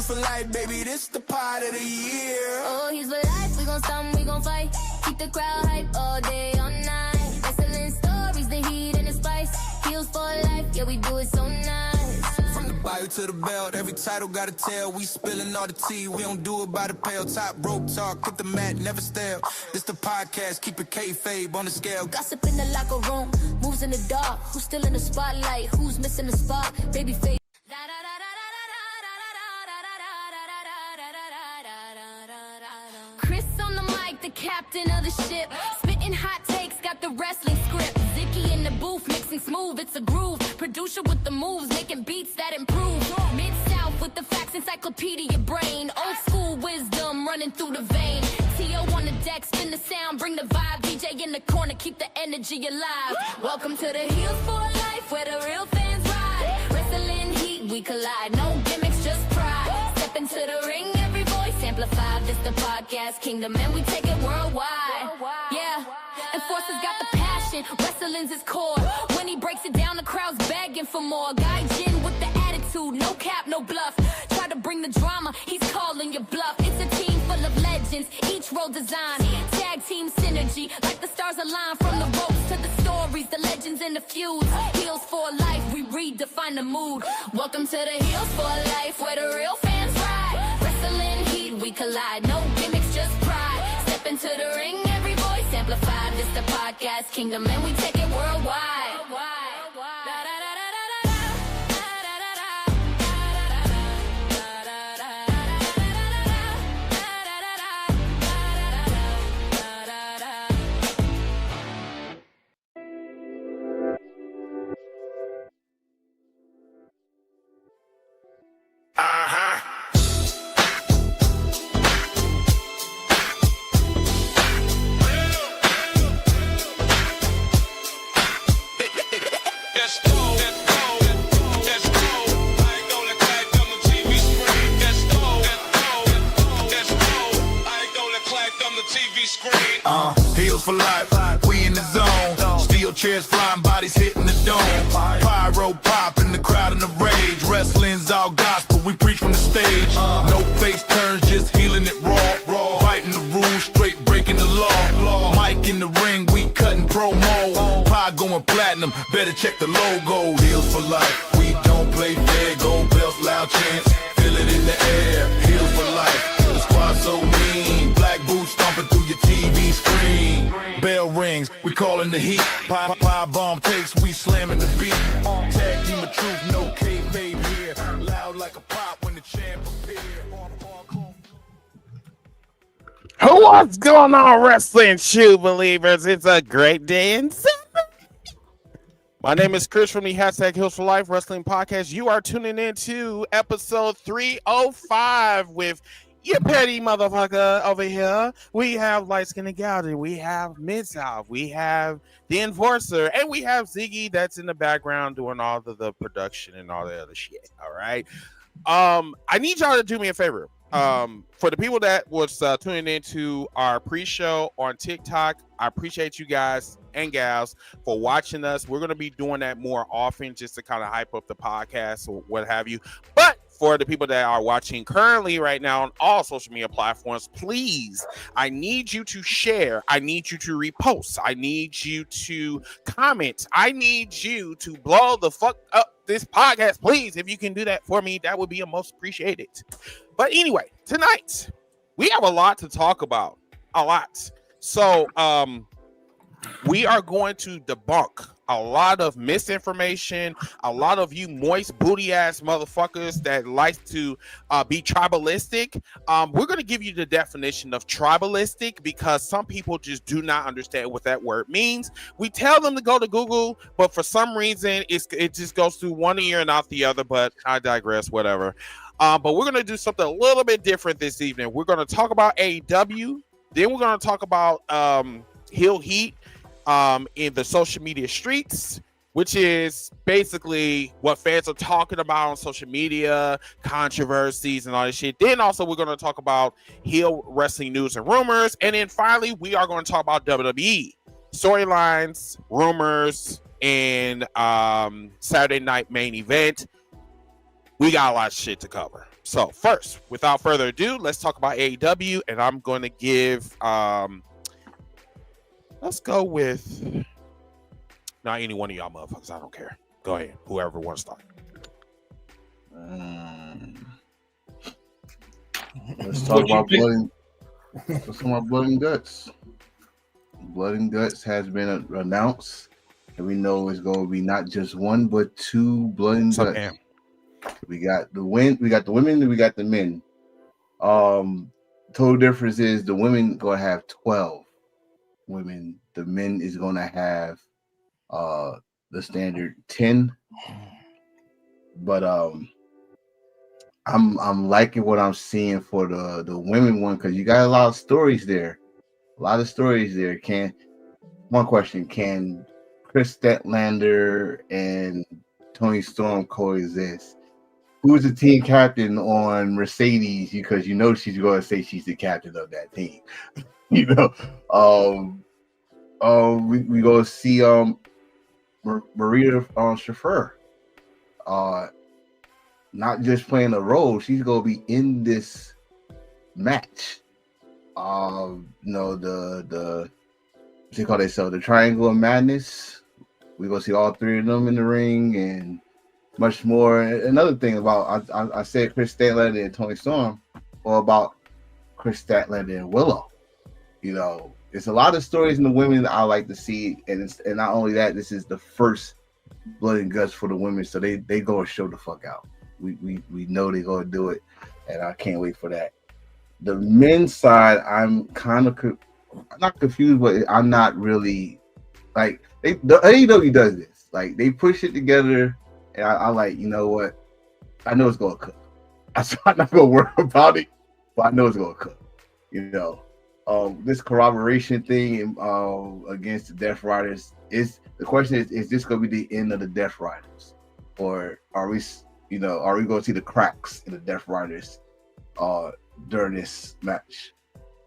for life, baby, this the part of the year. Oh, he's for life, we gon' stop, we gon' fight. Keep the crowd hype all day, all night. Excellent stories, the heat and the spice. Heels for life, yeah, we do it so nice. From the bio to the belt, every title got a tell. We spilling all the tea, we don't do it by the pail. Top rope talk, hit the mat, never stale. This the podcast, keep it kayfabe on the scale. Gossip in the locker room, moves in the dark. Who's still in the spotlight? Who's missing the spot? Baby face. Chris on the mic, the captain of the ship. Spitting hot takes, got the wrestling script. Zicky in the booth, mixing smooth, it's a groove. Producer with the moves, making beats that improve. Mid-South with the facts, encyclopedia brain. Old school wisdom running through the vein. T.O. on the deck, spin the sound, bring the vibe. DJ in the corner, keep the energy alive. Welcome to the Heels for Life, where the real fans ride. Wrestling heat, we collide. No gimmicks, just pride. Step into the ring, every voice amplified. This the podcast kingdom, and we take it worldwide. Yeah, Enforcer's got the passion, wrestling's his core. When he breaks it down, the crowd's begging for more. Gaijin with the attitude, no cap, no bluff. Try to bring the drama, he's calling your bluff. It's a team full of legends, each role designed. Tag team synergy, like the stars align. From the ropes to the stories, the legends and the feuds. Heels for life, we redefine the mood. Welcome to the Heels for Life, where the real fans ride. Wrestling heat, we collide, no gimmicks, just pride. Step into the ring, every voice amplified. This the podcast kingdom, and we take it worldwide. Heels for life, we in the zone. Steel chairs flying, bodies hitting the dome. Pyro pop in the crowd in the rage. Wrestling's all gospel, we preach from the stage. No face turns, just healing it raw. Fighting the rules, straight breaking the law. Mike in the ring, we cutting promo. Pie going platinum, better check the logo. Heels for life, we don't play fair. Gold belts, loud chants, feel it in the air. Heels for life, the squad so mean. Black boots stomping through your TV screen. Bell rings, we calling the heat. Pie bomb takes, we slamming the beat. Tag team of truth, no kayfabe here. Loud like a pop when the champ appear. What's going on, wrestling shoe believers? It's a great day in Sunday. My name is Chris from the Heels for Life Wrestling Podcast. You are tuning in to episode 305 with your petty motherfucker over here. We have Light Skin and Gouty. We have Mid-South. We have the Enforcer. And we have Ziggy that's in the background doing all of the production and all the other shit. All right. I need y'all to do me a favor. For the people that was tuning into our pre-show on TikTok, I appreciate you guys and gals for watching us. We're going to be doing that more often just to kind of hype up the podcast or what have you. But for the people that are watching currently right now on all social media platforms, please, I need you to share. I need you to repost. I need you to comment. I need you to blow the fuck up this podcast. Please, if you can do that for me, that would be most appreciated. But anyway, tonight we have a lot to talk about. A lot. So we are going to debunk a lot of misinformation, a lot of you moist booty ass motherfuckers that like to be tribalistic. We're going to give you the definition of tribalistic because some people just do not understand what that word means. We tell them to go to Google, but for some reason it just goes through one ear and out the other, but I digress, whatever. But we're going to do something a little bit different this evening. We're going to talk about AEW. Then we're going to talk about heel heat in the social media streets, which is basically what fans are talking about on social media, controversies and all this shit. Then also we're going to talk about heel wrestling news and rumors. And then finally, we are going to talk about WWE storylines, rumors, and Saturday night main event. We got a lot of shit to cover. So first, without further ado, let's talk about AEW, and I'm going to give let's go with not any one of y'all motherfuckers. I don't care. Go ahead, whoever wants to start. Let's talk about blood and guts. Blood and Guts has been announced, and we know it's going to be not just one but two Blood and Guts. We got the women, and we got the men. Total difference is the women going to have 12 women. The men is going to have the standard 10. But I'm liking what I'm seeing for the women one, because you got a lot of stories there. One question, can Chris Statlander and Toni Storm coexist? Who's the team captain on Mercedes? Because you know she's going to say she's the captain of that team. We go see Maria Shafir. Not just playing a role, she's going to be in this match. The what they call themselves, the Triangle of Madness. We're gonna see all three of them in the ring and much more. Another thing about I said Chris Statlander and Toni Storm, or about Chris Statlander and Willow. It's a lot of stories in the women that I like to see, and not only that, this is the first Blood and Guts for the women, so they go and show the fuck out. We know they're gonna do it, and I can't wait for that. The men's side, I'm kind of not confused, but I'm not really like the AEW does this. Like they push it together, and I like, you know what? I know it's gonna cook. I'm not gonna worry about it, but I know it's gonna cook. This corroboration thing against the Death Riders is the question: is this gonna be the end of the Death Riders, or are we gonna see the cracks in the Death Riders during this match?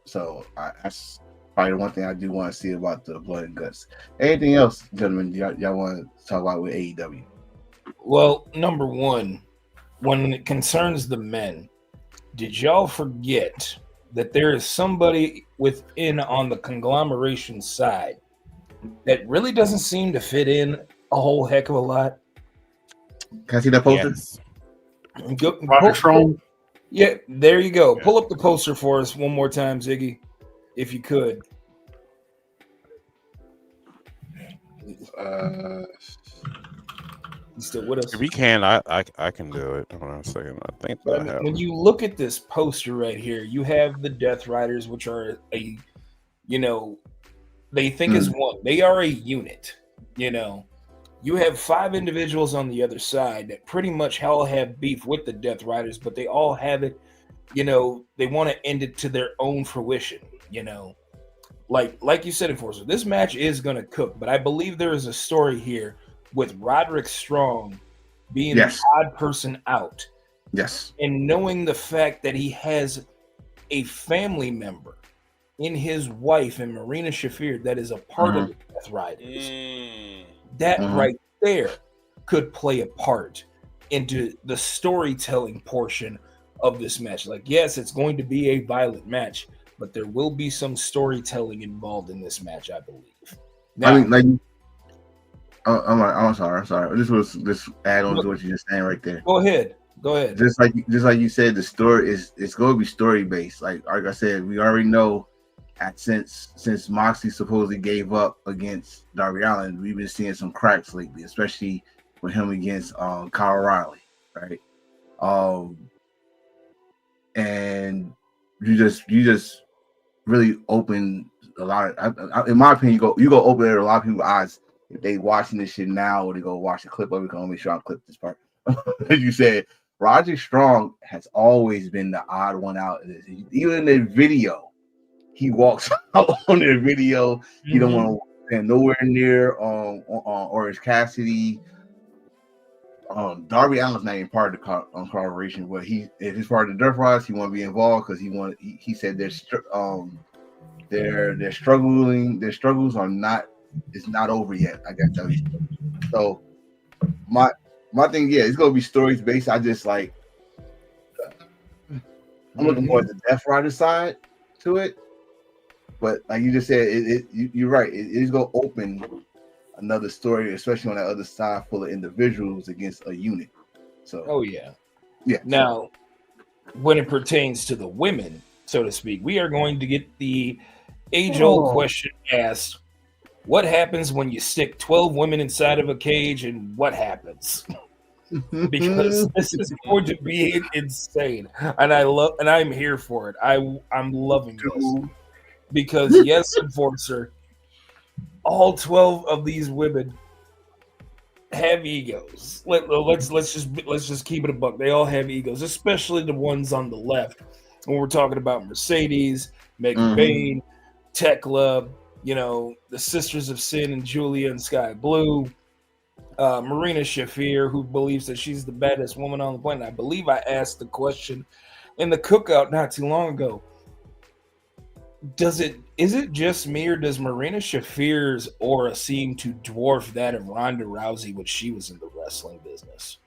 So that's probably the one thing I do want to see about the Blood and Guts. Anything else, gentlemen, y'all want to talk about with AEW? Well, number one, when it concerns the men, did y'all forget that there is somebody within on the conglomeration side that really doesn't seem to fit in a whole heck of a lot? Can I see that poster? Yes. Roger Strong. Yeah, there you go. Pull up the poster for us one more time, Ziggy, if you could. You still with us? If we can, I can do it. Hold on a second. I think that happened. When you look at this poster right here, you have the Death Riders, which are they think as one. They are a unit. You have 5 individuals on the other side that pretty much all have beef with the Death Riders, but they all have it, they want to end it to their own fruition, Like you said, Enforcer, this match is going to cook, but I believe there is a story here with Roderick Strong being the odd person out. Yes. And knowing the fact that he has a family member in his wife and Marina Shafir that is a part of the Death Riders. That right there could play a part into the storytelling portion of this match. Like, yes, it's going to be a violent match, but there will be some storytelling involved in this match, I believe. Now, I'm sorry. This add on to what you're just saying right there. Go ahead. Just like you said, the story it's going to be story based. Like I said, we already know. Since Moxley supposedly gave up against Darby Allin, we've been seeing some cracks lately, especially with him against Kyle O'Reilly, right? And you just really open a lot of, in my opinion, you go open a lot of people's eyes if they watching this shit now, or they go watch the clip of it. Can make sure I clip this part. As you said, Roger Strong has always been the odd one out. Even in the video. He walks out on the video. He don't want to stand nowhere near Orange Cassidy. Darby Allin's not even part of the corporation, but if he's part of the Death Riders, he want to be involved because he said their struggling. Their struggles are not. It's not over yet. I gotta tell you. So my thing, it's gonna be stories based. I just like. I'm looking more at the Death Rider side to it. But like you just said, you're right. It is going to open another story, especially on that other side full of individuals against a unit. So, oh yeah. So. Now, when it pertains to the women, so to speak, we are going to get the age-old question asked: what happens when you stick 12 women inside of a cage, and what happens? Because this is going to be insane, and I'm here for it. I'm loving this because yes, Enforcer, all 12 of these women have egos. Let's just keep it a buck. They all have egos, especially the ones on the left. When we're talking about Mercedes, Megan Bain, Tekla, the Sisters of Sin and Julia and Sky Blue, Marina Shafir, who believes that she's the baddest woman on the planet. I believe I asked the question in the cookout not too long ago. Is it just me, or does Marina Shafir's aura seem to dwarf that of Ronda Rousey when she was in the wrestling business?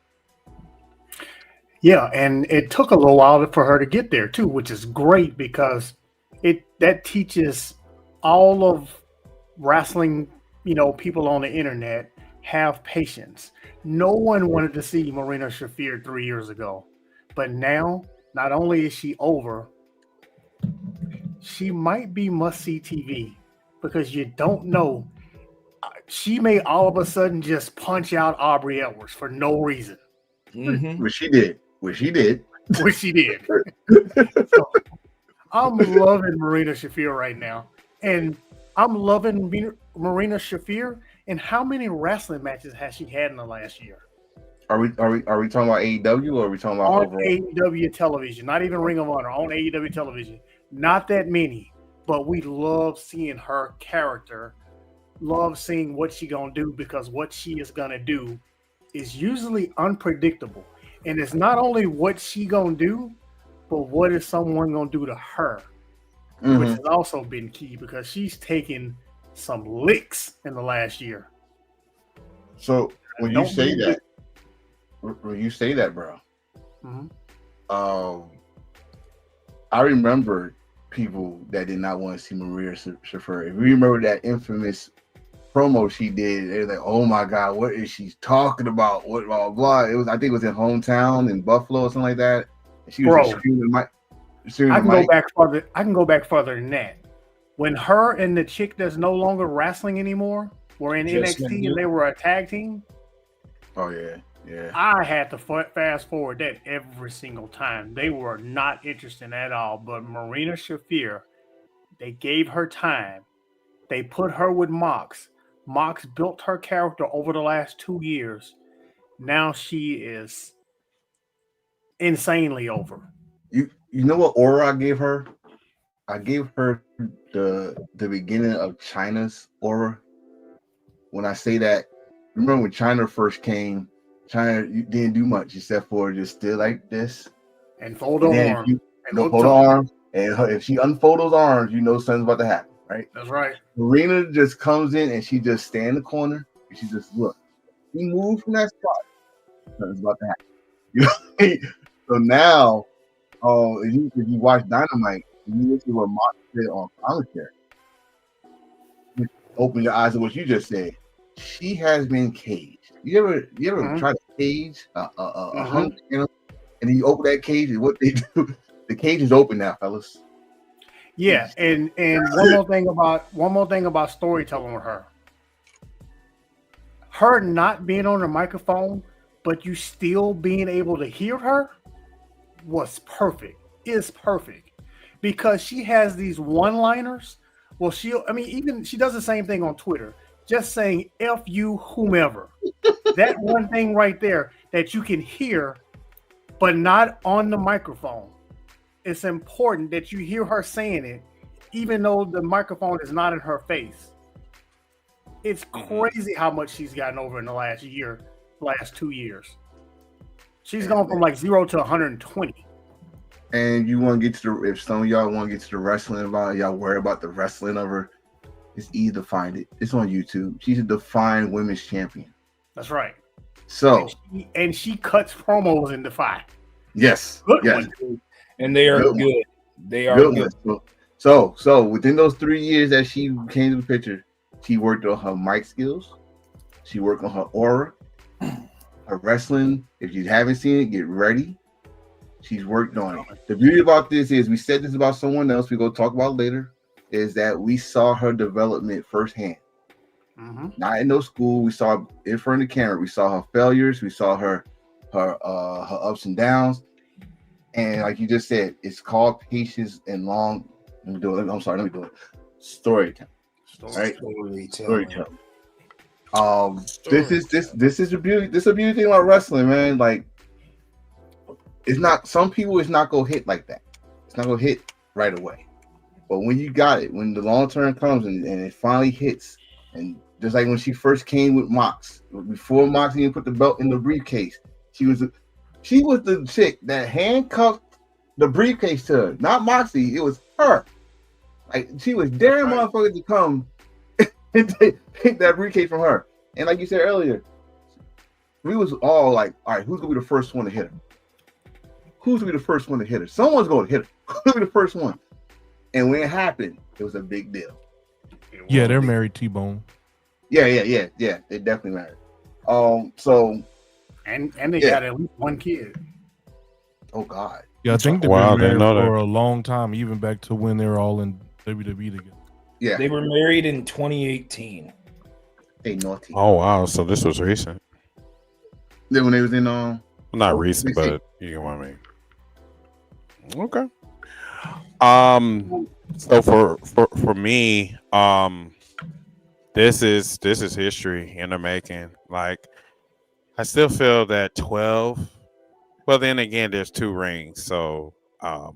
Yeah, and it took a little while for her to get there too, which is great because that teaches all of wrestling, people on the internet have patience. No one wanted to see Marina Shafir 3 years ago, but now not only is she over, she might be must-see TV because you don't know. She may all of a sudden just punch out Aubrey Edwards for no reason. Which she did. So, I'm loving Marina Shafir right now. And I'm loving Marina Shafir. And how many wrestling matches has she had in the last year? Are we talking about AEW or are we talking about on overall? AEW television? Not even Ring of Honor, on AEW television. Not that many, but we love seeing her character. Love seeing what she gonna do, because what she is gonna do is usually unpredictable. And it's not only what she gonna do, but what is someone gonna do to her, which has also been key because she's taken some licks in the last year. So when you say that, bro, I remember people that did not want to see Maria Shafir. If you remember that infamous promo she did, they were like, "Oh my God, what is she talking about? What blah blah?" I think it was in Hometown in Buffalo or something like that. And she was just screaming. I can go back further than that. When her and the chick that's no longer wrestling anymore were in NXT and they were a tag team. Oh yeah. I had to fast forward that every single time. They were not interested at all. But Marina Shafir, they gave her time. They put her with Mox. Mox built her character over the last 2 years. Now she is insanely over. You know what aura I gave her? I gave her the beginning of China's aura. When I say that, remember when China first came, China didn't do much except for just still like this and fold her arms. Fold her arms, and if she unfolds those arms, you know something's about to happen, right? That's right. Marina just comes in and she just stand in the corner and she just look. He moved from that spot. Something's about to happen. So now, if you watch Dynamite, you listen to what Mark said on commentary. Open your eyes to what you just said. She has been caged. You ever try to cage a hunt animal, and then you open that cage, and what they do? The cage is open now, fellas. Yeah, and one more thing about storytelling with her. Her not being on the microphone, but you still being able to hear her was perfect. Is perfect. Because she has these one-liners. Well, she does the same thing on Twitter. Just saying F you whomever. That one thing right there that you can hear, but not on the microphone. It's important that you hear her saying it, even though the microphone is not in her face. It's crazy how much she's gotten over in the last 2 years. She's gone from like 0 to 120. And you want to get to if some of y'all want to get to the wrestling about, y'all worry about the wrestling of her, it's easy to find it. It's on YouTube. She's a Define Women's Champion. That's right. So and she cuts promos in Defy. Yes. Good yes. one. And they are good. They are good. So within those 3 years that she came to the picture, she worked on her mic skills. She worked on her aura, her wrestling. If you haven't seen it, get ready. She's worked on it. The beauty about this is, we said this about someone else we go talk about later, is that we saw her development firsthand. Not in no school. We saw it in front of the camera. We saw her failures. We saw her ups and downs. And like you just said, it's called patience and long. Let me do it. Storytelling. Right? Storytelling. This is a beauty. This is a beauty thing about wrestling, man. Like, it's not, some people, it's not gonna hit like that. It's not gonna hit right away. But when you got it, when the long term comes and it finally hits, and just like when she first came with Mox, before Mox even put the belt in the briefcase, she was the chick that handcuffed the briefcase to her, not Moxie. It was her. Like, she was daring motherfuckers to come and take that briefcase from her. And like you said earlier, we was all like, all right, who's gonna be the first one to hit her? Who's gonna be the first one to hit her? Someone's gonna hit her. Who's gonna be the first one? And when it happened, it was a big deal. Yeah, they're married, T-Bone. Yeah. They definitely married. So and they got at least one kid. Oh God. Yeah, I think they've been married for a long time, even back to when they were all in WWE together. Yeah, they were married in 2018. Hey, naughty. Oh wow, so this was recent. Then when they was in not recent, but you know what I mean. Okay. So for me, this is history in the making. Like, I still feel that 12. Well, then again, there's 2 rings, so I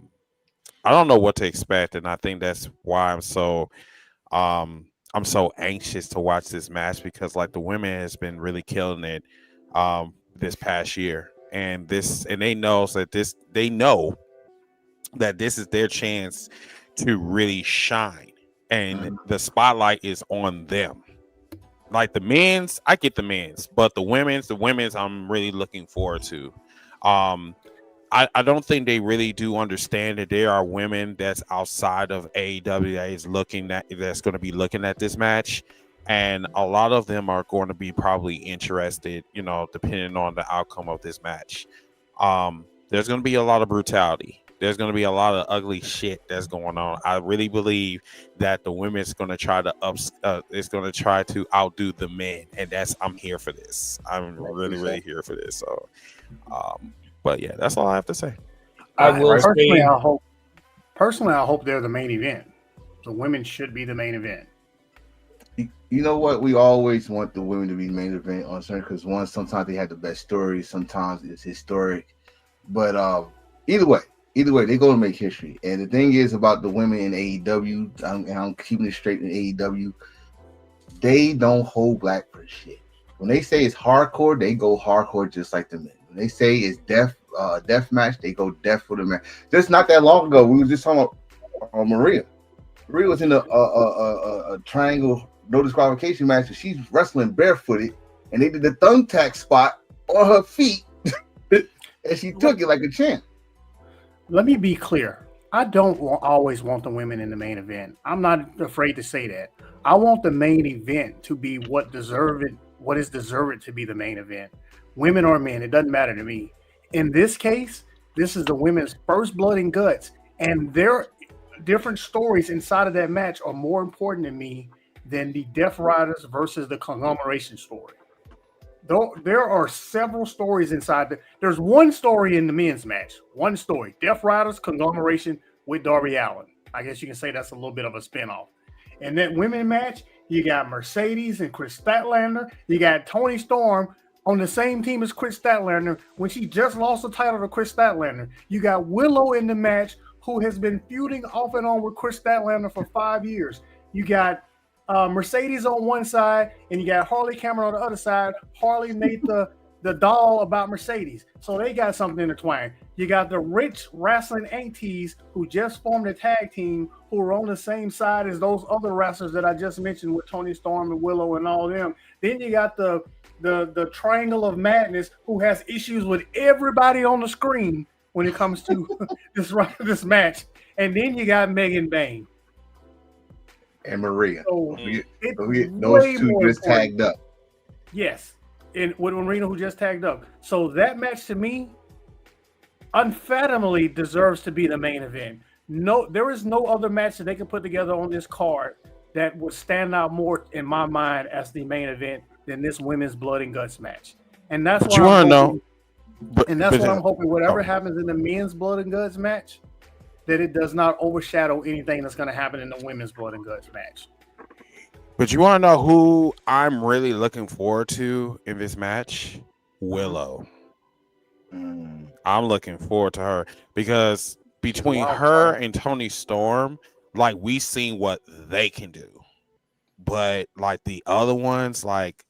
don't know what to expect, and I think that's why I'm so anxious to watch this match, because like the women has been really killing it this past year, and they know that this is their chance to really shine, and the spotlight is on them. Like the men's, I get the men's, but the women's I'm really looking forward to. I don't think they really do understand that there are women that's outside of AEW that's going to be looking at this match, and a lot of them are going to be probably interested, depending on the outcome of this match. There's going to be a lot of brutality. There's going to be a lot of ugly shit that's going on. I really believe that the women's going to try to outdo the men, and I'm here for this. I'm really here for this. So, but yeah, that's all I have to say. Personally, I hope they're the main event. The women should be the main event. You know what? We always want the women to be the main event on certain, because sometimes they have the best stories, sometimes it's historic. But either way, they're going to make history. And the thing is about the women in AEW, I'm keeping it straight in AEW, they don't hold back for shit. When they say it's hardcore, they go hardcore just like the men. When they say it's death match, they go death for the match. Just not that long ago, we were just talking about Maria. Maria was in a triangle no disqualification match, and she's wrestling barefooted, and they did the thumbtack spot on her feet, and she took it like a champ. Let me be clear. I don't always want the women in the main event. I'm not afraid to say that. I want the main event to be what is deserved to be the main event. Women or men, it doesn't matter to me. In this case, this is the women's first blood and guts, and their different stories inside of that match are more important to me than the Death Riders versus the conglomeration story. Though there are several stories inside. There's one story in the men's match. One story. Death Riders conglomeration with Darby Allin. I guess you can say that's a little bit of a spinoff. And that women match, you got Mercedes and Chris Statlander. You got Toni Storm on the same team as Chris Statlander when she just lost the title to Chris Statlander. You got Willow in the match, who has been feuding off and on with Chris Statlander for 5 years. You got Mercedes on one side, and you got Harley Cameron on the other side. Harley made the doll about Mercedes, so they got something intertwined. You got the Rich Wrestling Aunties, who just formed a tag team, who are on the same side as those other wrestlers that I just mentioned with Toni Storm and Willow and all of them. Then you got the Triangle of Madness, who has issues with everybody on the screen when it comes to this match. And then you got Megan Bain and Maria. So those two just tagged up. Yes, and with Marina who just tagged up. So that match to me, unfathomably deserves to be the main event. No, there is no other match that they can put together on this card that would stand out more in my mind as the main event than this women's blood and guts match. And that's why I'm hoping whatever happens in the men's blood and guts match, that it does not overshadow anything that's going to happen in the women's blood and guts match. But you want to know who I'm really looking forward to in this match? Willow. I'm looking forward to her because between her and Toni Storm, like we seen what they can do, but like the other ones, like,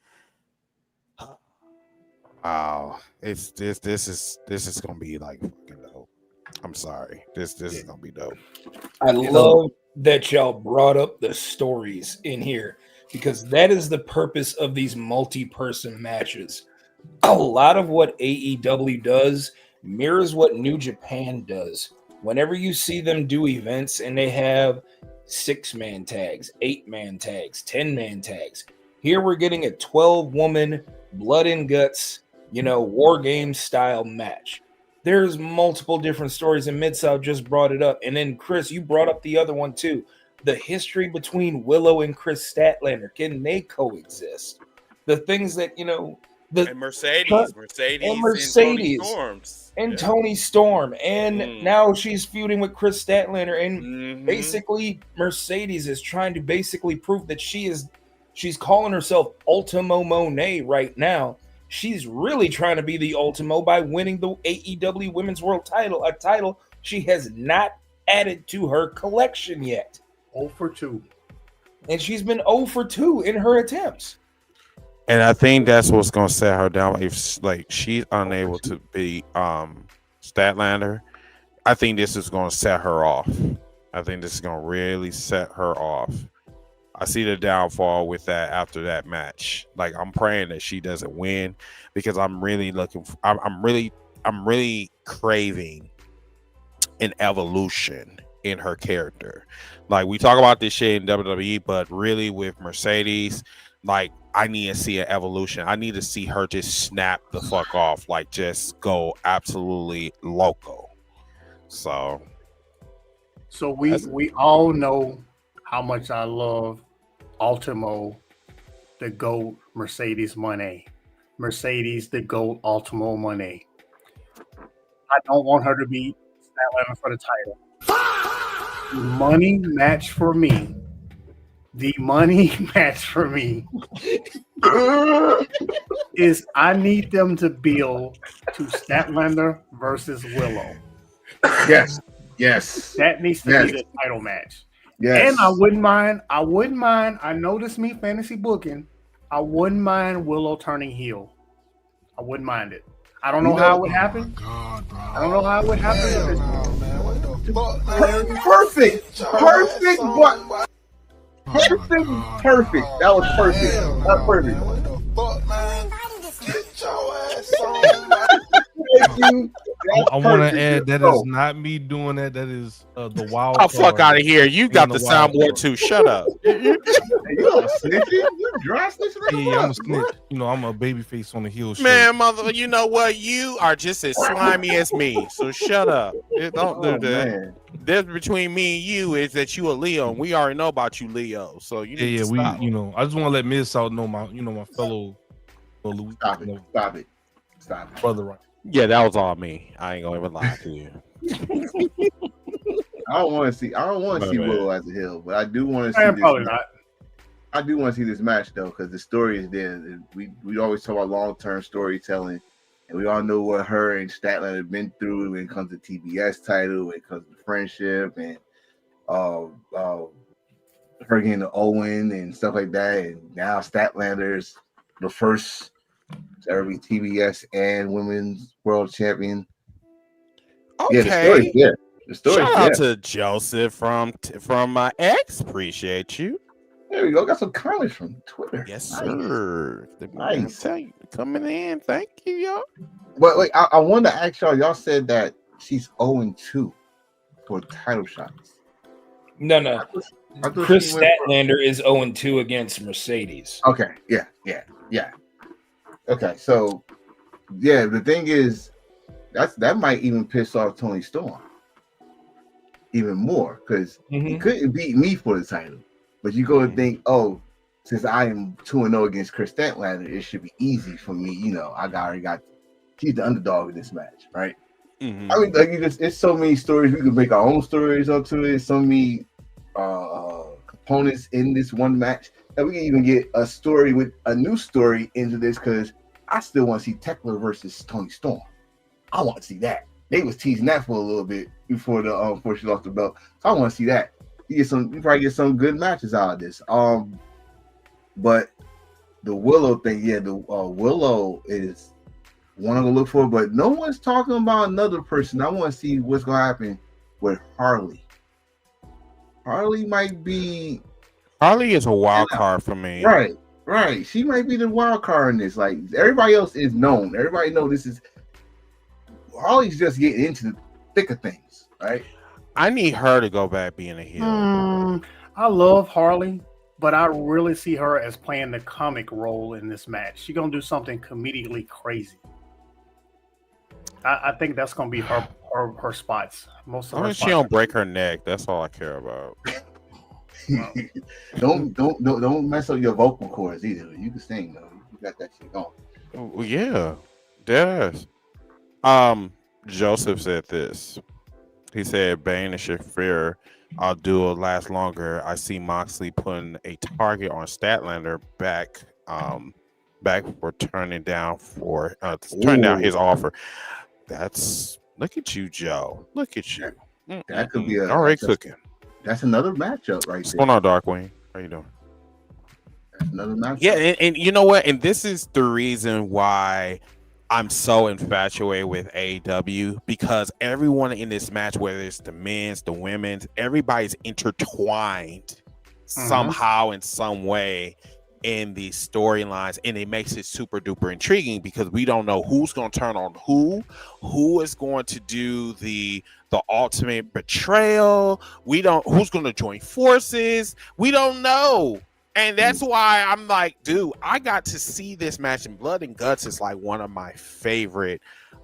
wow, this is gonna be like fucking dope. I'm sorry, this is gonna be dope. I love that y'all brought up the stories in here because that is the purpose of these multi-person matches. A lot of what AEW does mirrors what New Japan does. Whenever you see them do events and they have 6-man tags, 8-man tags, 10-man tags, here we're getting a 12-woman blood and guts, war game style match. There's multiple different stories, and Mid-South just brought it up. And then, Chris, you brought up the other one too. The history between Willow and Chris Statlander. Can they coexist? The things that, and Mercedes and Toni Storm, and now she's feuding with Chris Statlander, and basically Mercedes is trying to basically prove that she's calling herself Ultimo Monet right now. She's really trying to be the Ultimo by winning the AEW Women's World Title, a title she has not added to her collection yet. 0 for 2, and she's been 0 for 2 in her attempts. And I think that's what's gonna set her down. If like she's unable to be Statlander, I think this is gonna set her off. I think this is gonna really set her off. I see the downfall with that after that match. Like I'm praying that she doesn't win because I'm really looking. I'm really craving an evolution in her character. Like we talk about this shit in WWE, but really with Mercedes, like. I need to see an evolution. I need to see her just snap the fuck off, like just go absolutely loco. So we all know how much I love Ultimo, the GOAT, Mercedes Moné. Mercedes, the GOAT, Ultimo Moné. I don't want her to be Statlander for the title. The money match for me is I need them to build to Statlander versus Willow. Yes. That needs to be the title match. Yes. And I wouldn't mind. I know this me fantasy booking. I wouldn't mind Willow turning heel. I wouldn't mind it. I don't know how it would happen. I don't know how it would happen. Perfect. Perfect. That was perfect. That's perfect. I want to add that is not me doing that. That is the wild. Oh, fuck out of here! You got the soundboard too. Shut up. You a snitch? You dry snitching? Yeah, I'm a snitch. I'm a baby face on the heel. Man, mother, you know what? You are just as slimy as me. So shut up. Don't do that. Man. The difference between me and you is that you a Leo, and we already know about you, Leo. So you need to stop. I just want to let Mid-South know my fellow. Stop it, brother. Right. Yeah, that was all me. I ain't gonna even lie to you. I don't want to see Willow as a heel, but I do want to see this. Probably not. I do want to see this match though, because the story is there. We always talk about long-term storytelling, and we all know what her and Statlander have been through when it comes to TBS title, when it comes to friendship, and her getting to Owen and stuff like that. And now Statlander's the first to ever be TBS and Women's World Champion. Okay. Yeah, the story's there. Shout out to Joseph from my ex. Appreciate you. There we go. Got some comments from Twitter. Yes, sir. Nice. Coming in. Thank you, y'all. But wait, I wanted to ask y'all. Y'all said that she's 0-2 for title shots. No. I thought Chris she went Statlander is 0-2 against Mercedes. Okay, yeah. Okay, so yeah, the thing is, that might even piss off Tony Storm even more because he couldn't beat me for the title. But you go and think, oh, since I am 2-0 against Chris Statlander, it should be easy for me. You know, he's the underdog in this match, right? Mm-hmm. I mean, like it's so many stories. We could make our own stories up to it. So many components in this one match that we can even get a story with a new story into this because I still want to see Tekla versus Tony Storm. I want to see that. They was teasing that for a little bit before she lost the belt. So I want to see that. You probably get some good matches out of this. But the Willow thing, the Willow is one I'm gonna look for, but no one's talking about another person. I want to see what's gonna happen with Harley. Harley is a wild card for me. Right. She might be the wild card in this. Like everybody else is known. Everybody know this is Harley's just getting into the thick of things, right? I need her to go back being a heel. I love Harley, but I really see her as playing the comic role in this match. She's gonna do something comedically crazy. I think that's gonna be her spots. Most of her spots. She don't break her neck. That's all I care about. Don't mess up your vocal cords either. You can sing though. You got that shit going. Oh, yeah, yes. Joseph said this. He said, Bane and Shafir duo last longer. I see Moxley putting a target on Statlander back for turning down his offer. Look at you, Joe. Look at you. That could be already cooking. That's another matchup right What's there. going on, Darkwing? How you doing? That's another matchup. Yeah, and you know what? And this is the reason why I'm so infatuated with AEW, because everyone in this match, whether it's the men's, the women's, everybody's intertwined somehow in some way in these storylines, and it makes it super duper intriguing because we don't know who's going to turn on who is going to do the ultimate betrayal. Who's going to join forces. We don't know. And that's why I'm like, dude, I got to see this match in Blood and Guts. Is like one of my favorite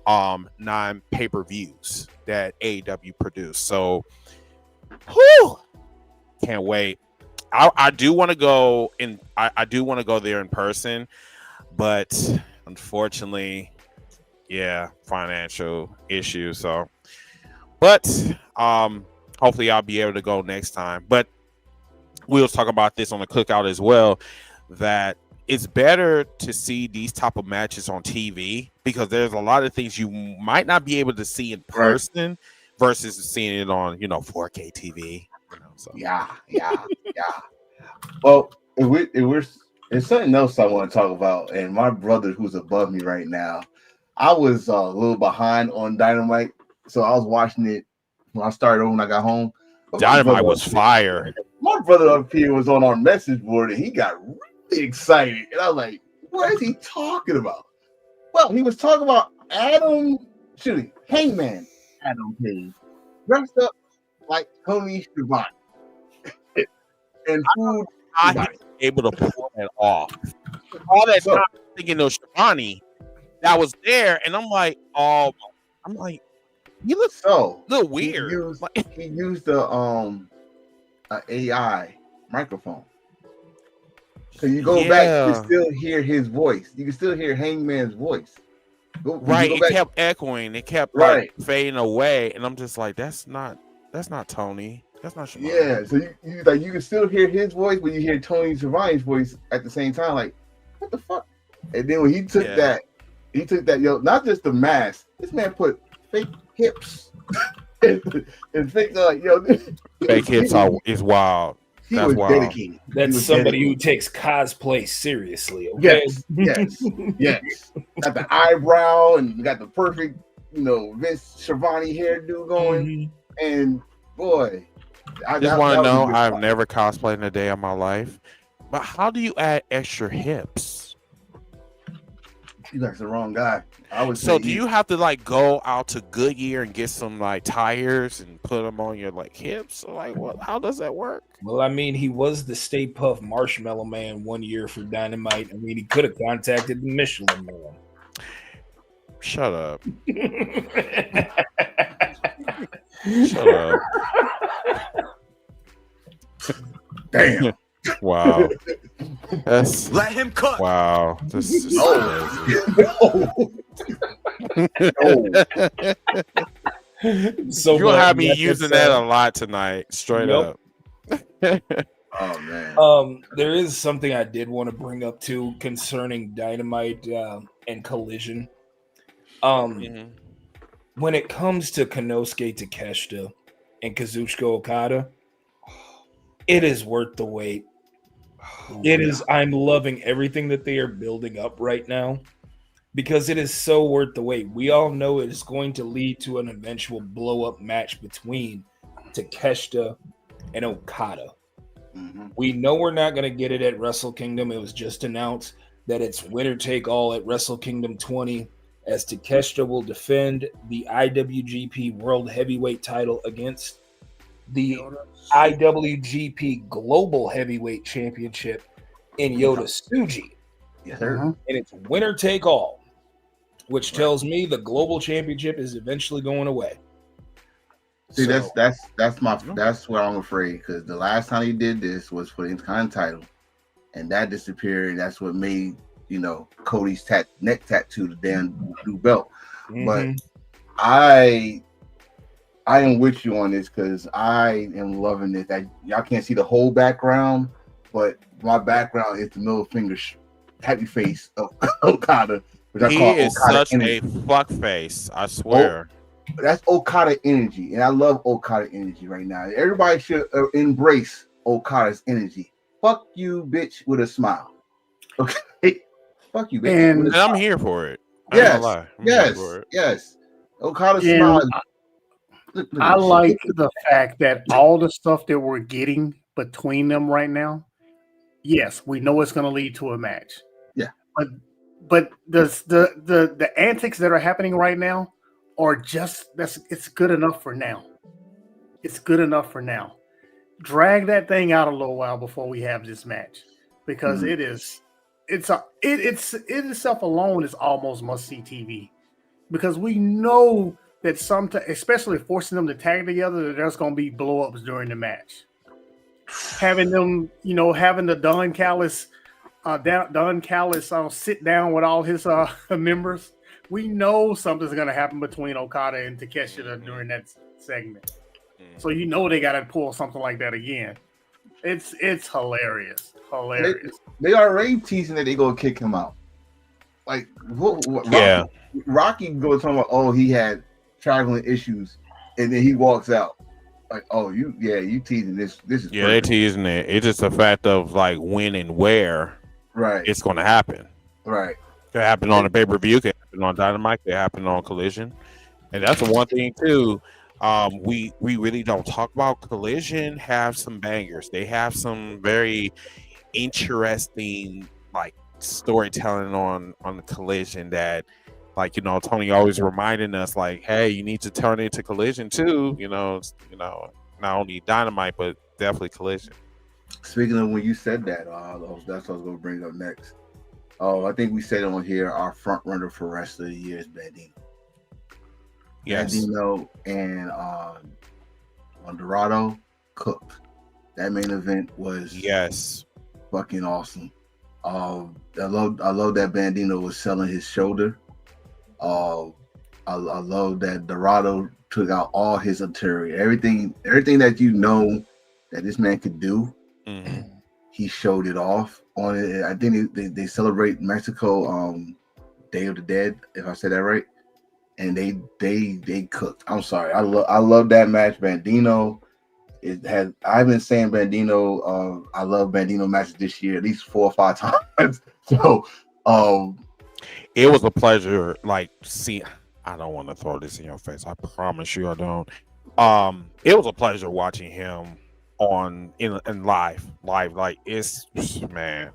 non-pay-per-views that AEW produced. So can't wait. I do want to go in. I do want to go there in person, but unfortunately, financial issues. So, but hopefully I'll be able to go next time. But we'll talk about this on the cookout as well, that it's better to see these type of matches on TV because there's a lot of things you might not be able to see in person versus seeing it on 4K TV. So. Yeah. Well, it's something else I want to talk about, and my brother who's above me right now, I was a little behind on Dynamite, so I was watching it when I started over when I got home. Dynamite was fire. My brother up here was on our message board, and he got really excited, and I was like, "What is he talking about?" Well, he was talking about Hangman Adam Page dressed up like Tony Schiavone. And food, I was able to pull that off. All that time thinking of Schiavone that was there, and I'm like, he looks a little weird. He used the AI microphone. So you go back, you can still hear his voice. You can still hear Hangman's voice. It kept echoing. It kept fading away, and I'm just like, that's not Tony. That's not Schiavone. Yeah, so you can still hear his voice, but you hear Tony Schiavone's voice at the same time. Like, what the fuck? And then when he took that, not just the mask. This man put fake hips and fake fake hips is wild. That's wild. Dedicated. That's somebody who takes cosplay seriously. Okay? Yes. Got the eyebrow and got the perfect, Vince Schiavone hairdo going, and boy. I just want to know, I've never cosplayed in a day of my life, but how do you add extra hips? You got the wrong guy. So do you have to like go out to Goodyear and get some like tires and put them on your like hips? Or, like what? How does that work? Well, I mean, he was the Stay Puft Marshmallow Man 1 year for Dynamite. I mean, he could have contacted the Michelin Man. Shut up. Shut up. Damn. Wow. Let him cook. Wow. This is No. So you'll have me using that a lot tonight. Straight up. Oh man. There is something I did want to bring up too concerning Dynamite and Collision. When it comes to Konosuke Takeshita and Kazuchika Okada, it is worth the wait. It is. I'm loving everything that they are building up right now because it is so worth the wait. We all know it is going to lead to an eventual blow-up match between Takeshita and Okada. We know we're not going to get it at Wrestle Kingdom. It was just announced that it's winner take all at Wrestle Kingdom 20, as Takeshita will defend the IWGP World Heavyweight title against the IWGP Global Heavyweight Championship in Yota Tsuji. Yes, sir. And it's winner take all, which tells me the Global Championship is eventually going away. See, that's where I'm afraid, because the last time he did this was for the Intercontinental title, and that disappeared. And that's what made Cody's neck tattoo the damn blue belt. But I am with you on this because I am loving this. Y'all can't see the whole background, but my background is the middle finger happy face of Okada, which I call is Okada such energy. a fuck face. I swear. That's Okada energy, and I love Okada energy right now. Everybody should embrace Okada's energy. Fuck you, bitch, with a smile. Okay, fuck you, bitch. And I'm here for it. Yes. Okada's smile. I like the fact that all the stuff that we're getting between them right now. Yes, we know it's going to lead to a match. Yeah, but the antics that are happening right now are it's good enough for now. It's good enough for now. Drag that thing out a little while before we have this match, because it itself alone is almost must-see TV, because we know that sometimes, especially forcing them to tag together, that there's going to be blow-ups during the match. Having them, having the Don Callis sit down with all his members. We know something's going to happen between Okada and Takeshita during that segment. So they got to pull something like that again. It's hilarious. They already teasing that they gonna kick him out. Like, Rocky goes talking about, he had traveling issues, and then he walks out. Like, you teasing this. This is they're teasing it. It's just a fact of like when and where it's going to happen. Right. It could happen on a pay-per-view. It could happen on Dynamite. It could happen on Collision. And that's the one thing too. We really don't talk about. Collision have some bangers. They have some very interesting like storytelling on the Collision that, like, Tony always reminding us, like, hey, you need to turn into Collision too. Not only Dynamite but definitely Collision. Speaking of when you said that, that's what I was going to bring up next. I think we said on here our front runner for rest of the year is Bandino. Yes. Bandino and Dorado cooked. That main event was fucking awesome. I love that Bandino was selling his shoulder. I love that Dorado took out all his interior. Everything that that this man could do. He showed it off on it. I think they celebrate Mexico Day of the Dead, if I said that right. And they cooked. I'm sorry. I love that match. Bandino. I've been saying Bandino. I love Bandino matches this year at least 4 or 5 times. So it was a pleasure. Like, see, I don't want to throw this in your face. I promise you I don't. It was a pleasure watching him in live. Like, it's, man,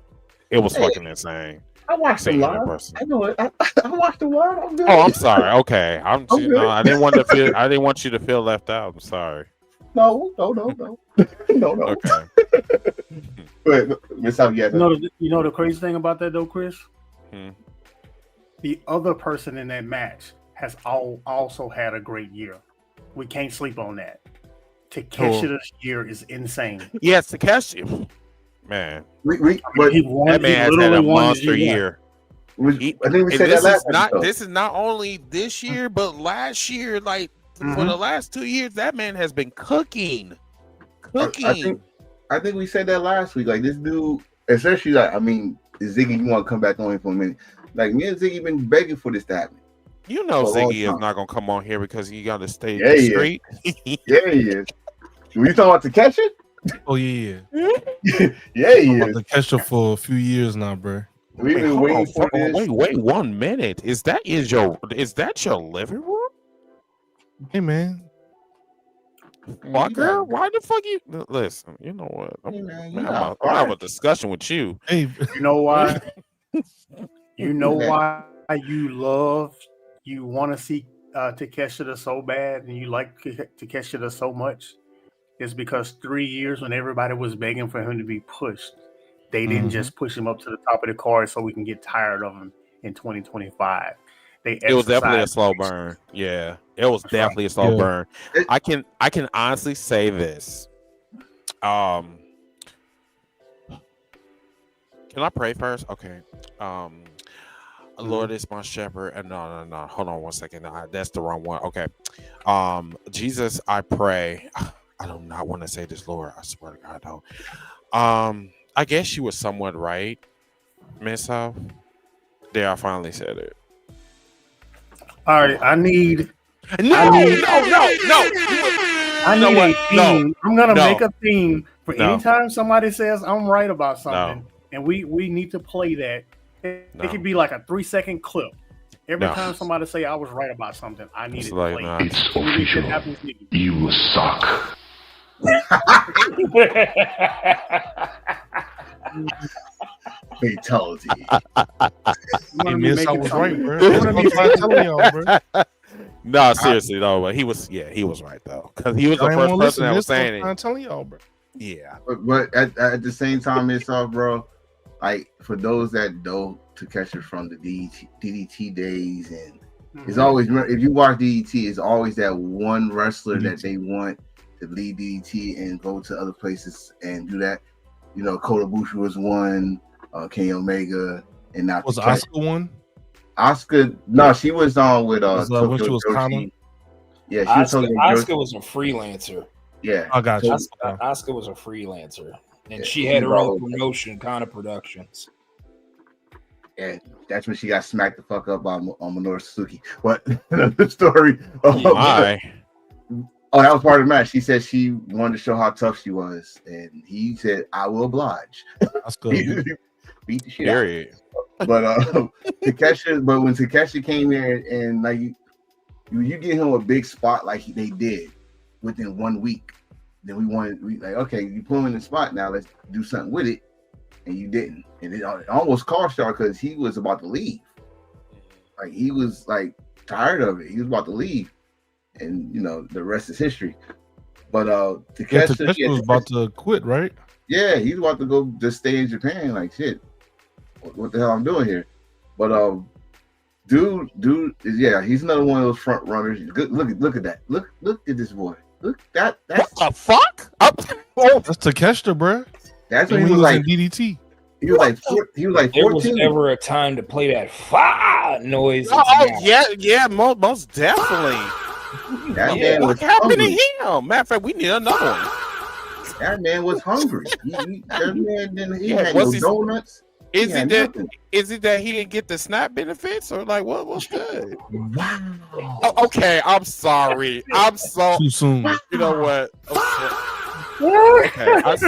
it was fucking insane. I watched them live. I know it. I watched them live. I'm good. Oh, I'm sorry. Okay, I didn't want you to feel left out. I'm sorry. No. Okay. But Miss South, you know the crazy thing about that though, Chris? The other person in that match has also had a great year. We can't sleep on that. Takeshita's year is insane. Yes, Takeshi. Man, that man has had a monster year. I think we said that last episode. This is not only this year, but last year. Like for the last 2 years, that man has been cooking. I think we said that last week. Like this dude, especially Ziggy, you want to come back on here for a minute? Like me and Ziggy been begging for this to happen. You know, Ziggy is not gonna come on here because he got to stay straight. Yeah, he is. Were you talking about Takeshi? Oh yeah. Yeah, he is. Takeshi for a few years now, bro. We've been waiting for this. Wait 1 minute. Is that your living room? Hey man. Fucker, why the fuck you listen? You know what? I'm have a discussion with you. Hey, you know why? You know why you want to see Takeshita so bad and you like Takeshita so much? It's because 3 years when everybody was begging for him to be pushed, they didn't just push him up to the top of the card so we can get tired of him in 2025. It was definitely a slow burn. Yeah, it was definitely a slow burn. I can honestly say this. Can I pray first? Okay. Lord is my shepherd. And no. Hold on 1 second. That's the wrong one. Okay. Jesus, I pray. I do not want to say this, Lord. I swear to God, I don't. I guess you were somewhat right, Miss South. There, I finally said it. All right, I need a theme. I'm gonna make a theme for anytime somebody says I'm right about something, and we need to play that. It could be like a 3-second clip. Every time somebody say I was right about something, I need it to play. It's official. You suck. Fatality. Hey, Miss, I was right, bro. I'm telling y'all, bro. No, seriously, though, but he was right though, because he was the first person that was saying it. I'm telling y'all, bro. Yeah, but at the same time, it's all, bro. Like for those that know Takeshi from the DDT days, and it's always, if you watch DDT, it's always that one wrestler that they want to lead DDT and go to other places and do that. You know, Kota Ibushi was one, Kenny Omega, and now was Asuka one. Asuka, no, she was on with when she was Kana. Yeah, Asuka was a freelancer. Yeah, I got you. Asuka was a freelancer, and she had her own promotion, Kana Productions. And that's when she got smacked the fuck up on Minoru Suzuki. But the story. Oh, that was part of the match. She said she wanted to show how tough she was, and he said, "I will oblige." That's good. Beat the shit out. But Takeshi. But when Takeshi came here and like you get him a big spot like they did within 1 week, then we like, okay, you put him in the spot now. Let's do something with it, and you didn't, and it almost cost y'all because he was about to leave. Like he was like tired of it. He was about to leave. And you know the rest is history. But Takeshi was about to quit, right? Yeah, he's about to go just stay in Japan. Like shit, what the hell I'm doing here? But dude, he's another one of those front runners. Look at that. Look at this boy. Look that's what the fuck? That's Takeshita, bro. That's when he was like DDT. He was like 14. There was never a time to play that fa noise. Yeah, most definitely. What happened to him? Matter of fact, we need another one. That man was hungry. He had no donuts. Is it that he didn't get the SNAP benefits, or like what's good? Wow. Oh, okay, I'm sorry. I'm so too soon. You know what? Okay, that's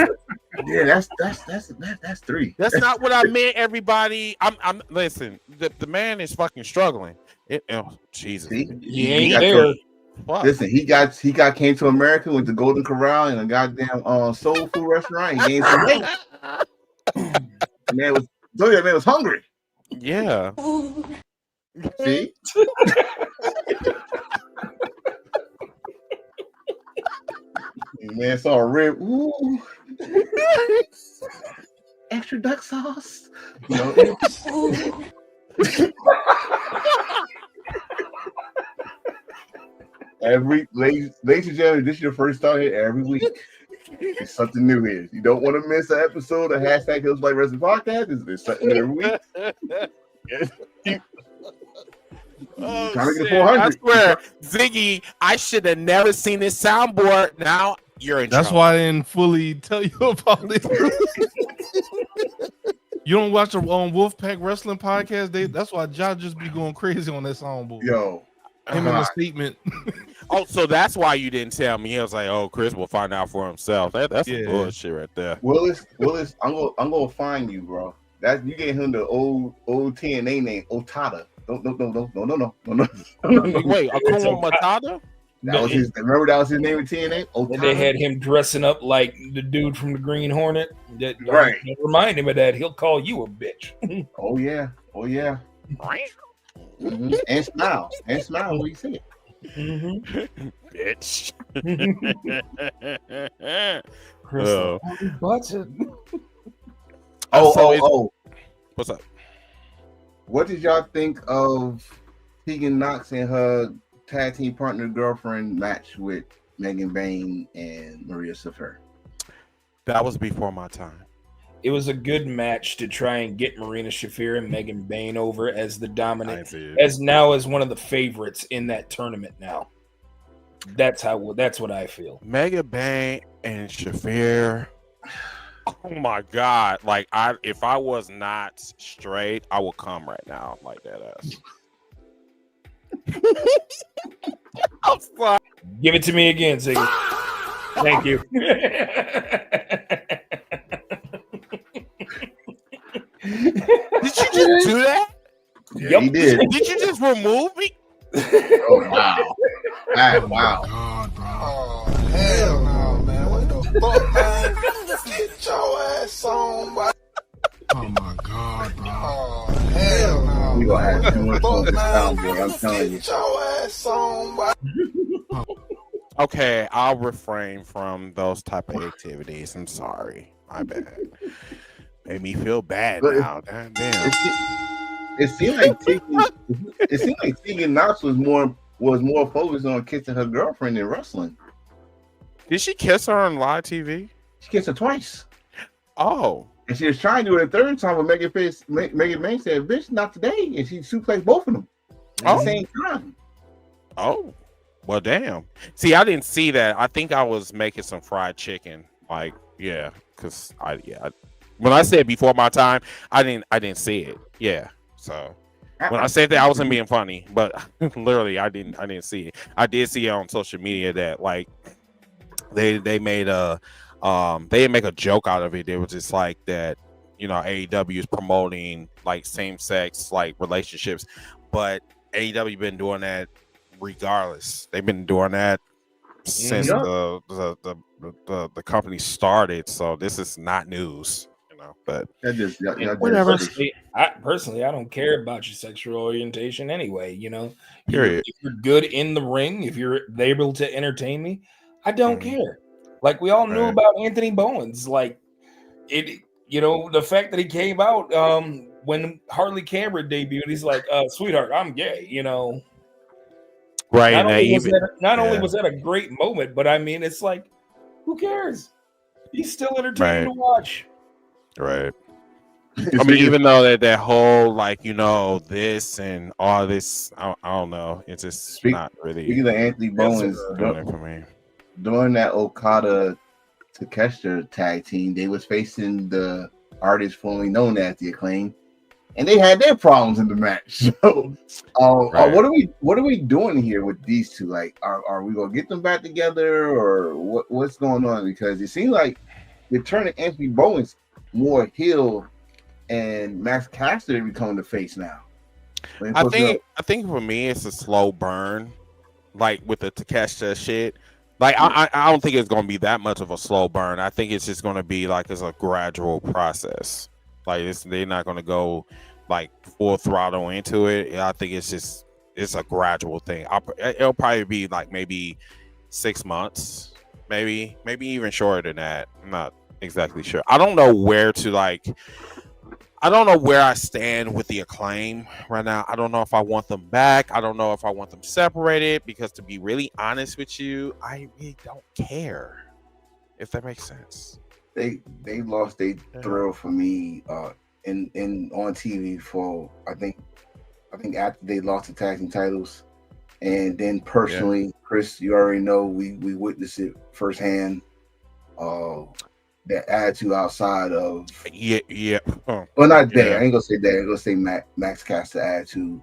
3. That's not what I meant, everybody. I'm listen. The man is fucking struggling. Jesus. He ain't there. Listen, he came to America with the Golden Corral and a goddamn soul food restaurant. He gained some weight. Man was hungry. Yeah. See? Man, saw a rib. Ooh. Extra duck sauce. You know. Ladies and gentlemen, this is your first time here every week. It's something new here. You don't want to miss an episode of hashtag Lyfe Wrestling Podcast. There's something new every week. Oh, shit. I swear, Ziggy, I should have never seen this soundboard. Now you're in That's trouble. why I didn't fully tell you about it. You don't watch the Wolfpack Wrestling Podcast? That's why Josh just be going crazy on that soundboard. Yo. Him in the statement. Oh, so that's why you didn't tell me. He was like, "Oh, Chris will find out for himself." That's some bullshit right there. Willis, I'm gonna find you, bro. That you gave him the old TNA name, Okada. No. Wait, Akuma Matata? That was his. Remember that was his name in TNA. And they had him dressing up like the dude from the Green Hornet. Right. Remind him of that. He'll call you a bitch. Oh yeah. Mm-hmm. And smile when you say it. Mm-hmm. Bitch. What's up? What did y'all think of Tegan Knox and her tag team partner girlfriend match with Megan Bayne and Maria Safer? That was before my time. It was a good match to try and get Marina Shafir and Megan Bayne over as the dominant, as one of the favorites in that tournament. Now, that's what I feel. Megan Bayne and Shafir. Oh my God! Like if I was not straight, I would come right now like that ass. I'm sorry. Give it to me again, Ziggy. Thank you. Did you just do that? Yeah, he did. Did you just remove me? Oh wow! Wow! God, bro. Oh, hell no, man. What the fuck, man? Get your ass on, boy. Oh my God, bro. Oh, hell no. We gonna have too much fun with this soundboard, I'm telling you. Get your ass on, boy. Okay, I'll refrain from those type of activities. I'm sorry. My bad. Made me feel bad now. Damn. It seemed like Tegan Knox was more focused on kissing her girlfriend than wrestling. Did she kiss her on live TV? She kissed her twice. Oh. And she was trying to do it a third time, but Megan Bayne said, "Bitch, not today," and she suplexed both of them at the same time. Oh, well, damn. See, I didn't see that. I think I was making some fried chicken. Like, yeah, because when I said before my time, I didn't see it. Yeah, so when I said that, I wasn't being funny, but literally, I didn't see it. I did see it on social media that like they made they didn't make a joke out of it. It was just like that, AEW is promoting like same sex like relationships, but AEW been doing that regardless. They've been doing that since the company started. So this is not news, but whatever. I don't care about your sexual orientation anyway. If you're good in the ring, if you're able to entertain me, I don't care. Like we all knew about Anthony Bowens, like it. The fact that he came out when Harley Cameron debuted, he's like, "Sweetheart, I'm gay." Right. Not only was that a great moment, but I mean, it's like, who cares? He's still entertaining to watch. Right. I mean, even though that whole this and all this, I don't know. It's just not really. Speaking of Anthony Bowens, for me. During that Okada Takeshita tag team, they was facing the artist formerly known as the Acclaim, and they had their problems in the match. So, what are we doing here with these two? Like, are we gonna get them back together, or what's going on? Because it seems like they're turning Anthony Bowens more heel, and Max Caster becoming the face now. I think for me it's a slow burn, like with the Takeshita shit. Like I don't think it's gonna be that much of a slow burn. I think it's just gonna be like it's a gradual process. Like they're not gonna go like full throttle into it. I think it's a gradual thing. It'll probably be like maybe 6 months, maybe even shorter than that. I'm not exactly sure. I don't know where I stand with the Acclaim right now. I don't know if I want them back. I don't know if I want them separated, because to be really honest with you, I really don't care, if that makes sense. They lost their thrill for me in on TV for I think after they lost the tag team titles, and then personally, Chris, you already know we witnessed it firsthand. That attitude outside of well, not that. I ain't gonna say that. I'm gonna say Max Caster attitude.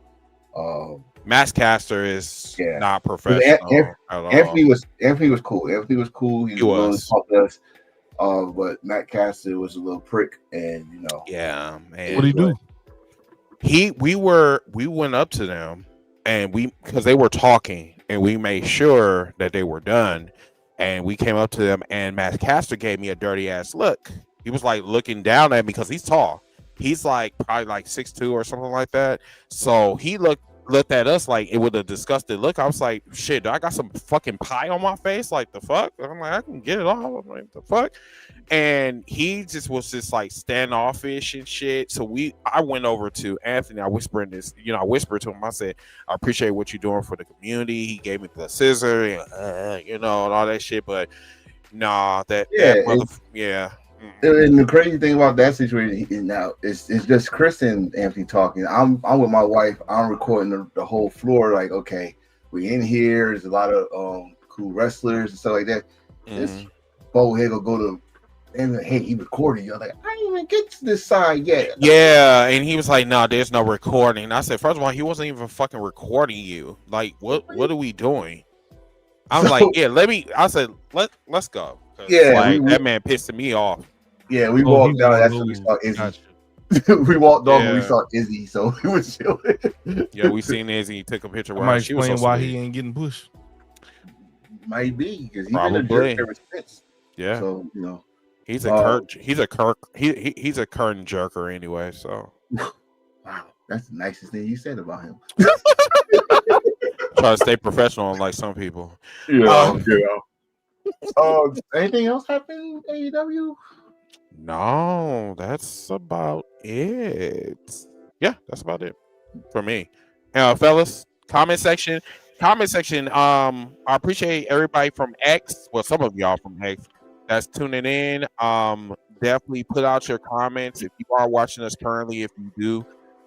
Max Caster is not professional. Anthony was cool. Anthony was cool. He was. But Matt Caster was a little prick, and you know. Yeah, man. What did he do? We went up to them, and because they were talking, and we made sure that they were done. And we came up to them, and Matt Caster gave me a dirty ass look. He was like looking down at me because he's tall. He's like probably like 6'2" or something like that. So he looked at us like it with a disgusted look. I was like, shit, I got some fucking pie on my face. Like, the fuck? And I'm like, I can get it off. I'm like, the fuck? And he was just like standoffish and shit. So I went over to Anthony. I whispered to him. I said, I appreciate what you're doing for the community. He gave me the scissor, and all that shit. But nah, And the crazy thing about that situation is now it's just Chris and Anthony talking. I'm with my wife. I'm recording the whole floor. Like, okay, we in here. There's a lot of cool wrestlers and stuff like that. This Bo here go to, and hey, he recording. You're like, I didn't even get to this side yet. Yeah, and he was like, no, there's no recording. I said, first of all, he wasn't even fucking recording you. Like, what are we doing? I was like, let's go. Yeah, that man pissed me off. Yeah, we walked down. That's when we saw Izzy. We walked off and we saw Izzy, so we was chilling. Yeah, we seen Izzy. He took a picture. Might explain why he ain't getting pushed. Might be because he's probably been a jerk ever since. Yeah, so you know, he's a curtain jerker anyway. So wow, that's the nicest thing you said about him. Try to stay professional, like some people. Anything else happened in AEW? No, that's about it. Yeah, that's about it for me. Fellas, comment section. I appreciate everybody from X. Well, some of y'all from X that's tuning in. Definitely put out your comments if you are watching us currently. If you do,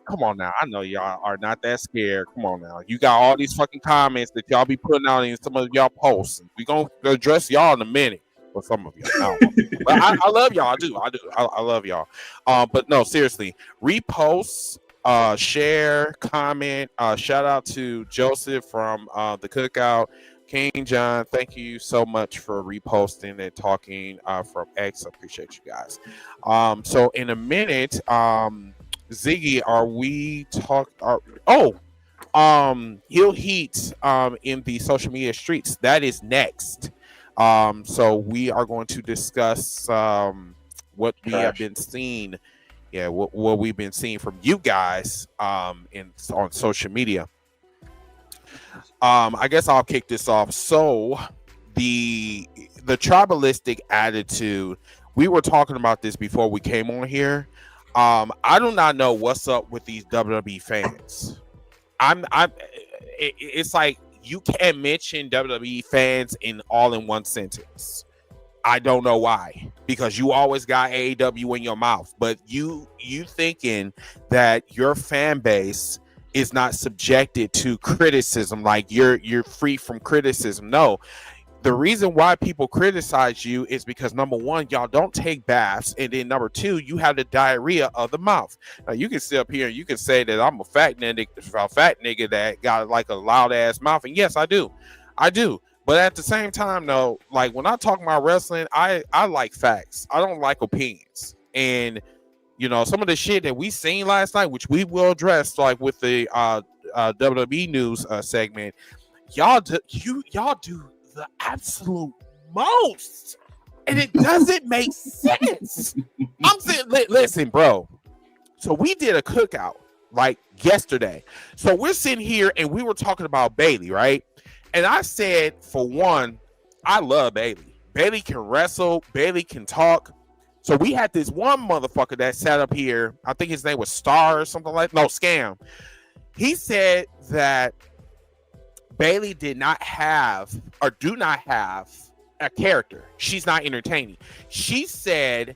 come on now. I know y'all are not that scared. Come on now. You got all these fucking comments that y'all be putting out in some of y'all posts. We gonna address y'all in a minute. For some of y'all, but I love y'all. I do. I love y'all. But no, seriously, repost, share, comment. Shout out to Joseph from the Cookout. King John, thank you so much for reposting and talking from X. I appreciate you guys. So in a minute, Ziggy, are we Heel Heat in the social media streets? That is next. So we are going to discuss what we have been seeing. Yeah, what we've been seeing from you guys on social media. I guess I'll kick this off. So the tribalistic attitude, we were talking about this before we came on here. I do not know what's up with these WWE fans. It's like you can't mention WWE fans in one sentence. I don't know why, because you always got AEW in your mouth, but you thinking that your fan base is not subjected to criticism, like you're free from criticism. No, the reason why people criticize you is because number one, y'all don't take baths, and then number two, you have the diarrhea of the mouth. Now you can sit up here and you can say that I'm a fat nigga that got like a loud ass mouth, and yes, I do. But at the same time, though, like when I talk about wrestling, I like facts. I don't like opinions. And you know, some of the shit that we seen last night, which we will address, like with the WWE news segment, y'all do the absolute most, and it doesn't make sense. I'm saying, listen, bro. So we did a cookout like yesterday. So we're sitting here and we were talking about Bayley, right? And I said, for one, I love Bayley. Bayley can wrestle. Bayley can talk. So we had this one motherfucker that sat up here. I think his name was Star or something like that. No, Scam. He said that Bayley did not have or do not have a character. She's not entertaining. She said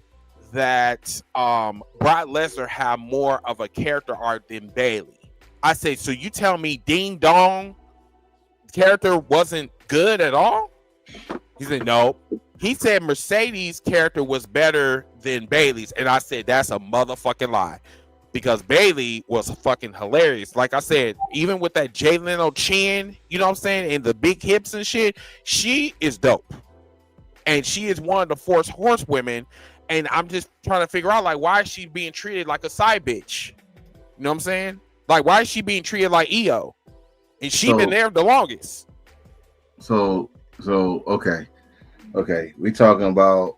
that Brock Lesnar had more of a character arc than Bayley. I say, so you tell me Ding Dong character wasn't good at all? He said, no. He said Mercedes' character was better than Bayley's. And I said, that's a motherfucking lie. Because Bayley was fucking hilarious. Like I said, even with that Jay Leno chin, you know what I'm saying, and the big hips and shit, she is dope. And she is one of the Force Horsewomen. And I'm just trying to figure out, like, why is she being treated like a side bitch? You know what I'm saying? Like, why is she being treated like EO? And she been there the longest. So okay. We talking about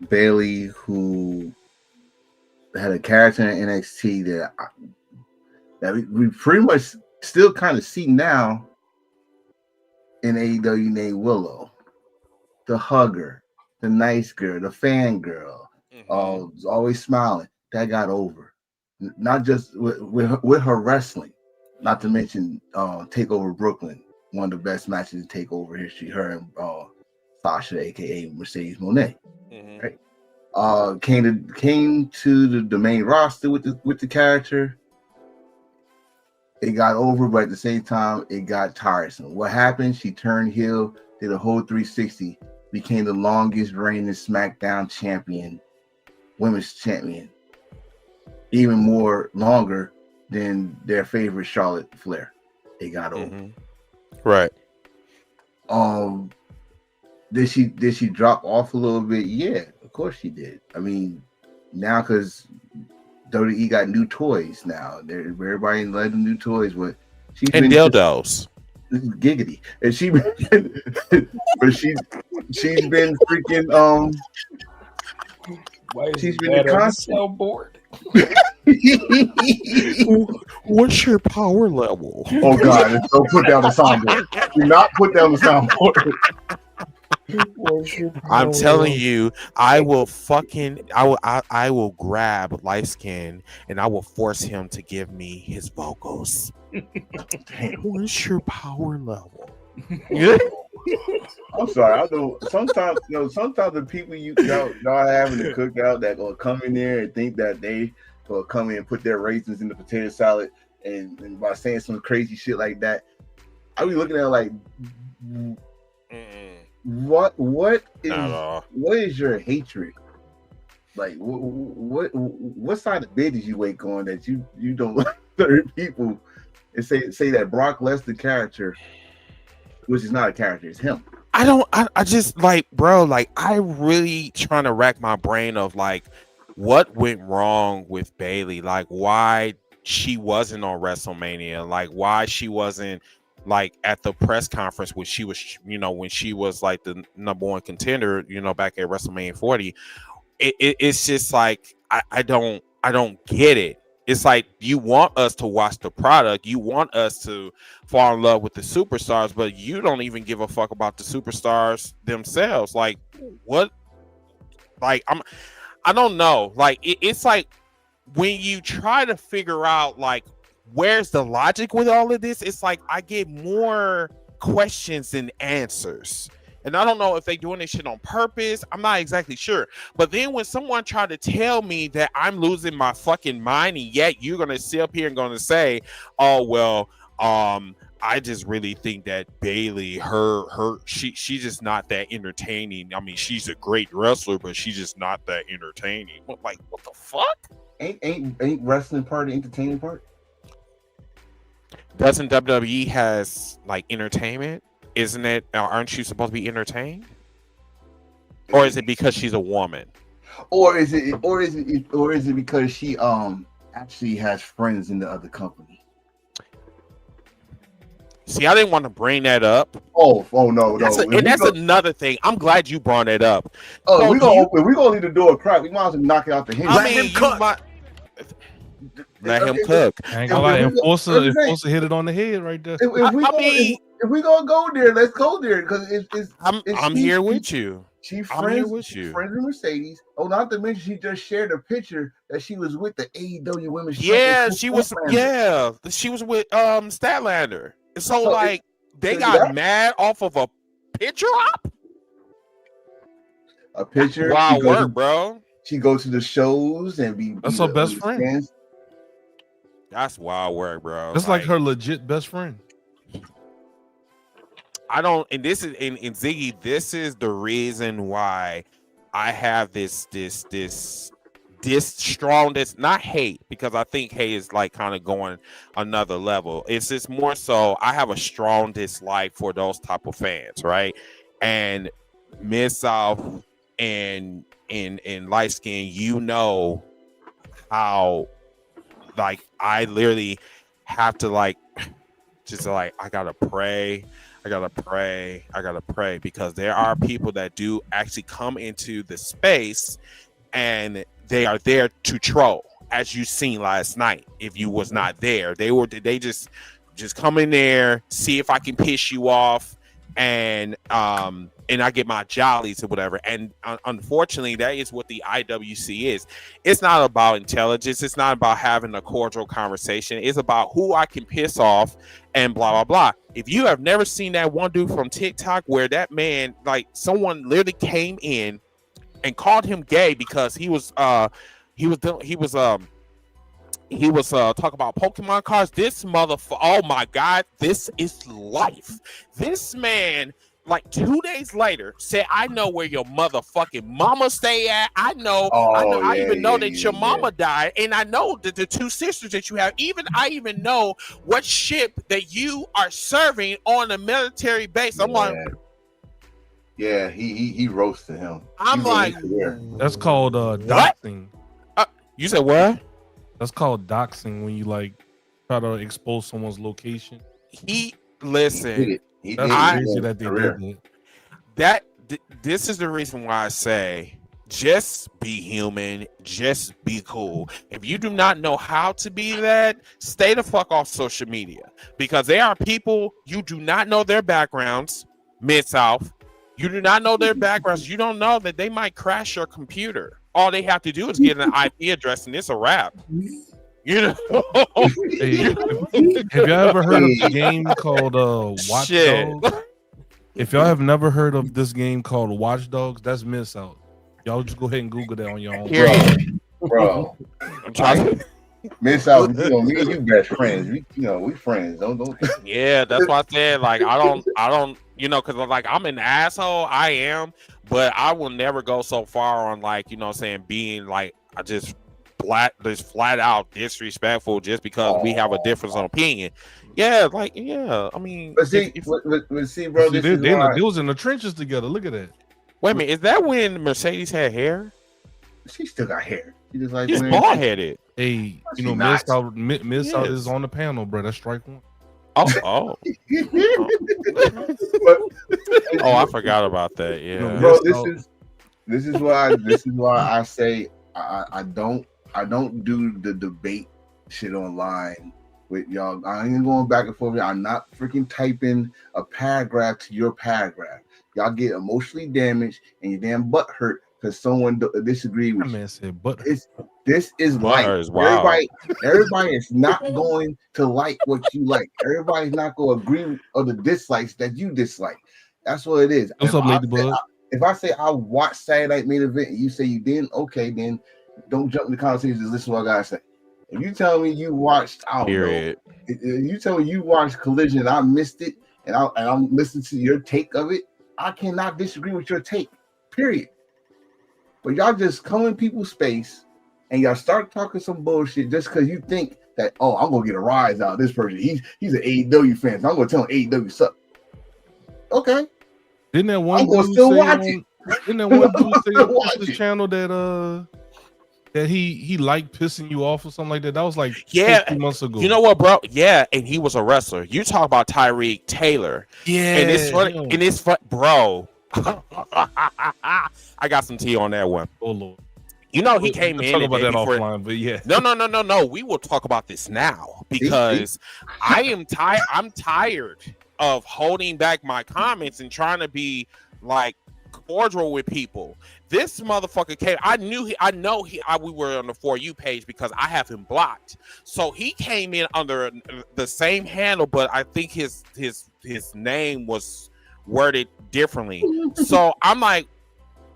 Bayley, who had a character in NXT that we pretty much still kind of see now in AEW named Willow, the hugger, the nice girl, the fan girl, always smiling. That got over, not just with her wrestling, not to mention Takeover Brooklyn, one of the best matches in Takeover history. Her and Sasha, aka Mercedes Moné, right? Came to the main roster with the character. It got over, but at the same time, it got tiresome. What happened? She turned heel, did a whole 360, became the longest reigning SmackDown champion, women's champion, even more longer than their favorite Charlotte Flair. It got over. Right. Did she drop off a little bit? Yeah, of course she did. I mean, now because WWE got new toys now. Everybody love the new toys, but she's and been dildos. Giggity, and but she's been freaking she's been the constant board. What's your power level? Oh God! Don't put down the soundboard. Do not put down the soundboard. I'm telling you, I will grab Light Skin and I will force him to give me his vocals. What's your power level? I'm sorry. I know sometimes the people y'all having to cook out that gonna come in there and think that they gonna come in and put their raisins in the potato salad and by saying some crazy shit like that, I be looking at it like, what is your hatred? Like what side of bed did you wake on that you don't like certain people and say that Brock Lesnar character, which is not a character, it's him. I just like, bro, like I really trying to rack my brain of like what went wrong with Bayley, like why she wasn't on WrestleMania, like why she wasn't like at the press conference when she was, when she was like the number one contender, back at WrestleMania 40. It's just like I don't get it. It's like you want us to watch the product, you want us to fall in love with the superstars, but you don't even give a fuck about the superstars themselves. Like what? Like I don't know. Like it's like when you try to figure out like where's the logic with all of this, it's like I get more questions than answers. And I don't know if they're doing this shit on purpose. I'm not exactly sure. But then when someone tried to tell me that I'm losing my fucking mind, and yet you're going to sit up here and going to say, oh, well, I just really think that Bayley, she's just not that entertaining. I mean, she's a great wrestler, but she's just not that entertaining. Like, what the fuck? Ain't wrestling part the entertaining part? Doesn't WWE has like entertainment? Isn't it? Aren't you supposed to be entertained? Or is it because she's a woman? Or is it because she actually has friends in the other company? See, I didn't want to bring that up. Oh no. That's another thing. I'm glad you brought it up. Oh, so we're gonna leave the door cracked. We might as well knock it out the hinge. I mean, Let him cook. I ain't gonna lie, Enforcer hit it on the head right there. If we gonna go there, let's go there because I'm here with you. She friends with Mercedes. Oh, not to mention she just shared a picture that she was with the AEW Women's. Yeah, she was. Yeah, she was with Statlander. So they got mad off of a picture op. A picture. Wow, work, bro. She goes to the shows and be. That's her best friend. Fans. That's wild work, bro. That's like her legit best friend. I don't, and this is and Ziggy. This is the reason why I have this strongest, not hate, because I think hate is like kind of going another level. It's just more so I have a strong dislike for those type of fans, right? And Mid-South and light skin, you know how like I literally have to like just like I gotta pray because there are people that do actually come into the space and they are there to troll, as you seen last night. If you was not there, they just come in there, see if I can piss you off, and I get my jollies or whatever. And unfortunately, that is what the IWC is. It's not about intelligence. It's not about having a cordial conversation. It's about who I can piss off and blah, blah, blah. If you have never seen that one dude from TikTok where that man, like someone literally came in and called him gay because he was talking about Pokemon cards. This motherfucker, oh my God, this is life. This man, like 2 days later, said, I know where your motherfucking mama stay at. I know that your mama died. And I know that the two sisters that you have, I even know what ship that you are serving on a military base. I'm like, yeah, he roasted him. I'm like, that's called doxing. You said what? That's called doxing, when you like try to expose someone's location. Listen. That's crazy that they did that. This is the reason why I say just be human, just be cool. If you do not know how to be that, stay the fuck off social media, because there are people you do not know their backgrounds. Mid-South, you do not know their backgrounds. You don't know that they might crash your computer. All they have to do is get an IP address, and it's a wrap. You know, hey, have y'all ever heard of the game called Watch Dogs? If y'all have never heard of this game called Watch Dogs, that's Mid-South. Y'all just go ahead and Google that on your own. Bro. I'm trying. Mid-South, me and you best friends. We friends. Don't. Yeah, that's why I said like I don't, because like I'm an asshole. I am, but I will never go so far on like being like I just flat out disrespectful just because we have a difference of opinion. Yeah, like I mean, but see, bro, they was in the trenches together. Look at that. Wait a minute, is that when Mercedes had hair? She still got hair. She just like she's bald headed. Hey, Mid-South is on the panel, bro. That's strike one. Oh. I forgot about that. Yeah, bro. This is why I say I don't do the debate shit online with y'all. I ain't going back and forth. I'm not freaking typing a paragraph to your paragraph. Y'all get emotionally damaged and your damn butt hurt because someone disagree with you. Said butt. This is life. Everybody is not going to like what you like. Everybody's not going to agree with the dislikes that you dislike. That's what it is. What's up, Ladybug? If I say I watched Saturday Night Main Event and you say you didn't, okay, then don't jump in the conversation. Just listen to what I gotta say. If you tell me you watched, if you tell me you watched Collision and I missed it, and I'm listening to your take of it, I cannot disagree with your take. Period. But y'all just come in people's space and y'all start talking some bullshit just because you think that I'm gonna get a rise out of this person. He's an AEW fan, so I'm gonna tell him AEW suck. Okay. Didn't that one dude say on this channel that he liked pissing you off or something like that? That was like 2 months ago. You know what, bro? Yeah, and he was a wrestler. You talk about Tyreek Taylor. Yeah, and it's funny. And it's fun, bro. I got some tea on that one. Oh Lord. You know, he came We'll in talk and about that before... offline, but yeah. No. We will talk about this now because I am tired. I'm tired of holding back my comments and trying to be like cordial with people. This motherfucker came. We were on the For You page because I have him blocked. So he came in under the same handle, but I think his name was worded differently. So I'm like,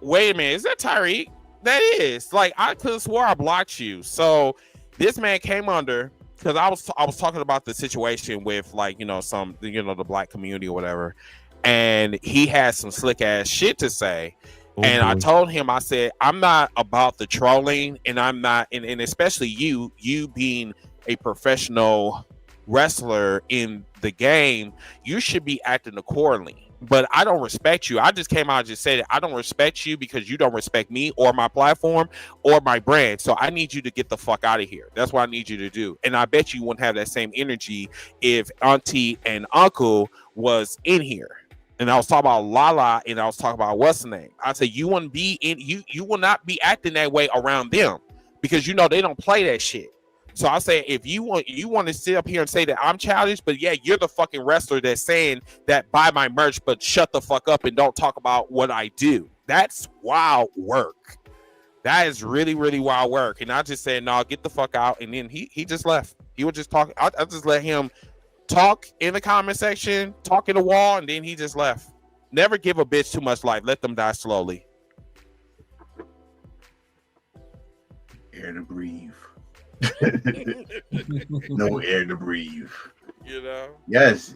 wait a minute, is that Tyreek? That is. Like, I could have swore I blocked you. So this man came under, because I was talking about the situation with, like, the black community or whatever, and he had some slick ass shit to say. And I told him, I said, I'm not about the trolling, and I'm not, and especially you being a professional wrestler in the game, you should be acting accordingly. But I don't respect you. I just came out and just said it. I don't respect you because you don't respect me or my platform or my brand. So I need you to get the fuck out of here. That's what I need you to do. And I bet you wouldn't have that same energy if Auntie and Uncle was in here. And I was talking about Lala, and I was talking about what's the name. I said you wouldn't be in. You will not be acting that way around them because they don't play that shit. So I say, if you want to sit up here and say that I'm childish, but yeah, you're the fucking wrestler that's saying that buy my merch, but shut the fuck up and don't talk about what I do. That's wild work. That is really, really wild work. And I just said, no, get the fuck out. And then he just left. He was just talking. I just let him talk in the comment section, talk in the wall, and then he just left. Never give a bitch too much life. Let them die slowly. Air to breathe. No air to breathe. Yes.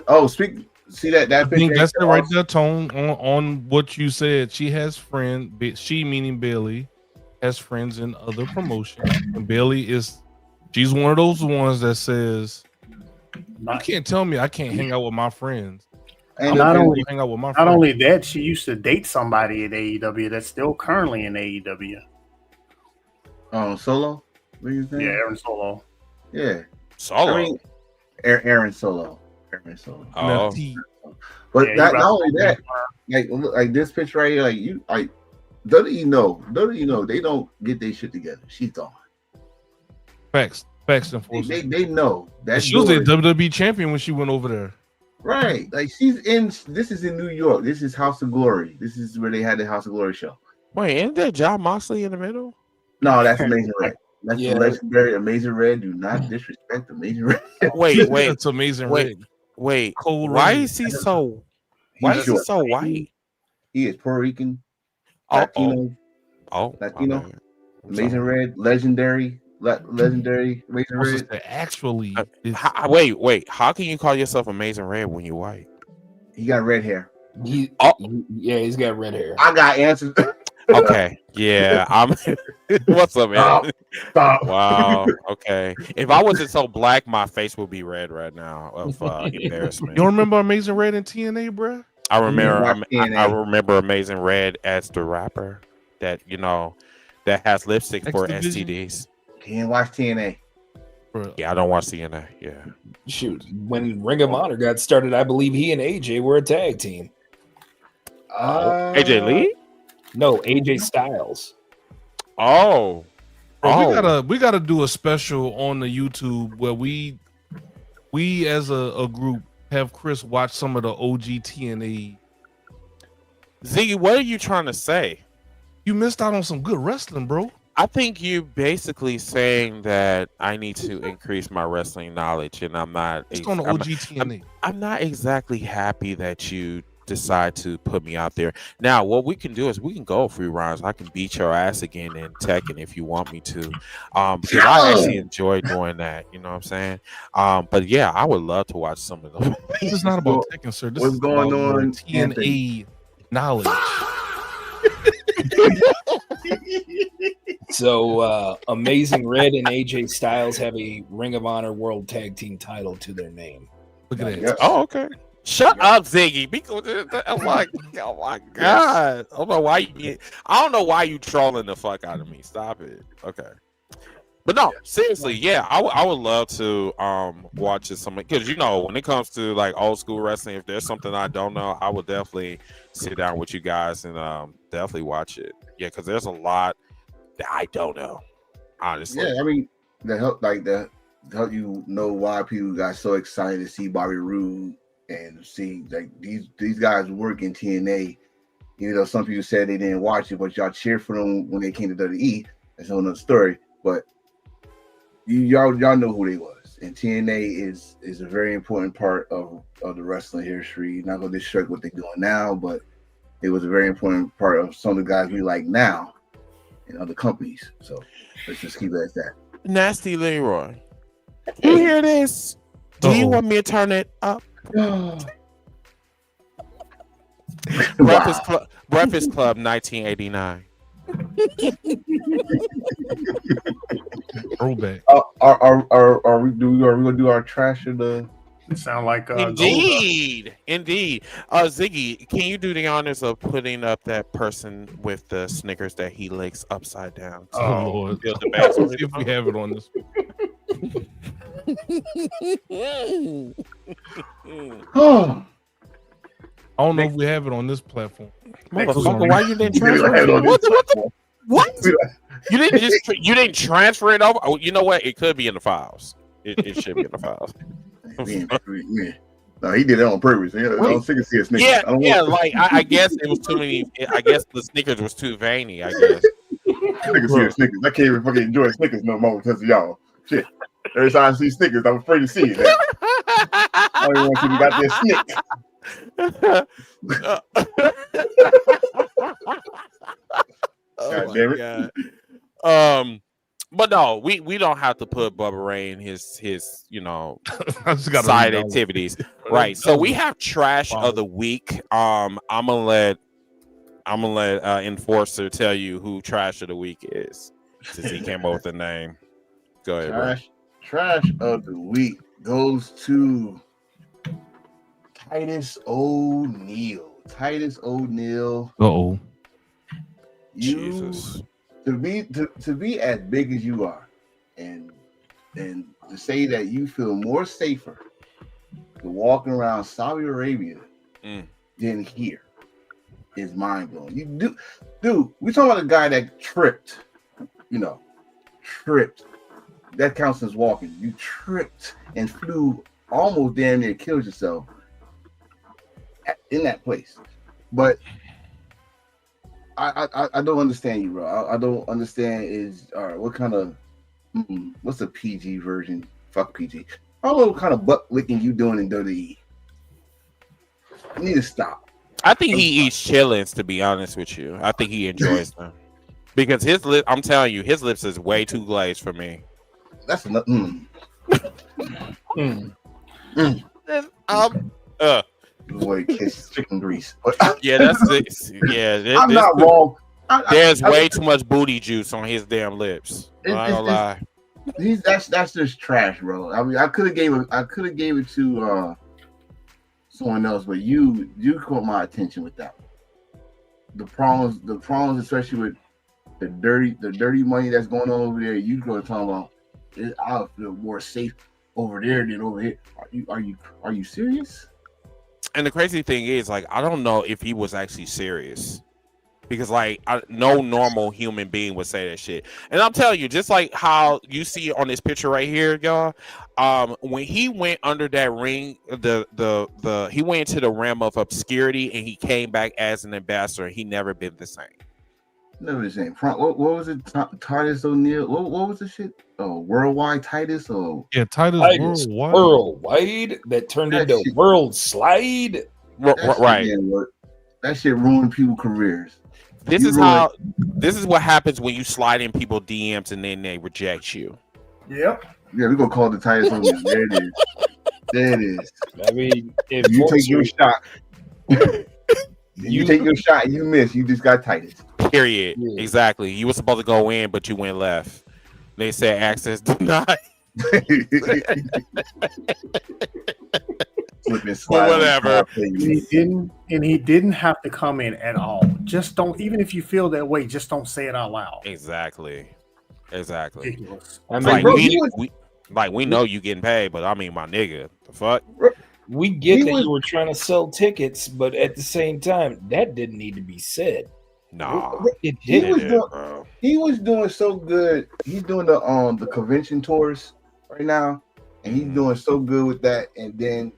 Oh, see that I think that's the right there tone on what you said. She has friends. She, meaning Bailey, has friends in other promotions, and Bailey she's one of those ones that says, you can't tell me I can't hang out with my friends. And not only that, she used to date somebody at AEW that's still currently in AEW. Solo? What are you saying? Yeah, Aaron Solo. Yeah. Solo. I mean, Aaron Solo. Oh. But yeah, not only that, like this picture right here, WWE know they don't get their shit together. She's gone. Facts and force. They know that she was a WWE champion when she went over there. Right. Like this is in New York. This is House of Glory. This is where they had the House of Glory show. Wait, isn't there John Moxley in the middle? No, that's Amazing Red. That's the legendary Amazing Red. Do not disrespect Amazing Red. Wait. It's Amazing Red. Wait. Why is he so? Why is he so white? He is Puerto Rican. Latino. Latino. Amazing Red. Legendary. Amazing Red. Actually, wait. How can you call yourself Amazing Red when you're white? He got red hair. He's got red hair. I got answers. Okay, yeah, what's up, man? Stop. Wow. Okay, if I wasn't so black, my face would be red right now of embarrassment. You don't remember Amazing Red in TNA, bro? I remember Amazing Red as the rapper that that has lipstick for STDs. Can't watch TNA. Bro. Yeah, I don't watch TNA. Yeah. Shoot, when Ring of Honor got started, I believe he and AJ were a tag team. AJ Lee? No, AJ Styles. Oh. Bro, we gotta do a special on the YouTube where we as a group have Chris watch some of the OG TNA. Ziggy, what are you trying to say? You missed out on some good wrestling, bro. I think you basically saying that I need to increase my wrestling knowledge, and I'm not. It's on the OG TNA. I'm not exactly happy that you decide to put me out there. Now, what we can do is we can go a few rounds. I can beat your ass again in Tekken if you want me to, because I actually enjoy doing that. You know what I'm saying? But yeah, I would love to watch some of them. This is not about Tekken, sir. This What's is going on? TNA knowledge. So Amazing Red and AJ Styles have a Ring of Honor World Tag Team title to their name. Look at that. Yes. Oh, okay. Shut up, Ziggy. Oh my God. I don't know why you trolling the fuck out of me. Stop it. Okay. But no, seriously, yeah, I would love to watch it something, because when it comes to like old school wrestling, if there's something I don't know, I would definitely sit down with you guys and definitely watch it. Yeah, because there's a lot I don't know. Honestly. Yeah, I mean, to help you know why people got so excited to see Bobby Roode and see like these guys work in TNA. Even though some people said they didn't watch it, but y'all cheered for them when they came to WWE. That's another story. But y'all know who they was. And TNA is a very important part of the wrestling history. Not gonna disrespect what they're doing now, but it was a very important part of some of the guys we like now in other companies. So let's just keep it at that. Nasty Leroy. You hear this? Do you want me to turn it up? Breakfast Club 1989. Throwback. Are we gonna do our trash of the? It sound like Indeed. Ziggy, can you do the honors of putting up that person with the Snickers that he licks upside down? Oh Lord! Build the bag. Let's see if we have it on this. I don't know if we have it on this platform. Motherfucker, why you didn't transfer it? What? You didn't transfer it over? Oh, you know what? It could be in the files. It should be in the files. No, he did it on purpose. I don't think it's Snickers. I guess it was too many. I guess the Snickers was too veiny. I guess. Snickers. I can't even fucking enjoy Snickers no more because of y'all. Shit. Every time I see Snickers, I'm afraid to see it. I don't even want you to got that God damn it. God. But no, we don't have to put Bubba Ray in his side activities. Right. So we have trash of the week. I'm gonna let Enforcer tell you who trash of the week is, since he came up with the name. Go ahead, Trash of the week goes to Titus O'Neil. Uh-oh. Jesus. To be as big as you are, and to say that you feel more safer to walking around Saudi Arabia than here is mind blowing. You do, dude. We talking about a guy that tripped. That counts as walking. You tripped and flew, almost damn near killed yourself in that place. But I don't understand you, bro. I don't understand what kind of what's the PG version? Fuck PG. I don't know what kind of butt licking you doing in WWE. You need to stop. I think he eats chillins, to be honest with you. I think he enjoys them. Because his lip, I'm telling you, his lips is way too glazed for me. That's enough. Boy, kiss chicken grease. Yeah, that's it. Yeah, I'm not wrong. There's way too much booty juice on his damn lips. I'm not gonna lie. That's just trash, bro. I mean, I could have gave it to someone else, but you caught my attention with that one. The problems, especially with the dirty money that's going on over there. You go talking about, I feel more safe over there than over here. Are you serious? And the crazy thing is, like, I don't know if he was actually serious, because no normal human being would say that shit. And I'm telling you, just like how you see on this picture right here, y'all, when he went under that ring, he went into the realm of obscurity and he came back as an ambassador. He never been the same. Never the same. What was it? Titus O'Neil. What was the shit? Worldwide Titus or Titus Worldwide that turned into World Slide. Right. That shit ruined people's careers. This is what happens when you slide in people DMs and then they reject you. Yep. Yeah, we're gonna call the Titus O'Neil. There it is. There it is. I mean, if you take your shot. You take your shot and you miss, you just got Titus. Period. Yeah. Exactly. You were supposed to go in, but you went left. They said access denied. Whatever. He didn't have to come in at all. Just don't. Even if you feel that way, just don't say it out loud. Exactly. Ridiculous. I mean, we know you getting paid, but I mean, my nigga, the fuck. We get that you were trying to sell tickets, but at the same time, that didn't need to be said. Nah, It He did. was did, doing, bro. he was doing so good. He's doing the convention tours right now, and he's doing so good with that. And then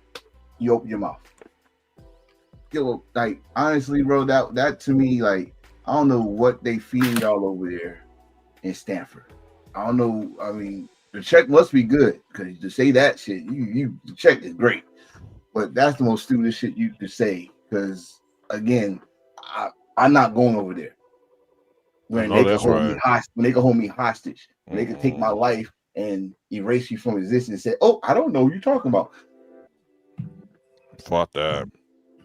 you open your mouth. Yo, like honestly, bro, that to me, like I don't know what they feeding y'all over there in Stanford. I don't know. I mean, the check must be good because to say that shit, the check is great, but that's the most stupid shit you could say. Because again, I'm not going over there when they can hold me hostage. When they can hold me hostage, when they can take my life and erase you from existence and say, "Oh, I don't know what you're talking about." Fuck that.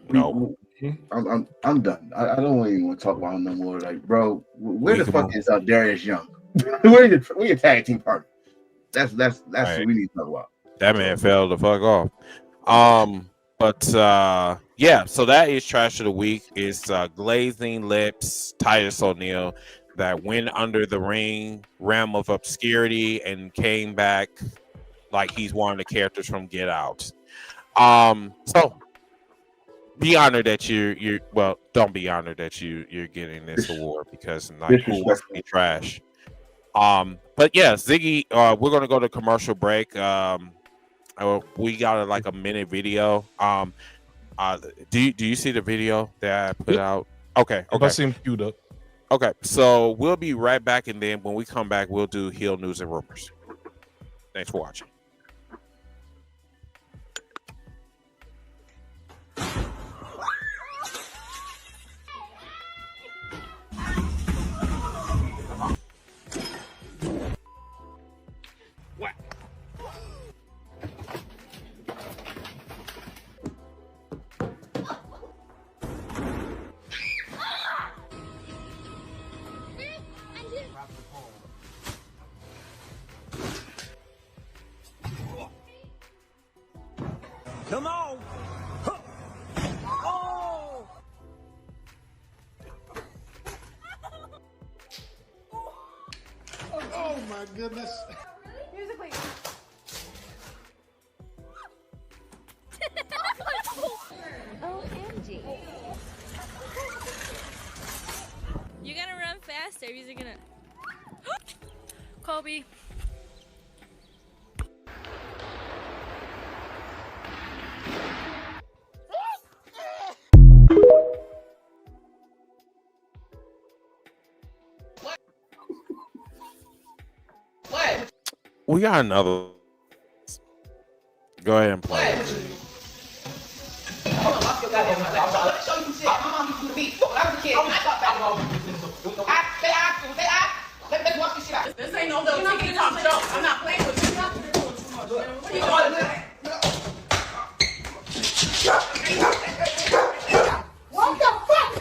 No, I'm done. I don't even want to talk about him no more. Like, bro, where the fuck is Darius Young? Where your tag team partner? That's right. What we need to talk about. That man fell the fuck off. Yeah, so that is trash of the week. It's Glazing Lips, Titus O'Neil, that went under the realm of obscurity and came back like he's one of the characters from Get Out. So be honored that you're well, don't be honored that you're getting this award because like who wants to be trash. But yeah, Ziggy, we're gonna go to commercial break. We got like a minute video. Do you see the video that I put out? Okay. I see him queued up. Okay, so we'll be right back, and then when we come back, we'll do heel news and rumors. Thanks for watching. Come on! Oh! Oh my goodness. Musically. OMG. You gotta run faster. You're gonna. Kobe. We got another. Go ahead and play. This ain't no little TikTok joke. I'm not playing with you. What are you doing? What the fuck?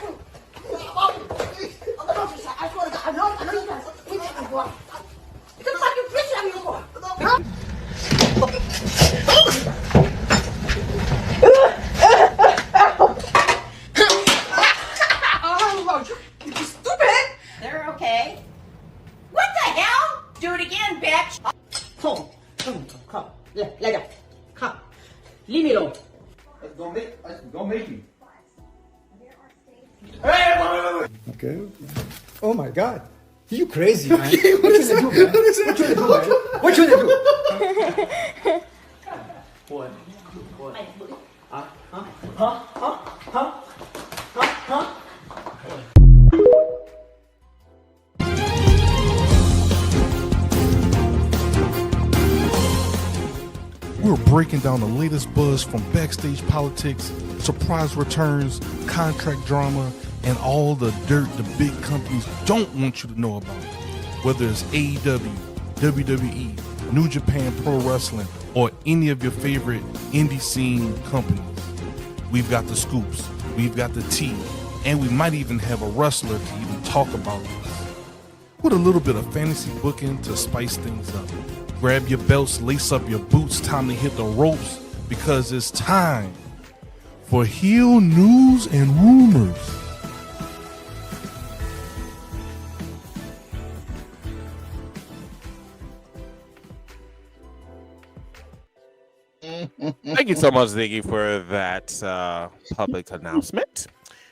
I swear to God, I know you guys. What the fuck you bitch at me for? Huh? You stupid! They're okay. What the hell? Do it again, bitch. Come. Let go. Come. Leave me alone. Don't make me. Okay. Oh my God. You crazy, man. What you gonna do, man? What you gonna do? What? We're breaking down the latest buzz from backstage politics, surprise returns, contract drama, and all the dirt the big companies don't want you to know about. Whether it's AEW, WWE, New Japan Pro Wrestling, or any of your favorite indie scene companies. We've got the scoops, we've got the tea, and we might even have a wrestler to even talk about this. With a little bit of fantasy booking to spice things up. Grab your belts, lace up your boots, time to hit the ropes, because it's time for heel news and rumors. Thank you so much, Ziggy, for that public announcement.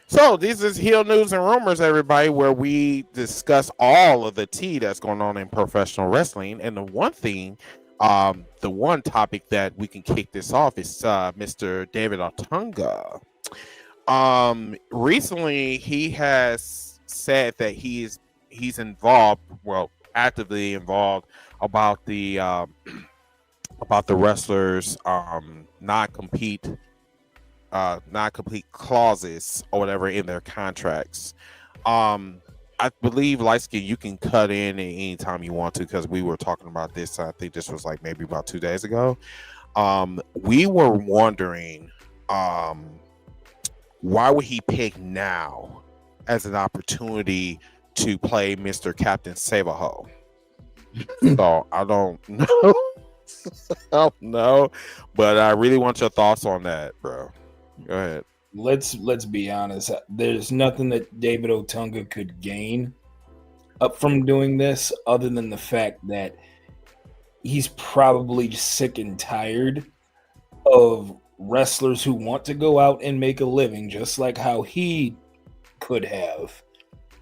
So this is Heel News and Rumors, everybody, where we discuss all of the tea that's going on in professional wrestling. And the one thing, the one topic that we can kick this off is Mr. David Otunga. Recently, he has said that he's involved, well, actively involved about the wrestlers non-compete clauses or whatever in their contracts. I believe, Lightskin, you can cut in any time you want to, because we were talking about this. I think this was like maybe about 2 days ago. We were wondering, why would he pick now as an opportunity to play Mr. Captain Savaho? So I don't know. I don't know, but I really want your thoughts on that, bro. Go ahead. Let's be honest. There's nothing that David Otunga could gain up from doing this, other than the fact that he's probably sick and tired of wrestlers who want to go out and make a living, just like how he could have.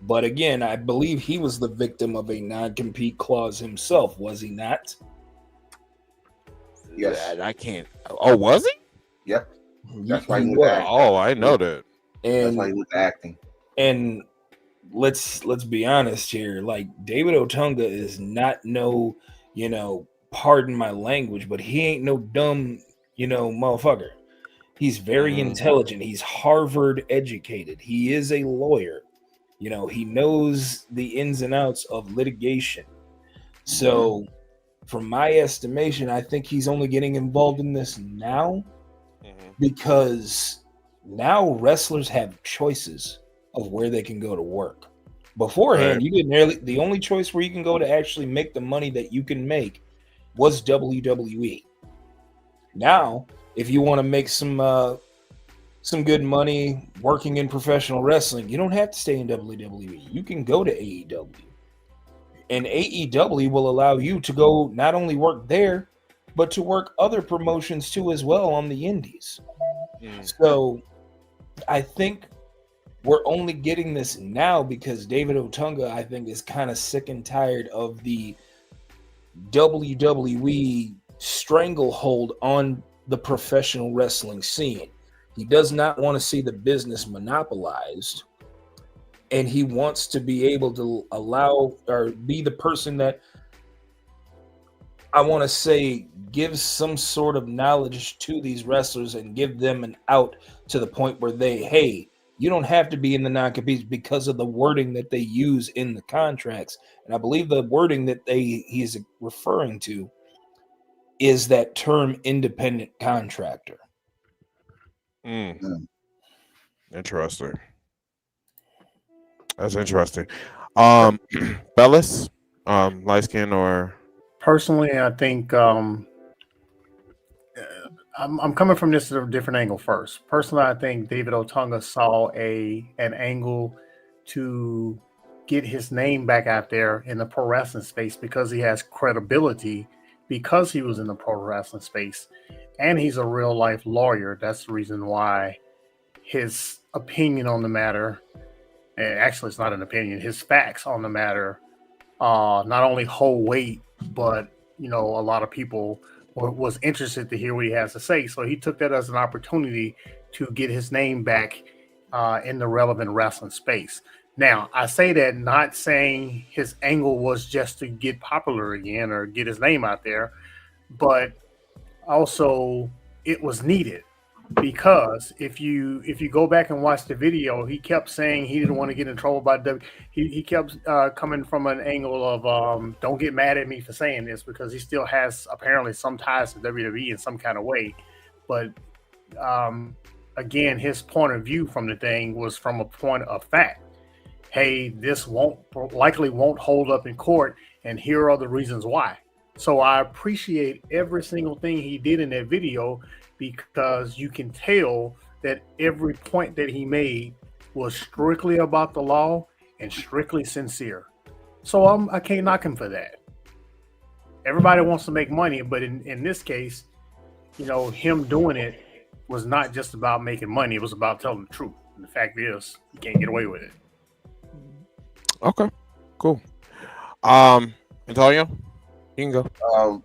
But again, I believe he was the victim of a non-compete clause himself, was he not? Yes. I can't. Oh, was he? Yep. That's why he was acting. Oh, I know that. And that's why he was acting. And let's be honest here. Like, David Otunga is not no, pardon my language, but he ain't no dumb, motherfucker. He's very intelligent. He's Harvard educated. He is a lawyer. He knows the ins and outs of litigation. So, from my estimation, I think he's only getting involved in this now because now wrestlers have choices of where they can go to work. Beforehand, you didn't the only choice where you can go to actually make the money that you can make was WWE. Now, if you want to make some good money working in professional wrestling, you don't have to stay in WWE. You can go to AEW. And AEW will allow you to go not only work there, but to work other promotions too as well on the indies. So I think we're only getting this now because David Otunga, I think, is kind of sick and tired of the WWE stranglehold on the professional wrestling scene. He does not want to see the business monopolized. And he wants to be able to allow or be the person that, I want to say, gives some sort of knowledge to these wrestlers and give them an out to the point where hey, you don't have to be in the non-competes because of the wording that they use in the contracts. And I believe the wording that he's referring to is that term independent contractor. Interesting. That's interesting. Bellis, light skin or? Personally, I think I'm coming from this at a different angle first. Personally, I think David Otunga saw an angle to get his name back out there in the pro wrestling space because he has credibility because he was in the pro wrestling space and he's a real life lawyer. That's the reason why his opinion on the matter, actually it's not an opinion, his facts on the matter not only hold weight, but a lot of people was interested to hear what he has to say. So he took that as an opportunity to get his name back in the relevant wrestling space. Now, I say that not saying his angle was just to get popular again or get his name out there, but also it was needed. Because if you go back and watch the video, he kept saying he didn't want to get in trouble by he kept coming from an angle of don't get mad at me for saying this, because he still has apparently some ties to WWE in some kind of way. But again, his point of view from the thing was from a point of fact. Hey, this likely won't hold up in court, and here are the reasons why. So I appreciate every single thing he did in that video, because you can tell that every point that he made was strictly about the law and strictly sincere. So I can't knock him for that. Everybody wants to make money, but in this case, him doing it was not just about making money. It was about telling the truth. And the fact is, you can't get away with it. Okay, cool. Antonio, you can go.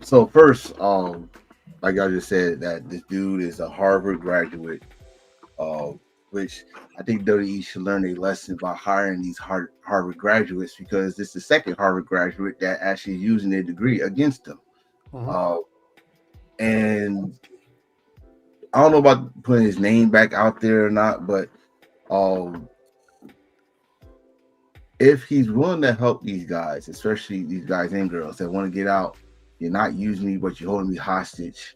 So first, like I just said, that this dude is a Harvard graduate, which I think WWE should learn a lesson by hiring these Harvard graduates, because this is the second Harvard graduate that actually is using their degree against them. And I don't know about putting his name back out there or not, but if he's willing to help these guys, especially these guys and girls that want to get out, you're not using me, but you're holding me hostage,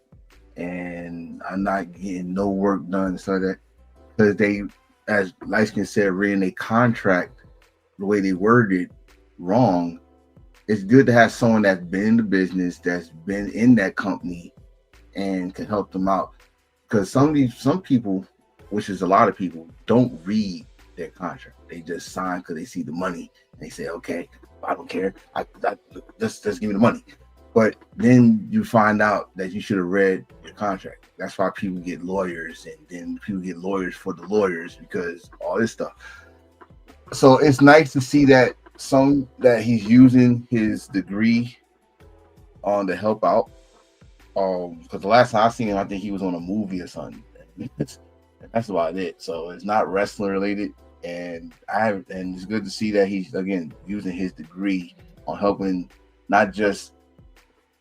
and I'm not getting no work done, so that because they, as Lyskin said, reading a contract the way they worded wrong. It's good to have someone that's been in the business, that's been in that company, and can help them out. Because some people, which is a lot of people, don't read their contract. They just sign because they see the money. And they say, okay, I don't care. Just give me the money. But then you find out that you should have read your contract. That's why people get lawyers, and then people get lawyers for the lawyers, because all this stuff. So it's nice to see that he's using his degree to help out. Because the last time I seen him, I think he was on a movie or something. That's about it. So it's not wrestling related, and it's good to see that he's again using his degree on helping not just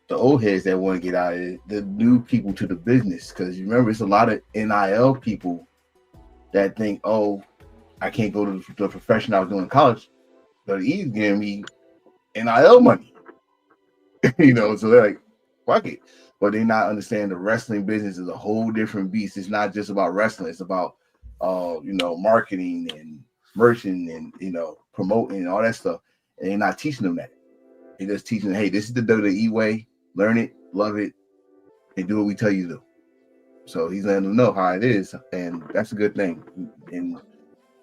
the old heads that want to get out of it, the new people to the business. Because you remember, it's a lot of NIL people that think, oh, I can't go to the profession I was doing in college, but he's giving me NIL money. So they're like, fuck it. But they not understand the wrestling business is a whole different beast. It's not just about wrestling. It's about, marketing and merching and, promoting and all that stuff. And they're not teaching them that. They're just teaching them, hey, this is the WWE way. Learn it, love it, and do what we tell you to do. So he's letting them know how it is, and that's a good thing. And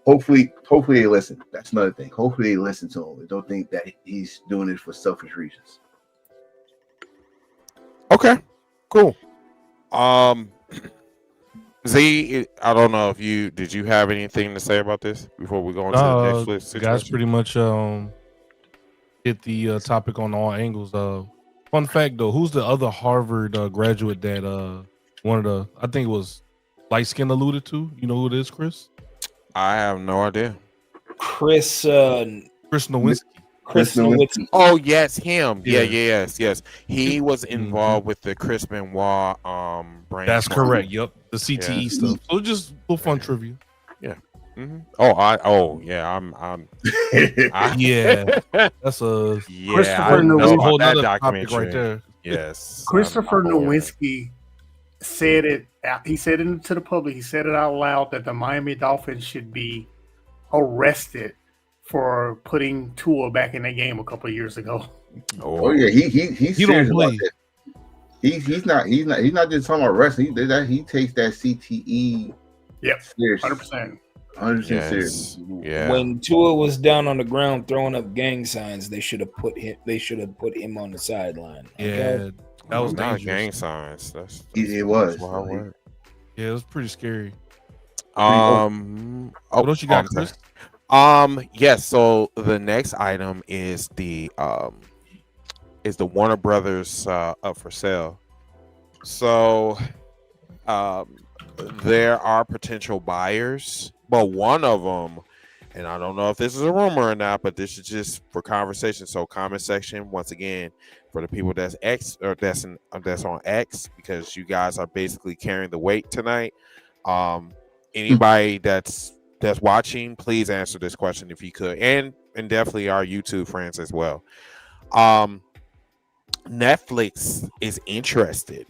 hopefully they listen. That's another thing. Hopefully they listen to him and don't think that he's doing it for selfish reasons. Okay, cool. Z, I don't know if did you have anything to say about this before we go into the Netflix situation? Guys pretty much hit the topic on all angles. Fun fact though, who's the other Harvard graduate that I think it was light skin alluded to? You know who it is, Chris? I have no idea. Chris Nowinski. Chris Nowinski. Oh yes, him. Yeah. Yes. He was involved with the Chris Benoit brand. That's correct. Yep, the CTE stuff. So just a little fun trivia. Yeah. Mm-hmm. I'm yeah. That's a Christopher Nowinski. That documentary right there. Yes. Christopher Nowinski said it. He said it to the public. He said it out loud that the Miami Dolphins should be arrested for putting Tua back in the game a couple of years ago. Oh yeah, he's serious about that. He's not just talking about wrestling. He takes that CTE. Yep, serious. 100%. 100% serious. Yeah. When Tua was down on the ground throwing up gang signs, they should have put him on the sideline. Yeah, that was not dangerous. gang signs. It was. Yeah, it was pretty scary. What else you got, Chris? Yes. So the next item is the Warner Brothers up for sale. So there are potential buyers, but one of them, and I don't know if this is a rumor or not, but this is just for conversation. So comment section once again for the people that's X or that's on X, because you guys are basically carrying the weight tonight. Anybody that's watching, please answer this question if you could, and definitely our YouTube friends as well. Netflix is interested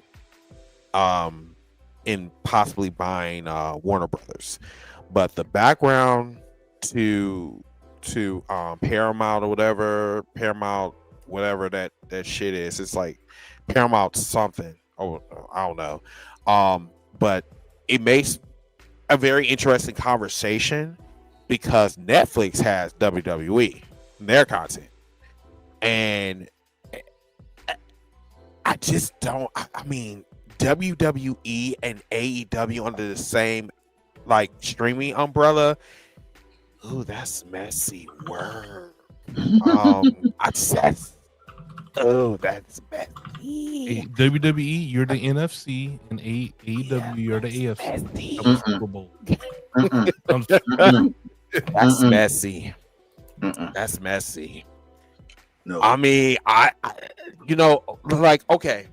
in possibly buying Warner Brothers, but the background to Paramount or whatever that shit is, it's like Paramount something. Oh, I don't know. But it makes a very interesting conversation because Netflix has WWE in their content, and I just don't. I mean, WWE and AEW under the same like streaming umbrella. Ooh, that's messy work. That's messy. WWE, you're the NFC, and AEW, you're the AFC. That was Super Bowl. That's messy. That's messy. No, I mean, I like, okay.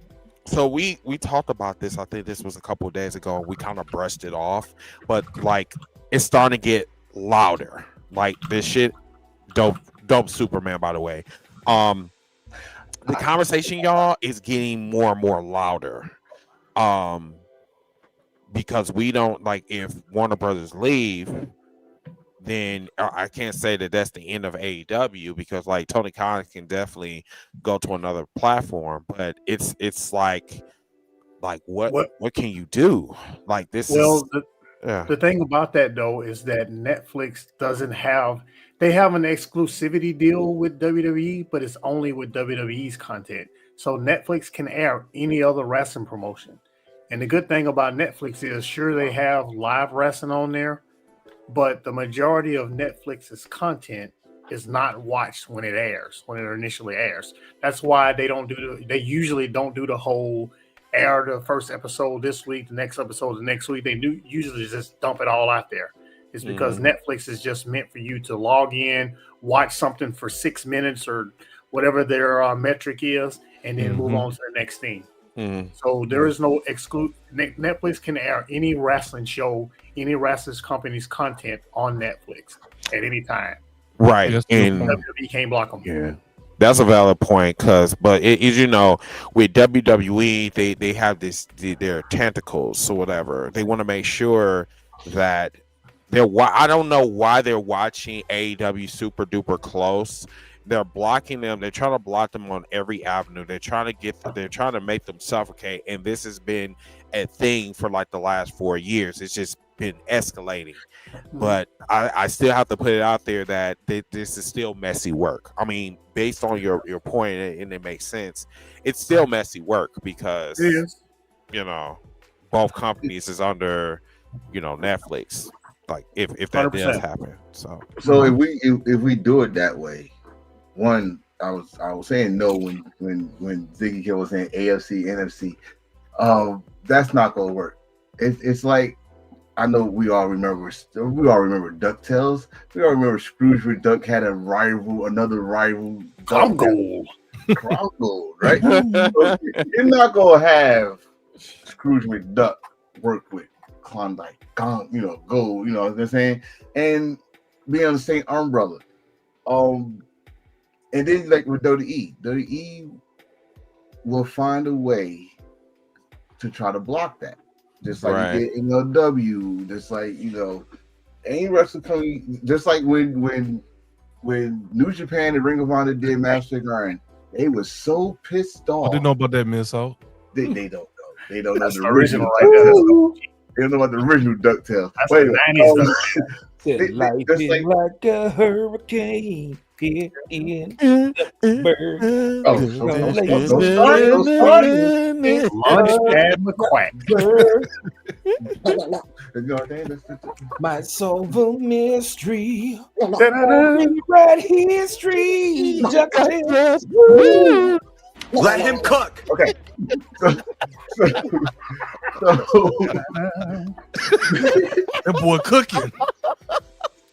So we talked about this. I think this was a couple of days ago. We kind of brushed it off, but like it's starting to get louder. Like this shit, dope Superman. By the way, the conversation, y'all, is getting more and more louder. Because we don't like if Warner Brothers leave, then I can't say that that's the end of AEW because like Tony Khan can definitely go to another platform, but it's like what can you do? Like this the thing about that though is that Netflix doesn't have they have an exclusivity deal with WWE, but it's only with WWE's content. So Netflix can air any other wrestling promotion. And the good thing about Netflix is sure they have live wrestling on there, but the majority of Netflix's content is not watched when it initially airs. That's why they usually don't do the whole air the first episode this week, the next episode the next week. They do usually just dump it all out there. It's because Netflix is just meant for you to log in, watch something for 6 minutes or whatever their metric is, and then move on to the next thing. So there is no Netflix can air any wrestling show, any wrestling company's content on Netflix at any time. Right. And WWE can't block them. Yeah. That's a valid point, but as you know, with WWE, they have their tentacles or whatever. They want to make sure that I don't know why they're watching AEW super duper close. They're blocking them. They're trying to block them on every avenue. They're trying to make them suffocate. And this has been a thing for like the last 4 years. It's just been escalating. But I still have to put it out there that this is still messy work. I mean, based on your point, and it makes sense, it's still messy work because both companies is under Netflix. Like if that 100%. Does happen. So if we do it that way. One, I was saying no when Ziggy Kill was saying AFC, NFC. That's not gonna work. It's like I know we all remember DuckTales. We all remember Scrooge McDuck had another rival. Clown Gold, right? So you're not gonna have Scrooge McDuck work with Klondike, Gold. You know what I'm saying, and be on the same umbrella. And then, like with WWE will find a way to try to block that. Just like you get in AEW, just like, any wrestling company, just like when New Japan and Ring of Honor did Master Grind, they was so pissed off. I didn't know about that miss out. They don't know. They don't know the original. They don't know about the original DuckTales. That's the 90s. Life is like a hurricane. Get in the bird. My soul of mystery. Right history. Let him cook. Okay. That boy cooking.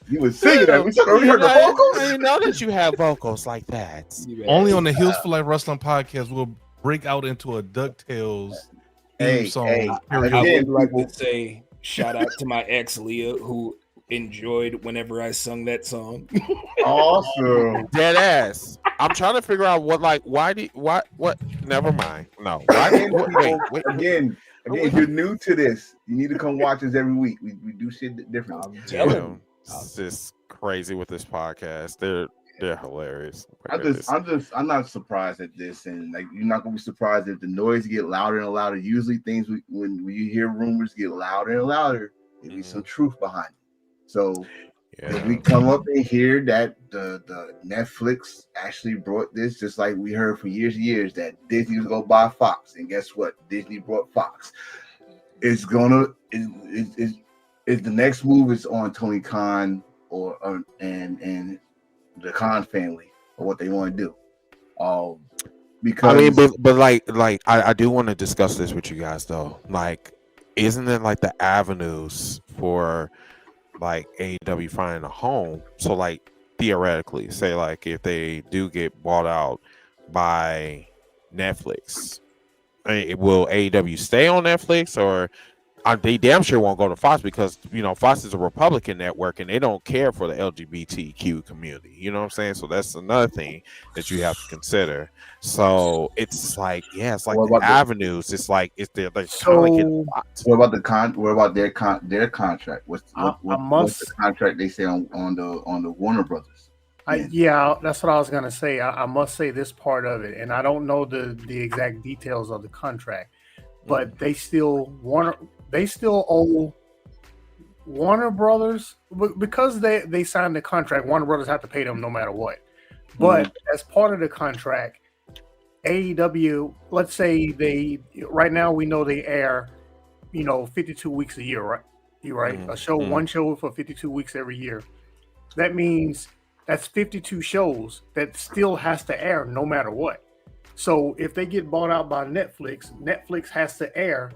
You was singing that. We heard the vocals. I didn't know that you have vocals like that. Only on the Heels for Life Wrestling Podcast we'll break out into a DuckTales theme song. I would like to say shout out to my ex Leah who enjoyed whenever I sung that song. Awesome. Dead ass. I'm trying to figure out what never mind. No. Wait. Again, if you're new to this, you need to come watch us every week. We do shit differently. It's just crazy with this podcast. They're hilarious. I'm not surprised at this, and like you're not gonna be surprised if the noise get louder and louder. Usually things when you hear rumors get louder and louder, there'll be some truth behind it. So if we come up and hear that the Netflix actually brought this, just like we heard for years that Disney was gonna buy Fox, and guess what? Disney brought Fox. if the next move is on Tony Khan or and the Khan family or what they want to do. Because I mean, but like I do want to discuss this with you guys though. Like, isn't it like the avenues for like AEW finding a home? So like theoretically, say like if they do get bought out by Netflix, will AEW stay on Netflix, or they damn sure won't go to Fox, because Fox is a Republican network and they don't care for the LGBTQ community. You know what I'm saying? So that's another thing that you have to consider. So it's like, it's like the avenues. It's like they're so. What about their contract? What's the contract they say on the Warner Brothers? That's what I was gonna say. I must say this part of it, and I don't know the exact details of the contract, but they still owe Warner Brothers, because they signed the contract. Warner Brothers have to pay them no matter what. But as part of the contract, AEW, let's say right now we know they air, 52 weeks a year, right? You're right. A show, one show for 52 weeks every year. That means that's 52 shows that still has to air no matter what. So if they get bought out by Netflix has to air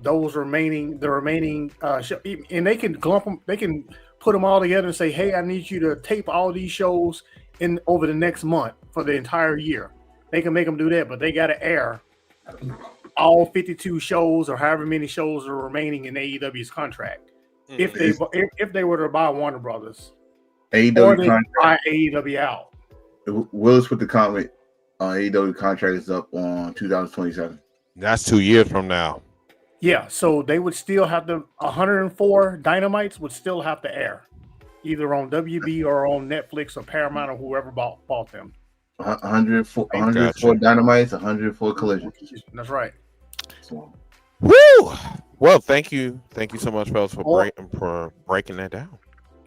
the remaining show, and they can clump them. They can put them all together and say, "Hey, I need you to tape all these shows over the next month for the entire year." They can make them do that, but they got to air all 52 shows or however many shows are remaining in AEW's contract. If they were to buy Warner Brothers, or they buy AEW out. Willis put the comment. AEW contract is up on 2027. That's 2 years from now. Yeah, so they would still have 104 Dynamites would still have to air, either on WB or on Netflix or Paramount or whoever bought them. 104 Dynamites, 104 Collisions. That's right. Woo! Well, thank you so much, fellas, for breaking that down.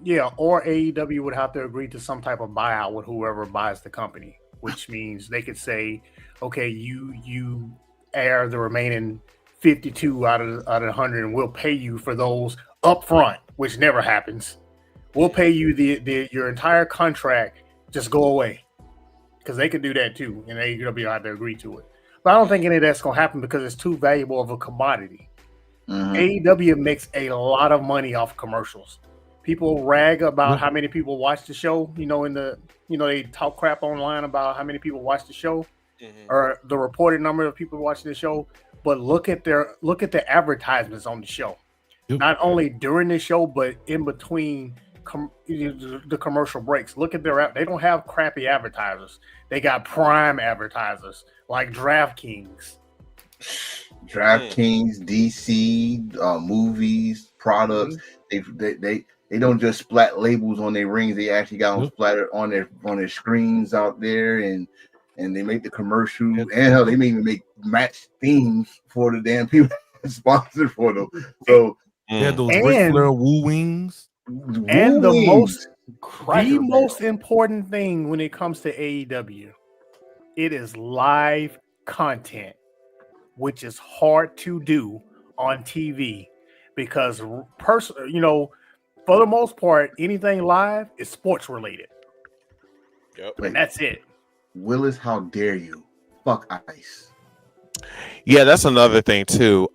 Yeah, or AEW would have to agree to some type of buyout with whoever buys the company, which means they could say, okay, you air the remaining 52 out of 100, and we'll pay you for those up front, which never happens. We'll pay you your entire contract. Just go away, because they could do that too, and AEW have to agree to it. But I don't think any of that's gonna happen because it's too valuable of a commodity. AEW makes a lot of money off commercials. People rag about how many people watch the show. They talk crap online about how many people watch the show, or the reported number of people watching the show. But look at the advertisements on the show, not only during the show but in between the commercial breaks. Look at their they don't have crappy advertisers. They got prime advertisers like DraftKings, DC, movies, products. They don't just splat labels on their rings. They actually got them splattered on their screens out there, and they make the commercial, and hell, they may even make match themes for the damn people sponsored for them. So those Ric Flair Woo Wings. And the most important thing when it comes to AEW, it is live content, which is hard to do on TV because for the most part, anything live is sports related. Yep. And that's it. Willis, how dare you? Fuck Ice. Yeah, that's another thing too.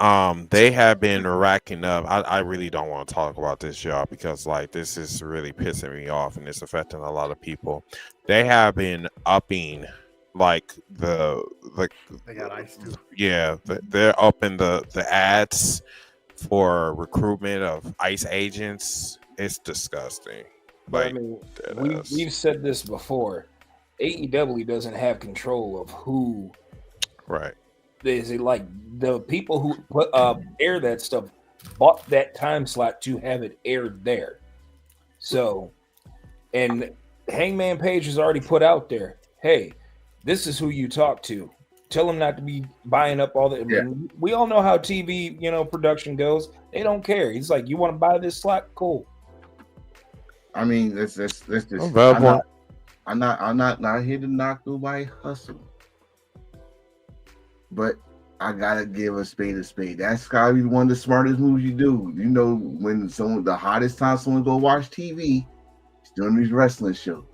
They have been racking up. I really don't want to talk about this, y'all, because this is really pissing me off and it's affecting a lot of people. They have been upping they got Ice too. Yeah, they're upping the ads for recruitment of ICE agents. It's disgusting. We've said this before. AEW doesn't have control of who. Right. Is it like the people who air that stuff bought that time slot to have it aired there? So, and Hangman Page has already put out there, hey, this is who you talk to. Tell them not to be buying up all the. Yeah. We all know how TV, production goes. They don't care. He's like, you want to buy this slot? Cool. I mean, let's just. I'm not here to knock nobody's hustle, but I gotta give a spade a spade. That's gotta be one of the smartest moves you do. You know, when the hottest time someone go watch TV is during these wrestling shows.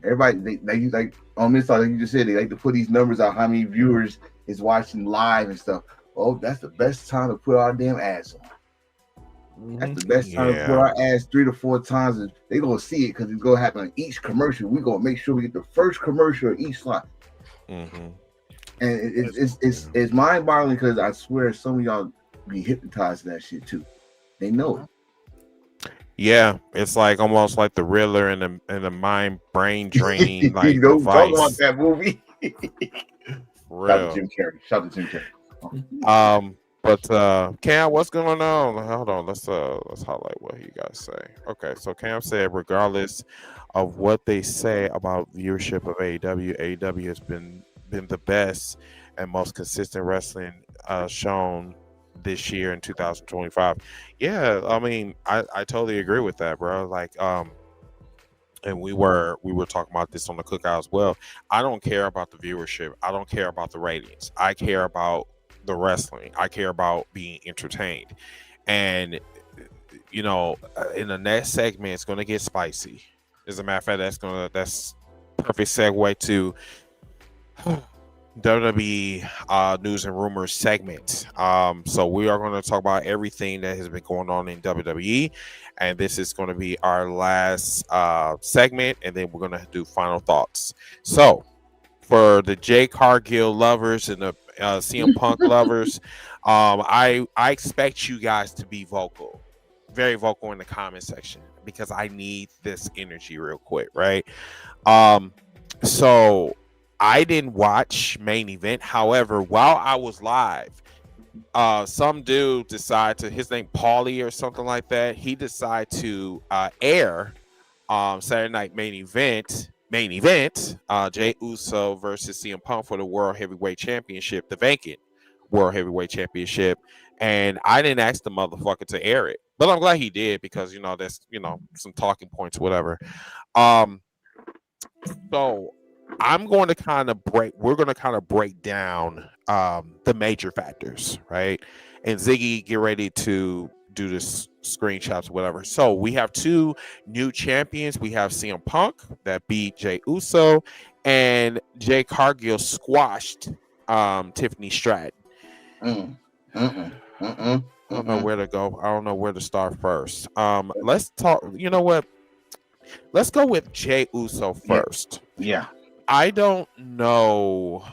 Everybody they like on this side, like you just said, they like to put these numbers out, how many viewers is watching live and stuff. Oh, that's the best time to put our damn ads on. That's the best time to put our ads 3 to 4 times. And they gonna see it because it's gonna happen on each commercial. We gonna make sure we get the first commercial of each slot. And it's mind-boggling because I swear some of y'all be hypnotized to that shit too. They know it. Yeah, it's like almost like the Riddler and the mind brain draining like you know, device. talk about that movie. Real. Shout out to Jim Carrey. Shout out to Jim Carrey. But Cam, what's going on? Hold on, let's highlight what you guys say. Okay, so Cam said, regardless of what they say about viewership of AEW has been the best and most consistent wrestling shown this year in 2025. Yeah, I mean, I totally agree with that, bro. Like, and we were talking about this on the cookout as well. I don't care about the viewership. I don't care about the ratings. I care about the wrestling. I care about being entertained. And you know, in the next segment, it's going to get spicy. As a matter of fact, that's perfect segue to WWE news and rumors segment. So we are going to talk about everything that has been going on in WWE, and this is going to be our last segment, and then we're going to do final thoughts. So for the Jay Cargill lovers and the CM Punk lovers, I expect you guys to be vocal, very vocal in the comment section, because I need this energy real quick, right? So I didn't watch main event. However, while I was live, some dude decided to, his name Paulie or something like that, he decided to air Saturday night main event, Jey Uso versus CM Punk for the World Heavyweight Championship, the vacant World Heavyweight Championship. And I didn't ask the motherfucker to air it, but I'm glad he did, because, you know, that's, you know, some talking points, whatever. So we're going to kind of break down the major factors, right? And Ziggy, get ready to do this screenshots or whatever. So we have 2 new champions. We have CM Punk that beat Jey Uso, and Jay Cargill squashed Tiffany Stratton. I don't know where to go. I don't know where to start first. Let's talk. You know what? Let's go with Jey Uso first. Yeah. I don't know.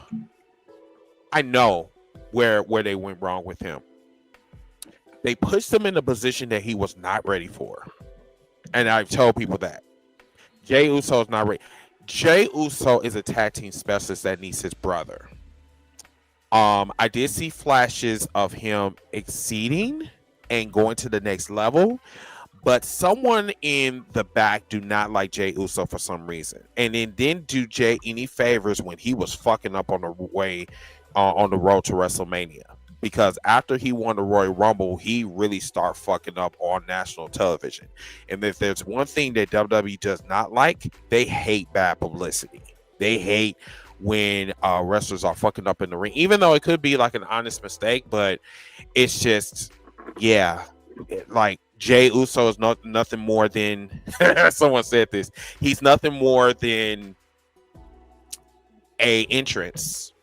I know where they went wrong with him. They pushed him in a position that he was not ready for. And I've told people that. Jey Uso is not ready. Jey Uso is a tag team specialist that needs his brother. I did see flashes of him exceeding and going to the next level, but someone in the back do not like Jey Uso for some reason, and then didn't do Jey any favors when he was fucking up on the way on the road to WrestleMania. Because after he won the Royal Rumble, he really started fucking up on national television. And if there's one thing that WWE does not like, they hate bad publicity. They hate when wrestlers are fucking up in the ring, even though it could be like an honest mistake, but it's just, yeah, like Jey Uso is nothing more than someone said this, he's nothing more than a entrance,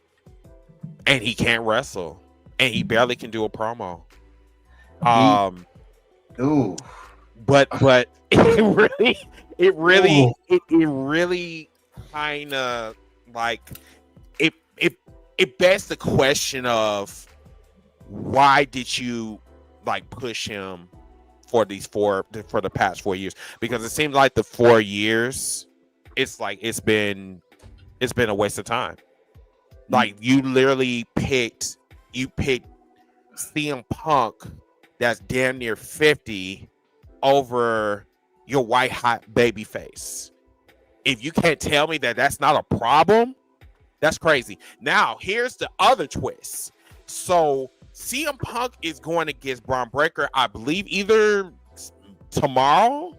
and he can't wrestle, and he barely can do a promo. But it really kind of like it begs the question of, why did you like push him for the past 4 years? Because it seems like the 4 years, it's like it's been a waste of time. Like you literally picked CM Punk that's damn near 50 over your white hot baby face. If you can't tell me that that's not a problem, that's crazy. Now, here's the other twist. So CM Punk is going against Braun Breaker, I believe, either tomorrow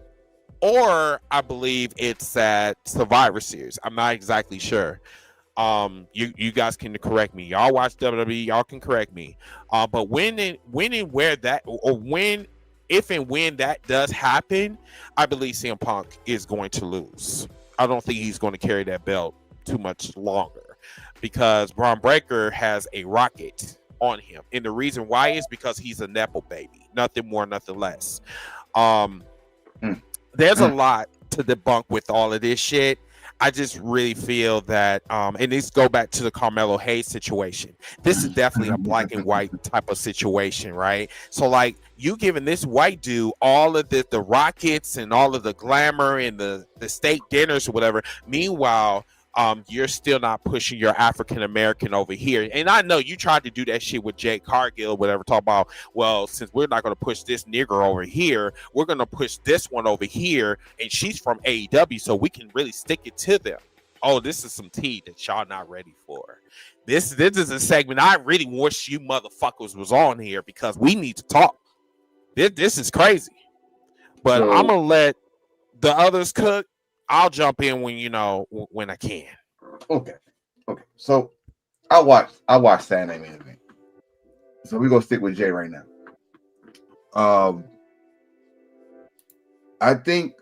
or I believe it's at Survivor Series. I'm not exactly sure. You guys can correct me. Y'all watch WWE, y'all can correct me. But when and where that, or when, if and when that does happen, I believe CM Punk is going to lose. I don't think he's going to carry that belt too much longer because Braun Breaker has a rocket on him, and the reason why is because he's a Nepo baby, nothing more, nothing less. There's a lot to debunk with all of this shit. I just really feel that, and this go back to the Carmelo Hayes situation. This is definitely a black and white type of situation, right? So, like, you giving this white dude all of the rockets and all of the glamour and the steak dinners or whatever. Meanwhile, you're still not pushing your African American over here. And I know you tried to do that shit with Jake Cargill or whatever, talk about, well, since we're not going to push this nigger over here, we're going to push this one over here, and she's from AEW, so we can really stick it to them. Oh, this is some tea that y'all not ready for. This is a segment I really wish you motherfuckers was on here because we need to talk. This is crazy. But I'm going to let the others cook. I'll jump in when I can. Okay. So I watched Saturday main event. So we're gonna stick with Jay right now. I think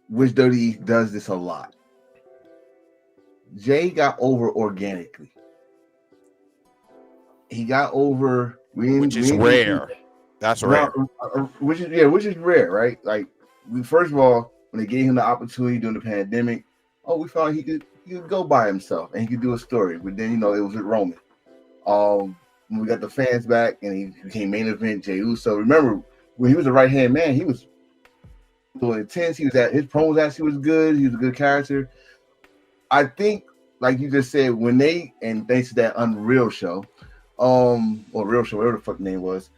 which WWE does this a lot. Jay got over organically. He got over, which is rare. That's rare. Which is rare, right? Like, first of all, when they gave him the opportunity during the pandemic, we found he could go by himself and he could do a story. But then, it was with Roman. When we got the fans back and he became main event, Jey Uso. Remember, when he was a right-hand man, he was a little intense. His promos actually was good. He was a good character. I think, like you just said, and thanks to that Unreal show, or Real show, whatever the fuck the name was,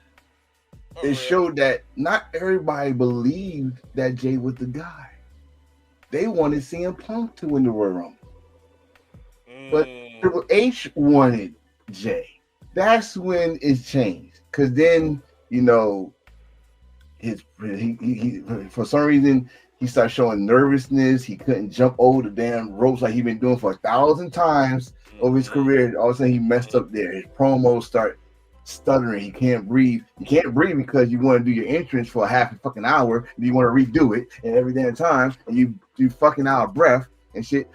it showed that not everybody believed that Jay was the guy. They wanted CM Punk to win the Royal Rumble. But Triple H wanted Jay. That's when it changed. Because then, he for some reason, he started showing nervousness. He couldn't jump over the damn ropes like he'd been doing for 1,000 times over his career. All of a sudden, he messed up there. His promos start stuttering. He can't breathe. You can't breathe because you want to do your entrance for a half a fucking hour and you want to redo it and every damn time and you fucking out of breath and shit.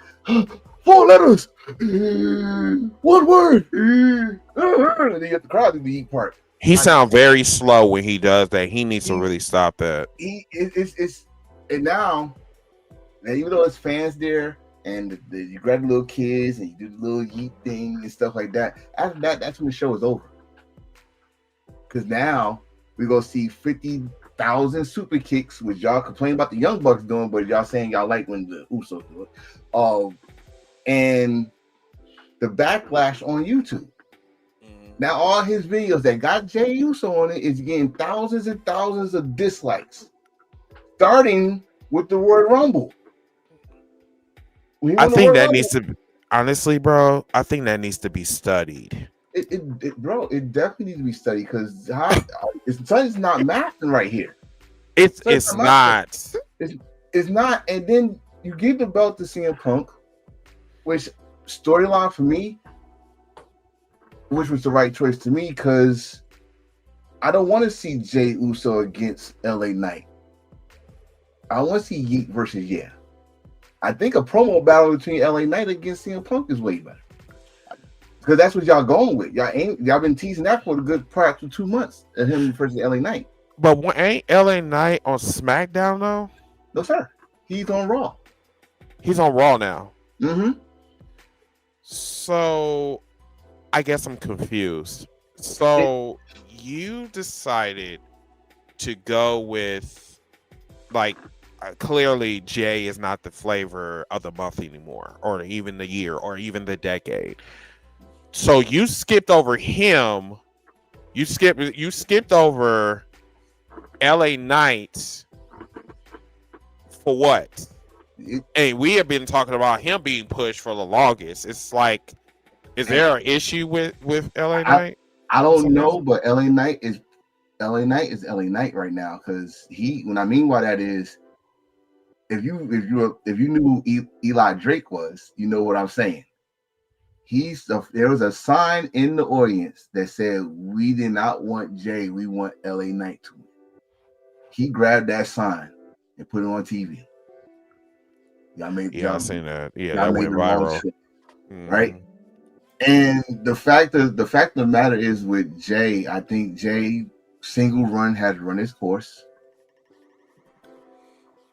4 letters, 1 word. And then you have the crowd do the eat part. He sounds very slow when he does that. He needs to really stop that. And now even though it's fans there and you grab the little kids and you do the little yeet thing and stuff like that. After that, that's when the show is over. Because now we're going to see 50,000 super kicks, which y'all complain about the Young Bucks doing, but y'all saying y'all like when the Usos do it. And the backlash on YouTube. Now all his videos that got Jey Uso on it is getting thousands and thousands of dislikes. Starting with the word Rumble. I think that needs to, honestly, bro, I think that needs to be studied. Bro, it definitely needs to be studied because it's not mathing right here. It's not. It's not. And then you give the belt to CM Punk, which storyline for me, which was the right choice to me because I don't want to see Jey Uso against LA Knight. I want to see Yeet versus Yeah. I think a promo battle between LA Knight against CM Punk is way better. Because that's what y'all going with. Y'all been teasing that for a good part of 2 months at him versus LA Knight. But ain't LA Knight on SmackDown though? No, sir. He's on Raw. He's on Raw now. Mm-hmm. So I guess I'm confused. So you decided to go with clearly Jay is not the flavor of the month anymore, or even the year, or even the decade. So you skipped over him. You skipped over LA Knight for what? And we have been talking about him being pushed for the longest. It's like, is there an issue with LA Knight? I don't know, but LA Knight is LA Knight right now because what I mean by that is if you knew who Eli Drake was, you know what I'm saying. There was a sign in the audience that said, "We did not want Jay. We want LA Knight to win." He grabbed that sign and put it on TV. I seen that. Yeah, that went viral. Right? And the fact of the matter is with Jay, I think Jay single run has run its course.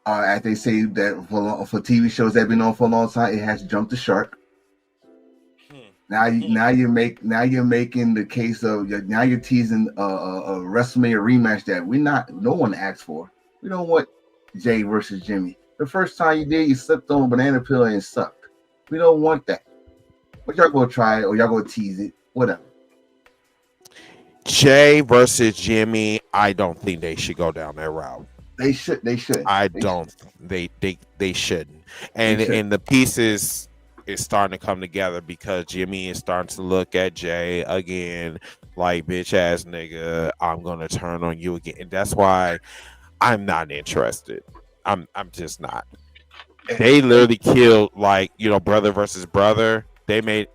As they say that for TV shows that have been on for a long time, it has jumped the shark. Now you're making the case of now you're teasing a WrestleMania rematch that no one asked for. We don't want Jay versus Jimmy. The first time you did, you slipped on a banana peel and sucked. We don't want that. But y'all gonna try it or y'all gonna tease it, whatever. Jay versus Jimmy, I don't think they should go down that route. They should. They shouldn't. And the pieces is starting to come together because Jimmy is starting to look at Jay again like, bitch ass nigga, I'm gonna turn on you again. And that's why I'm not interested. I'm just not. They literally killed brother versus brother. They made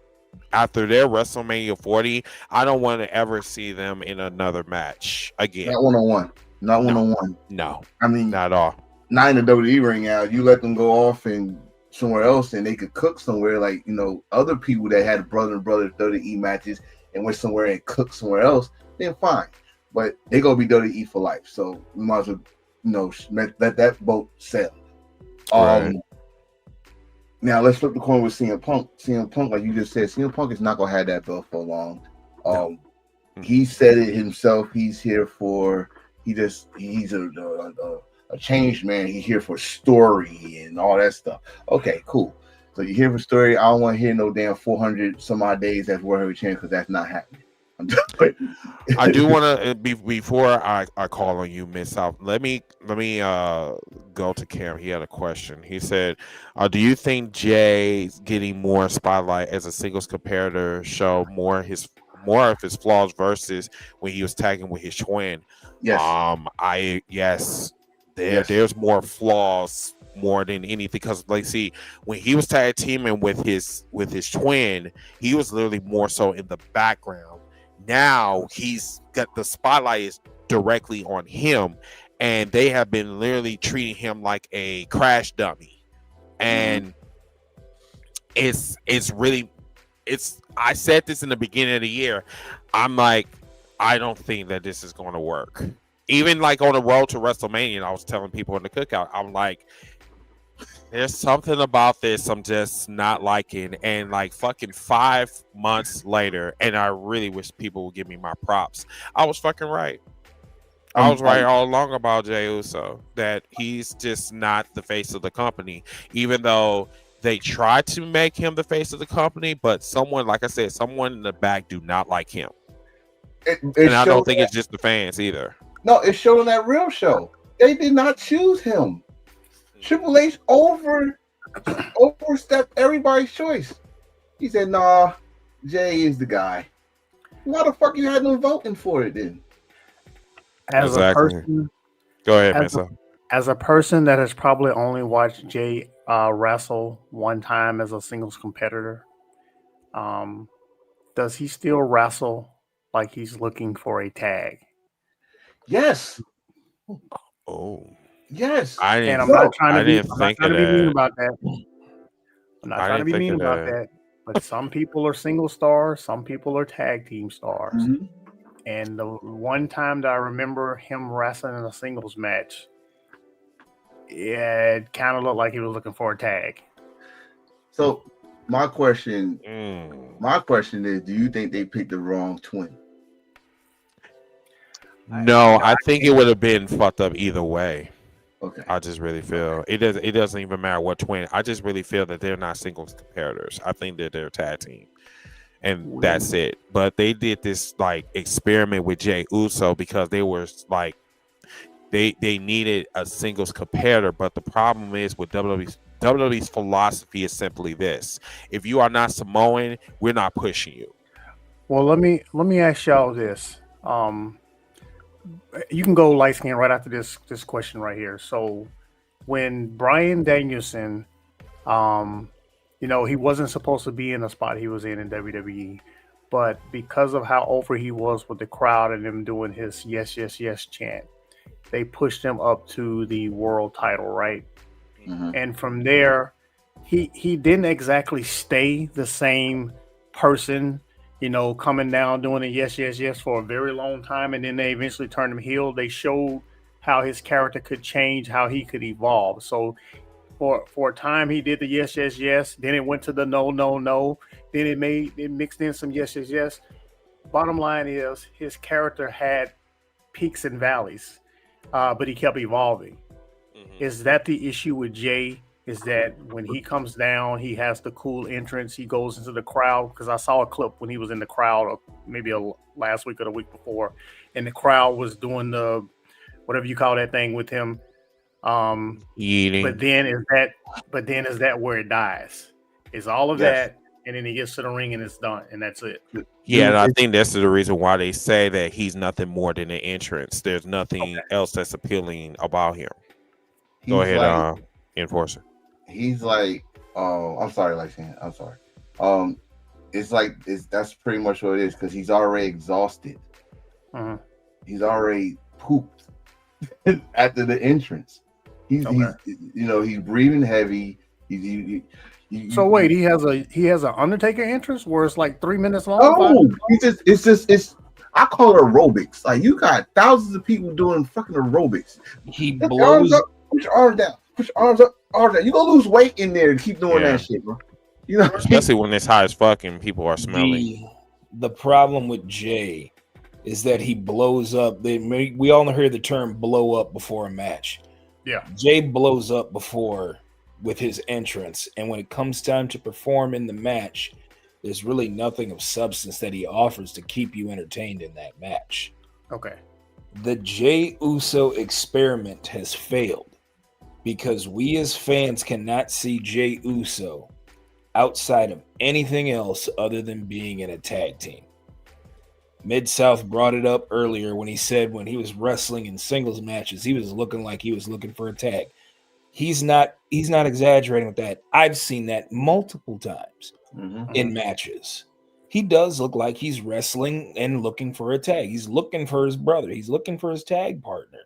after their WrestleMania 40. I don't want to ever see them in another match again. Not one-on-one. Not one-on-one. No. I mean, not at all. Not in the WWE ring out. You let them go off and somewhere else and they could cook somewhere, other people that had brother and brother WWE matches and went somewhere and cook somewhere else, then fine. But they gonna be WWE for life. So we might as well, let that boat sail. Right. Now let's flip the coin with CM Punk. CM Punk, like you just said, CM Punk is not gonna have that belt for long. He said it himself. He's here for he's a changed man. He's here for story and all that stuff. Okay, cool. So you're here for story. I don't want to hear no damn 400 some odd days that's World Heavyweight Champion because that's not happening. I do want to before I call on you, Miss South. Let me go to Cam. He had a question. He said, "Do you think Jay's getting more spotlight as a singles competitor show more of his flaws versus when he was tagging with his twin?" Yes. There's more flaws more than anything because when he was tag teaming with his twin, he was literally more so in the background. Now he's got the spotlight is directly on him, and they have been literally treating him like a crash dummy. And it's I said this in the beginning of the year. I'm like, I don't think that this is going to work. Even on the road to WrestleMania, I was telling people in the cookout, I'm like, there's something about this I'm just not liking. And fucking 5 months later, and I really wish people would give me my props. I was fucking right. I was right all along about Jey Uso, that he's just not the face of the company, even though they tried to make him the face of the company. But someone in the back do not like him. And I don't think it's just the fans either. No, it showed on that real show. They did not choose him. Triple H overstepped everybody's choice. He said, "Nah, Jay is the guy." Why the fuck you had no voting for it then? As a person, go ahead, Mesa. As a person that has probably only watched Jay wrestle one time as a singles competitor, does he still wrestle like he's looking for a tag? Yes. Oh. Yes. I'm not trying to be mean about that. I'm not trying to be mean about that. But some people are single stars, some people are tag team stars. Mm-hmm. And the one time that I remember him wrestling in a singles match, it kind of looked like he was looking for a tag. So my question is, do you think they picked the wrong twin? No, I think it would have been fucked up either way. Okay. I just really feel it doesn't even matter what twin. I just really feel that they're not singles competitors. I think that they're a tag team. And that's it. But they did this experiment with Jey Uso because they were they needed a singles competitor. But the problem is with WWE's philosophy is simply this: if you are not Samoan, we're not pushing you. Well, let me ask y'all this. You can go light skin right after this question right here. So when Bryan Danielson he wasn't supposed to be in the spot he was in WWE, but because of how over he was with the crowd and them doing his yes, yes, yes chant, they pushed him up to the world title, right? Mm-hmm. And from there, he didn't exactly stay the same person, coming down doing a yes, yes, yes for a very long time, and then they eventually turned him heel. They showed how his character could change, how he could evolve. So for a time he did the yes, yes, yes. Then it went to the no, no, no. Then it mixed in some yes, yes, yes. Bottom line is his character had peaks and valleys, but he kept evolving. Mm-hmm. Is that the issue with Jay? Is that when he comes down, he has the cool entrance, he goes into the crowd? Because I saw a clip when he was in the crowd, maybe last week or the week before, and the crowd was doing the whatever you call that thing with him. Eating. But then is that where it dies? Is all of that, and then he gets to the ring and it's done, and that's it. Yeah, and I think that's the reason why they say that he's nothing more than an entrance. There's nothing else that's appealing about him. Go ahead, Enforcer. He's like, I'm sorry, Lyfe. I'm sorry. That's pretty much what it is, because he's already exhausted. Uh-huh. He's already pooped after the entrance. He's breathing heavy. So wait, he has an Undertaker entrance where it's like 3 minutes long. Oh, it's I call it aerobics. Like, you got thousands of people doing fucking aerobics. He blows up, put your arms down, push your arms up, arms down. You gonna lose weight in there to keep doing that shit, bro. Especially when it's high as fucking people are smelling. The problem with Jay is that he blows up. We all hear the term blow up before a match. Yeah. Jay blows up before with his entrance, and when it comes time to perform in the match, there's really nothing of substance that he offers to keep you entertained in that match. Okay. The Jay Uso experiment has failed because we as fans cannot see Jay Uso outside of anything else other than being in a tag team. Mid-South brought it up earlier when he said when he was wrestling in singles matches, he was looking like he was looking for a tag. He's not exaggerating with that. I've seen that multiple times in matches. He does look like he's wrestling and looking for a tag. He's looking for his brother. He's looking for his tag partner.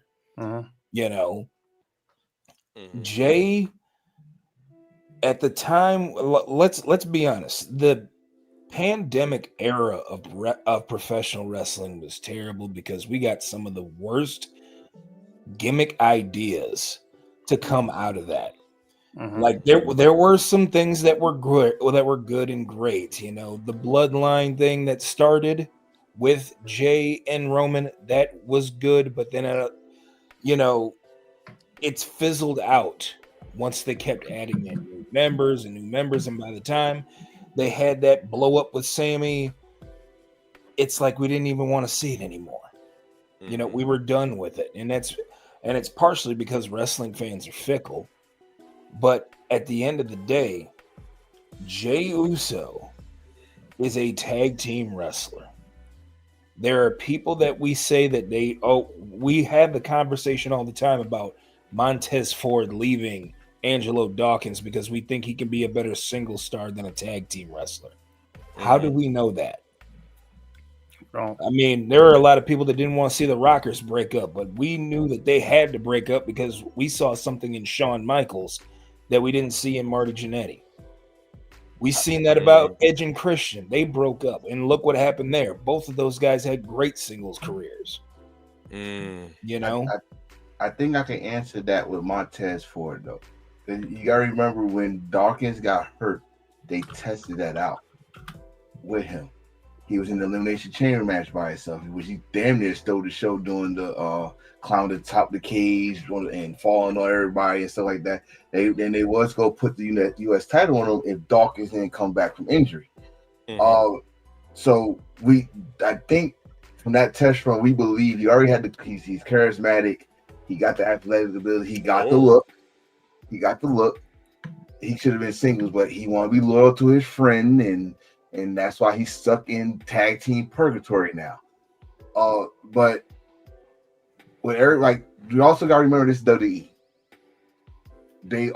Jay, at the time, let's be honest, the pandemic era of professional wrestling was terrible because we got some of the worst gimmick ideas to come out of that. Like there were some things that were good and great. The bloodline thing that started with Jay and Roman, that was good, but then it's fizzled out once they kept adding in new members, and by the time they had that blow up with Sammy, it's like we didn't even want to see it anymore. We were done with it, and it's partially because wrestling fans are fickle. But at the end of the day, Jay Uso is a tag team wrestler. There are people that we say that we have the conversation all the time about Montez Ford leaving Angelo Dawkins because we think he can be a better single star than a tag team wrestler. How do we know that? I mean, there are a lot of people that didn't want to see the Rockers break up, but we knew that they had to break up because we saw something in Shawn Michaels that we didn't see in Marty Jannetty. We seen that about Edge and Christian. They broke up, and look what happened there. Both of those guys had great singles careers. I think I can answer that with Montez Ford, though. You got to remember when Dawkins got hurt, they tested that out with him. He was in the Elimination Chamber match by himself, which he damn near stole the show doing the climb to the top of the cage and falling on everybody and stuff like that. They was going to put the U.S. title on him if Dawkins didn't come back from injury. So I think from that test run, we believe he already had he's charismatic. He got the athletic ability. He got the look. He should have been singles, but he wanted to be loyal to his friend, and that's why he's stuck in tag team purgatory now. But with Eric, you also got to remember this WWE. They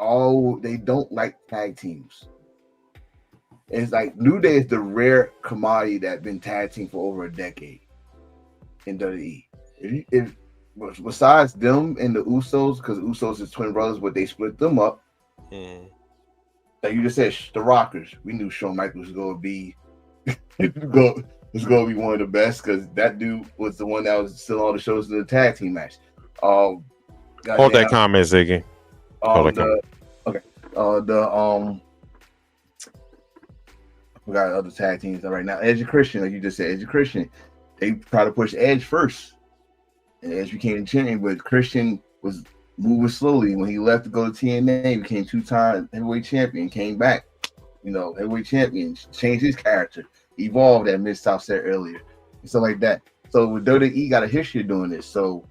don't like tag teams. it's like New Day is the rare commodity that's been tag team for over a decade in WWE. If besides them and the Usos, because Usos is twin brothers, but they split them up. Like you just said, the Rockers. We knew Shawn Michaels was going to be going to be one of the best because that dude was the one that was still all the shows in the tag team match. Hold that comment, Ziggy. We got other tag teams right now. Edge and Christian, like you just said, Edge and Christian. They try to push Edge first, and Edge became the champion. But Christian was moving slowly. When he left to go to TNA, he became 2-time heavyweight champion. Came back, heavyweight champion. Changed his character, evolved, that Mid-South said earlier, and stuff like that. So with WWE got a history of doing this. So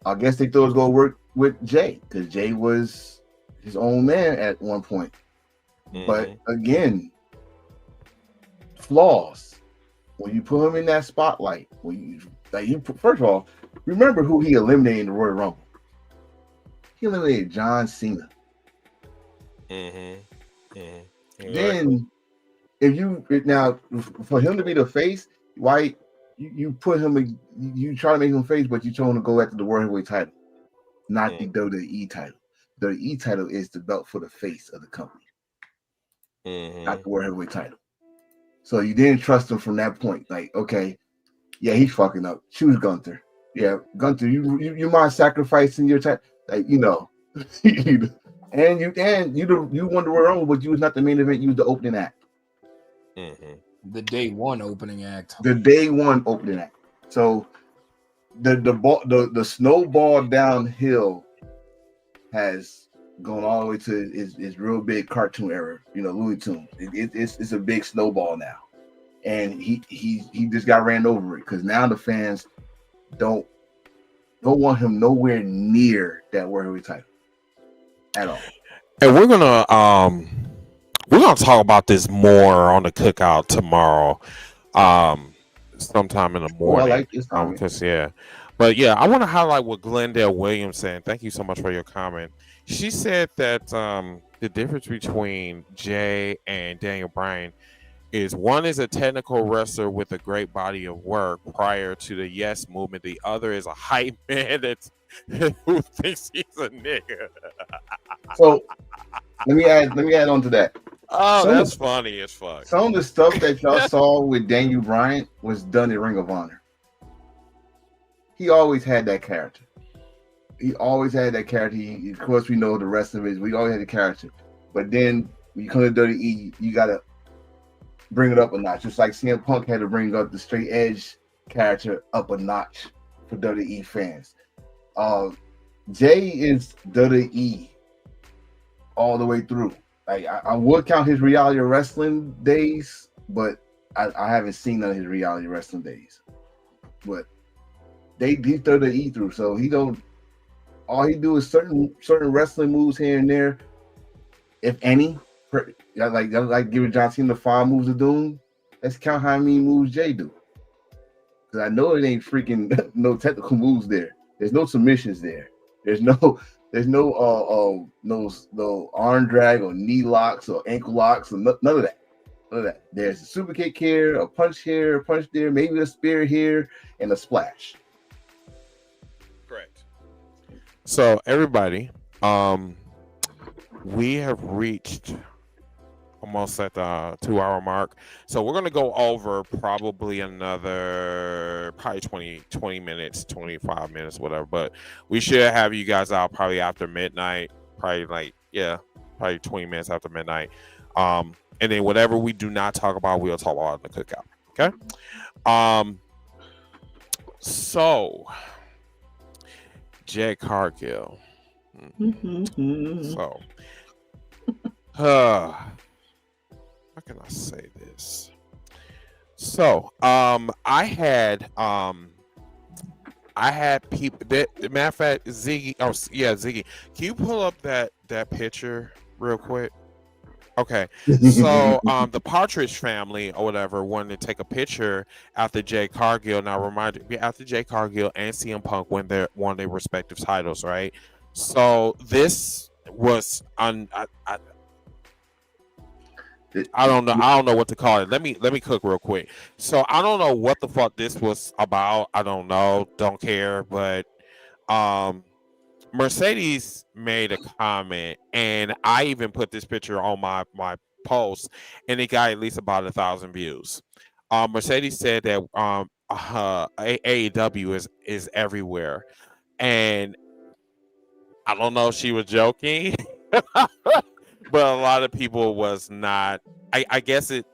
I guess they thought it was going to work with Jay because Jay was his own man at one point. But again, flaws. When you put him in that spotlight, first of all, remember who he eliminated in the Royal Rumble. He eliminated John Cena. Then, for him to be the face, why you put him? You try to make him face, but you told him to go after the World Heavyweight title, not the WWE title. The WWE title is the belt for the face of the company, not the World Heavyweight title. So you didn't trust him from that point. Like, okay, yeah, he's fucking up. Choose Gunther. Yeah, Gunther, you mind sacrificing your time? Like, and you won the Royal Rumble, but you was not the main event. You was the opening act. The day one opening act. So the snowball downhill has gone all the way to his real big cartoon era, Looney Tunes. It's a big snowball now, and he just got ran over it because now the fans don't want him nowhere near that World Heavyweight title at all. And we're gonna talk about this more on the cookout tomorrow, sometime in the morning. I like this comment. I want to highlight what Glendale Williams said. Thank you so much for your comment. She said that the difference between Jay and Daniel Bryan is one is a technical wrestler with a great body of work prior to the Yes movement. The other is a hype man who thinks he's a nigga. So let me add on to that. Oh, that's funny as fuck. Some of the stuff that y'all saw with Daniel Bryan was done in Ring of Honor. He always had that character. Of course, we know the rest of it. We always had the character. But then when you come to WWE, you got to bring it up a notch. Just like CM Punk had to bring up the straight edge character up a notch for WWE fans. Jay is WWE all the way through. Like I would count his reality wrestling days, but I haven't seen none of his reality wrestling days. But he WWE through, so he don't. All he do is certain wrestling moves here and there, if any. Like giving John Cena the 5 moves of doom. Let's count how many moves Jay do. Because I know it ain't freaking no technical moves there. There's no submissions there. There's no arm drag or knee locks or ankle locks or none of that. There's a super kick here, a punch here, a punch there, maybe a spear here, and a splash. Correct. So everybody, we have reached almost at the 2-hour mark. So we're going to go over probably another 20 minutes, 25 minutes, whatever. But we should have you guys out probably after midnight, probably 20 minutes after midnight. And then whatever we do not talk about, we'll talk about in the cookout. Okay. So Jay Cargill. So how can I say this? So I had people that, matter of fact, Ziggy. Oh yeah, Ziggy. Can you pull up that picture real quick? Okay. So the Partridge family or whatever wanted to take a picture after Jay Cargill. Now reminded me after Jay Cargill and CM Punk won their respective titles, right? So this was I don't know what to call it. Let me cook real quick. So I don't know what the fuck this was about. I don't know. Don't care. But Mercedes made a comment, and I even put this picture on my post, and it got at least about 1,000 views. Mercedes said that AEW is everywhere, and I don't know if she was joking, but a lot of people was not. I guess it.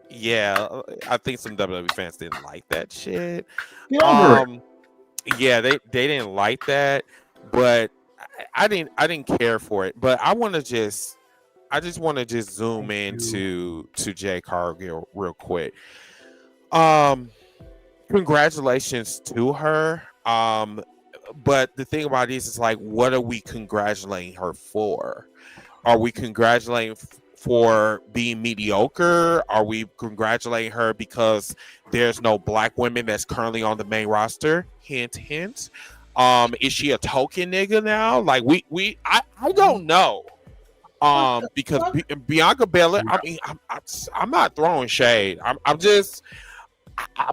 Yeah, I think some WWE fans didn't like that shit. Yeah, they didn't like that, but I didn't care for it. But I just want to zoom into Jay Cargill real quick. Congratulations to her. But the thing about this is, like, what are we congratulating her for? Are we congratulating for being mediocre? Are we congratulating her because there's no black women that's currently on the main roster? Hint, hint. Is she a token nigga now? Like, I don't know. Because Bianca Belair, I mean, I'm not throwing shade. I'm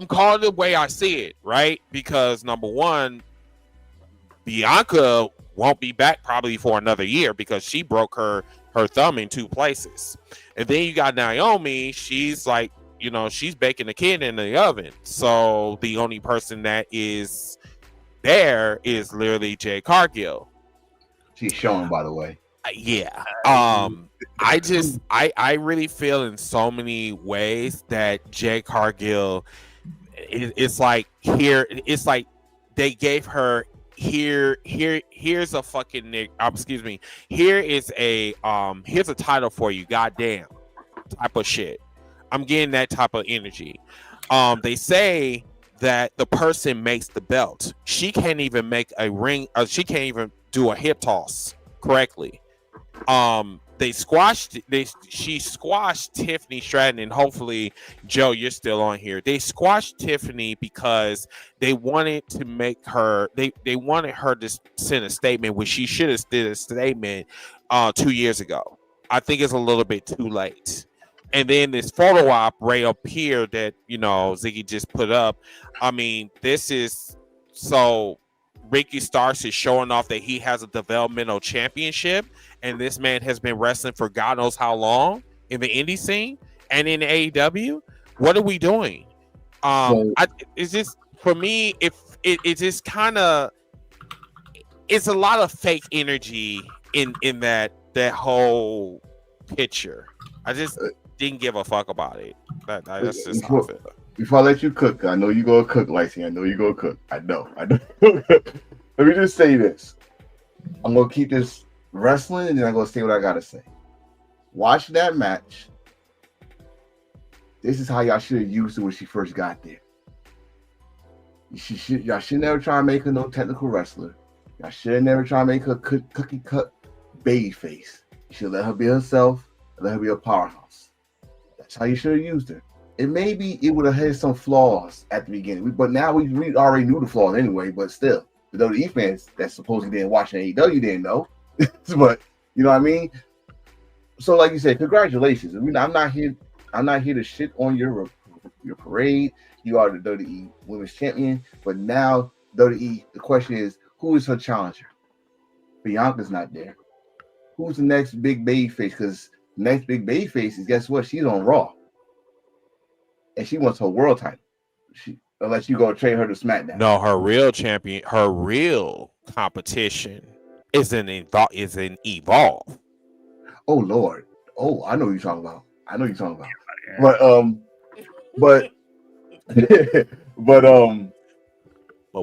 calling it the way I see it, right? Because number one, Bianca won't be back probably for another year because she broke her thumb in 2 places. And then you got Naomi. She's like, she's baking a kid in the oven. So the only person that is there is literally Jay Cargill. She's showing, by the way. Yeah. I really feel in so many ways that Jay Cargill it's like they gave her here's a fucking nigga. Excuse me. Here's a title for you. Goddamn type of shit. I'm getting that type of energy. They say that the person makes the belt. She can't even make a ring. She can't even do a hip toss correctly. She squashed Tiffany Stratton, and hopefully, Joe, you're still on here. They squashed Tiffany because they wanted to make her. They wanted her to send a statement, which she should have did a statement 2 years ago. I think it's a little bit too late. And then this photo op right up here that Ziggy just put up. I mean, this is so. Ricky Starks is showing off that he has a developmental championship, and this man has been wrestling for God knows how long in the indie scene and in AEW. What are we doing? It's just, for me, it's just kind of, it's a lot of fake energy in that whole picture. I just didn't give a fuck about it. That's just how I feel. Before I let you cook, I know you go to cook, Lacey. I know you go to cook. I know. Let me just say this. I'm going to keep this wrestling, and then I'm going to say what I got to say. Watch that match. This is how y'all should have used her when she first got there. Y'all should never try to make her no technical wrestler. Y'all should never try to make her cookie cut baby face. You should let her be herself and let her be a powerhouse. That's how you should have used her. And maybe it would have had some flaws at the beginning, but now we already knew the flaws anyway. But still, the WWE fans that supposedly didn't watch AEW didn't know. But you know what I mean. So, like you said, congratulations. I mean, I'm not here to shit on your parade. You are the WWE Women's Champion, but now WWE. The question is, who is her challenger? Bianca's not there. Who's the next big baby face? Because the next big baby face is, guess what? She's on Raw. And she wants her world title. Unless you go trade her to SmackDown. No, her real champion, her real competition is in Evolve. Oh Lord. Oh, I know what you're talking about. But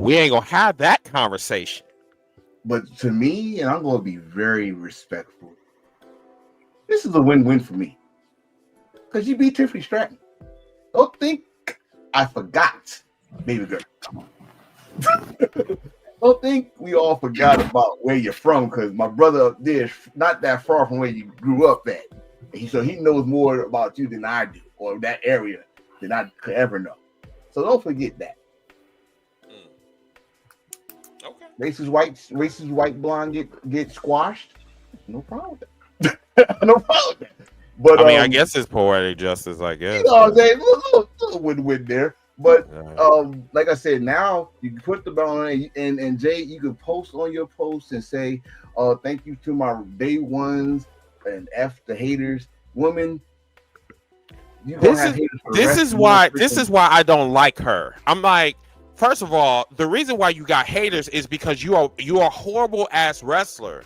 we ain't gonna have that conversation. But to me, and I'm gonna be very respectful. This is a win-win for me. Because you beat Tiffany Stratton. Don't think I forgot, baby girl. Don't think we all forgot about where you're from, because my brother up there is not that far from where you grew up at. So he knows more about you than I do, or that area than I could ever know. So don't forget that. Okay. Racist white blonde get squashed. No problem with that. No problem with that. But I mean, I guess it's poetic justice. I guess. You know what I'm saying? Little win-win there. But like I said, now you can put the belt on it, and Jay, you can post on your post and say, thank you to my day ones and F the haters. Women, this is why I don't like her. I'm like, first of all, the reason why you got haters is because you are a horrible ass wrestler.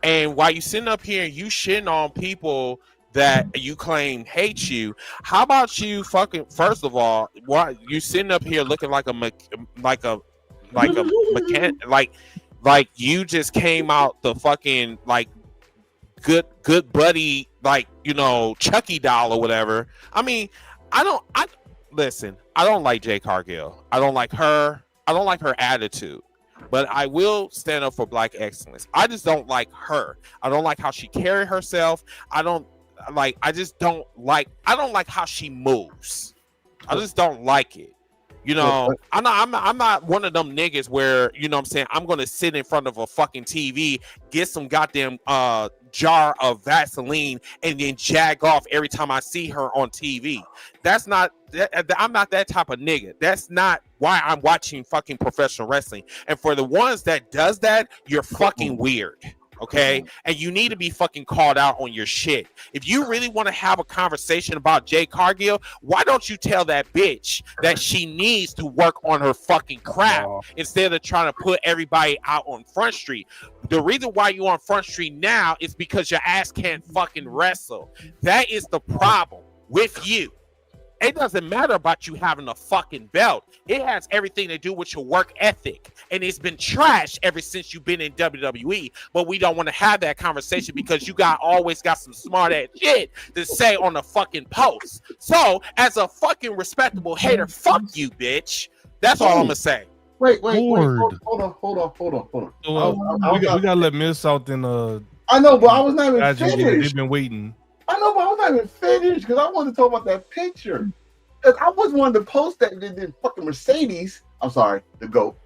And while you sitting up here and you shitting on people that you claim hate you, how about you fucking, first of all, why you sitting up here looking like a mechanic, like you just came out the fucking like good buddy, like, you know, Chucky doll or whatever. I mean, I don't like Jade Cargill. I don't like her. I don't like her attitude. But I will stand up for black excellence. I just don't like her. I don't like how she carried herself. I don't like how she moves. I just don't like it. You know, I'm not one of them niggas where, you know what I'm saying, I'm gonna sit in front of a fucking TV, get some goddamn jar of Vaseline, and then jag off every time I see her on TV. I'm not that type of nigga. That's not why I'm watching fucking professional wrestling. And for the ones that does that, you're fucking weird. Okay, and you need to be fucking called out on your shit. If you really want to have a conversation about Jade Cargill, why don't you tell that bitch that she needs to work on her fucking craft instead of trying to put everybody out on Front Street? The reason why you on Front Street now is because your ass can't fucking wrestle. That is the problem with you. It doesn't matter about you having a fucking belt. It has everything to do with your work ethic. And it's been trash ever since you've been in WWE. But we don't want to have that conversation because you always got some smart ass shit to say on the fucking post. So, as a fucking respectable hater, fuck you, bitch. That's all I'm going to say. Wait. Hold on. We gotta let Miss out in I know, but I was not even finished. They've been waiting. I know, but I was not even finished because I wanted to talk about that picture. Because I was one to post that the fucking Mercedes. I'm sorry, the GOAT.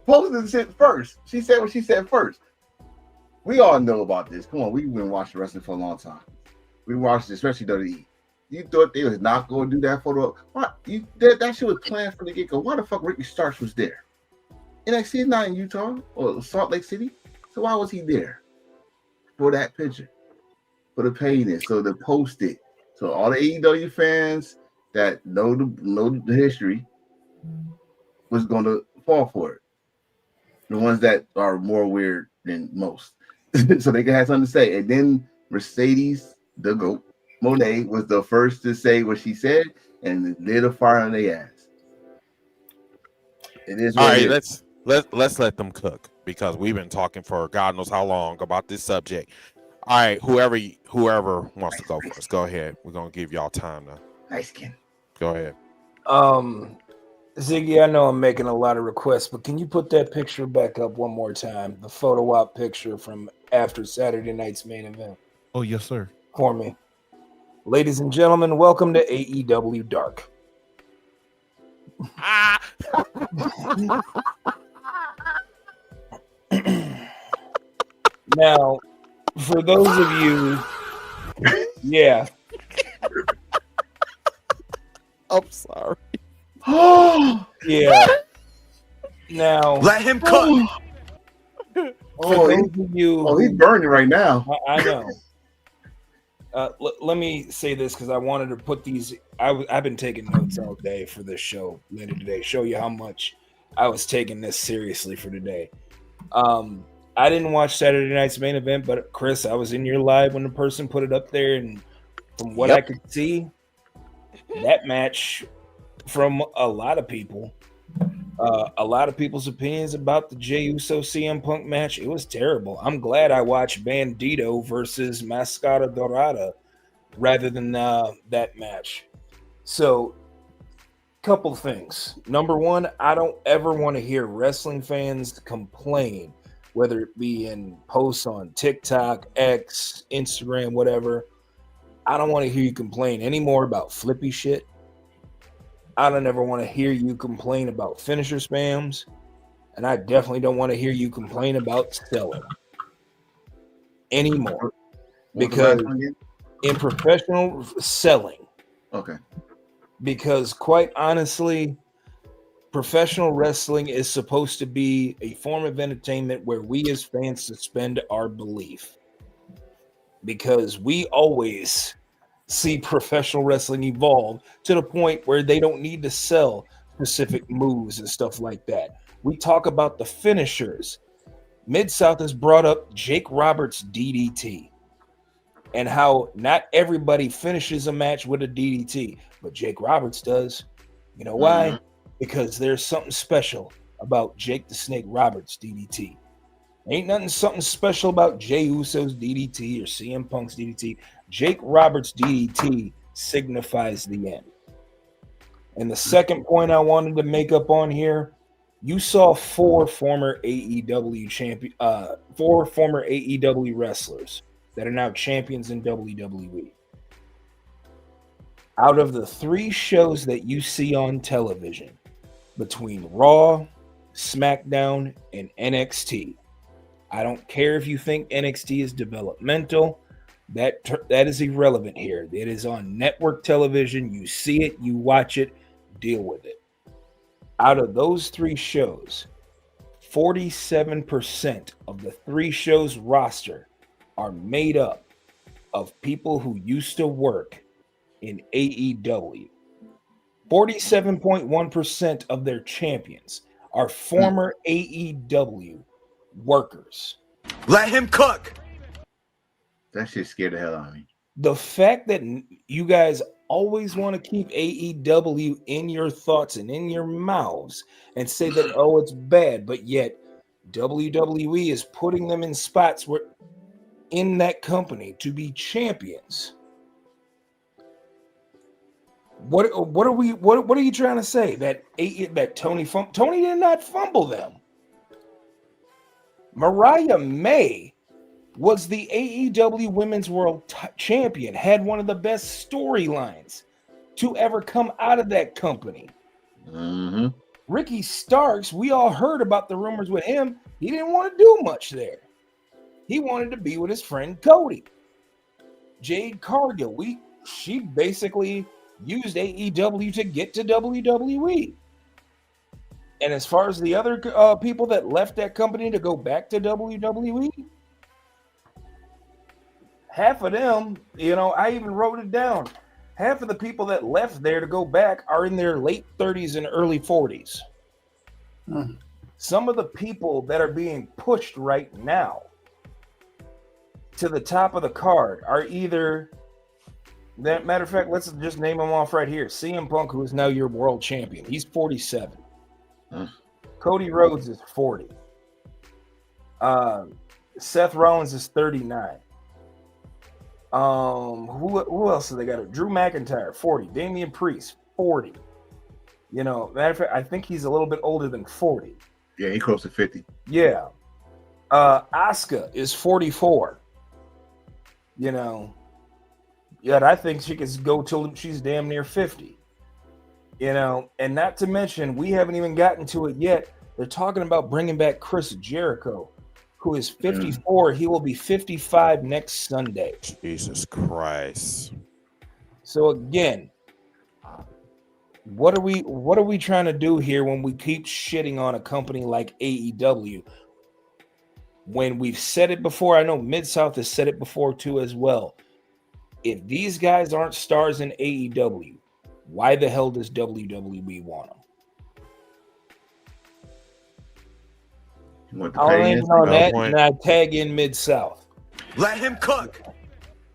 Posted the shit first. She said what she said first. We all know about this. Come on, we've been watching wrestling for a long time. We watched, especially WWE. You thought they was not going to do that photo? What? That shit was planned from the get-go. Why the fuck Ricky Starks was there? NXT is not in Utah or Salt Lake City, so why was he there for that picture? For the painting, so to post it, so all the AEW fans that know the history was going to fall for it. The ones that are more weird than most, so they can have something to say. And then Mercedes, the GOAT, Monet was the first to say what she said, and lit a fire on their ass. It is all right. Let's let them cook because we've been talking for God knows how long about this subject. All right, whoever wants to go first, go ahead. We're gonna give y'all time now. Nice skin. Go ahead. Ziggy, I know I'm making a lot of requests, but can you put that picture back up one more time? The photo op picture from after Saturday night's main event. Oh, yes, sir. For me. Ladies and gentlemen, welcome to AEW Dark. Now, for those of you, yeah. I'm sorry. Yeah. Now, let him cook. He's burning right now. I know. Let me say this because I wanted to put these. I've been taking notes all day for this show later today. Show you how much I was taking this seriously for today. I didn't watch Saturday night's main event, but Chris, I was in your live when the person put it up there, and from what I could see, that match from a lot of people's opinions about the Jey Uso CM Punk match, it was terrible. I'm glad I watched Bandito versus Mascara Dorada rather than that match. So, couple things. Number one, I don't ever want to hear wrestling fans complain, whether it be in posts on TikTok, X, Instagram, whatever. I don't want to hear you complain anymore about flippy shit. I don't ever want to hear you complain about finisher spams. And I definitely don't want to hear you complain about selling anymore. Because in professional selling. Okay. Because quite honestly, professional wrestling is supposed to be a form of entertainment where we as fans suspend our belief. Because we always see professional wrestling evolve to the point where they don't need to sell specific moves and stuff like that. We talk about the finishers. Mid-South has brought up Jake Roberts' DDT and how not everybody finishes a match with a DDT, but Jake Roberts does. You know why? Mm-hmm. Because there's something special about Jake the Snake Roberts' DDT. Ain't nothing something special about Jey Uso's DDT or CM Punk's DDT. Jake Roberts' DDT signifies the end. And the second point I wanted to make up on here, you saw four former AEW wrestlers that are now champions in WWE. Out of the 3 shows that you see on television, between Raw, SmackDown, and NXT, I don't care if you think NXT is developmental. That is irrelevant here. It is on network television. You see it, you watch it, deal with it. Out of those 3 shows, 47% of the 3 shows roster are made up of people who used to work in AEW. 47.1% of their champions are former AEW workers. Let him cook. That shit scared the hell out of me. The fact that you guys always want to keep AEW in your thoughts and in your mouths and say that, oh, it's bad, but yet WWE is putting them in spots where in that company to be champions. What are you trying to say? That Tony did not fumble them. Mariah May was the AEW Women's World Champion, had one of the best storylines to ever come out of that company. Mm-hmm. Ricky Starks, we all heard about the rumors with him. He didn't want to do much there. He wanted to be with his friend Cody. Jade Cargill, she basically used AEW to get to WWE. And as far as the other people that left that company to go back to WWE, half of them, I even wrote it down. Half of the people that left there to go back are in their late 30s and early 40s. Some of the people that are being pushed right now to the top of the card are either, that matter of fact, let's just name them off right here. CM Punk, who is now your world champion. He's 47. Cody Rhodes is 40. Seth Rollins is 39. Who else have they got? Drew McIntyre, 40. Damian Priest, 40. Matter of fact, I think he's a little bit older than 40. Yeah, he close to 50. Yeah. Asuka is 44. Yet I think she could go till she's damn near 50. And not to mention, we haven't even gotten to it yet. They're talking about bringing back Chris Jericho, who is 54. He will be 55 next Sunday. Jesus Christ. So again, what are we trying to do here when we keep shitting on a company like AEW? When we've said it before, I know Mid-South has said it before too as well. If these guys aren't stars in AEW, why the hell does WWE want them? I'll end on that, and I tag in Mid-South. Let him cook.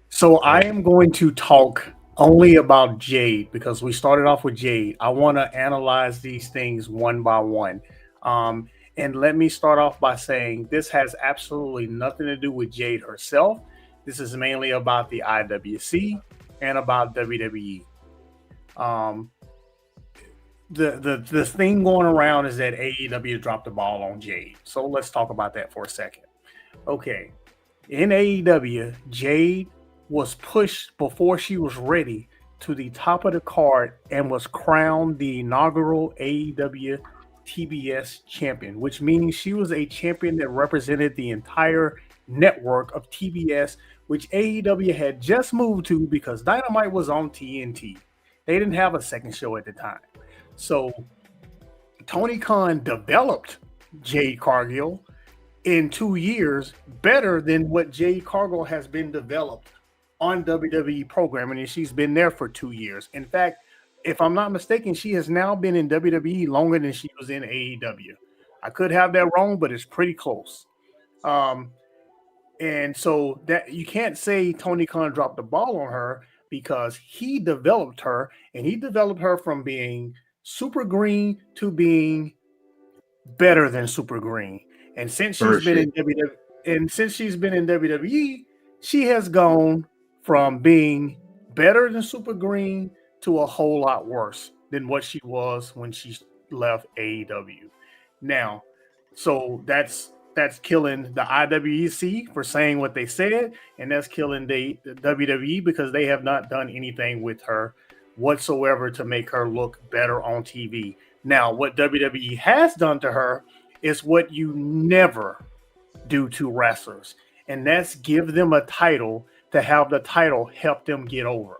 So I am going to talk only about Jade because we started off with Jade. I want to analyze these things one by one. And let me start off by saying this has absolutely nothing to do with Jade herself. This is mainly about the IWC and about WWE. The thing going around is that AEW dropped the ball on Jade. So let's talk about that for a second. Okay. In AEW, Jade was pushed before she was ready to the top of the card and was crowned the inaugural AEW TBS champion, which means she was a champion that represented the entire network of TBS, which AEW had just moved to because Dynamite was on TNT. They didn't have a second show at the time. So Tony Khan developed Jade Cargill in 2 years better than what Jade Cargill has been developed on WWE programming, and she's been there for 2 years. In fact, if I'm not mistaken, she has now been in WWE longer than she was in AEW. I could have that wrong, but it's pretty close. And so that you can't say Tony Khan dropped the ball on her, because he developed her, and he developed her from being super green to being better than super green. And since she's been in WWE, she has gone from being better than super green to a whole lot worse than what she was when she left AEW. Now, so that's killing the IWEC for saying what they said, and that's killing the WWE because they have not done anything with her whatsoever to make her look better on TV. Now, what WWE has done to her is what you never do to wrestlers, and that's give them a title to have the title help them get over.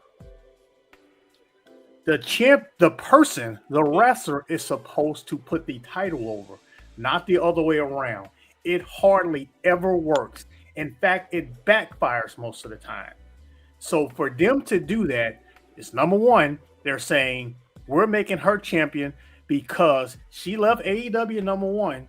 The wrestler is supposed to put the title over, not the other way around. It hardly ever works. In fact, it backfires most of the time. So for them to do that is, number one, they're saying we're making her champion because she left AEW, number one,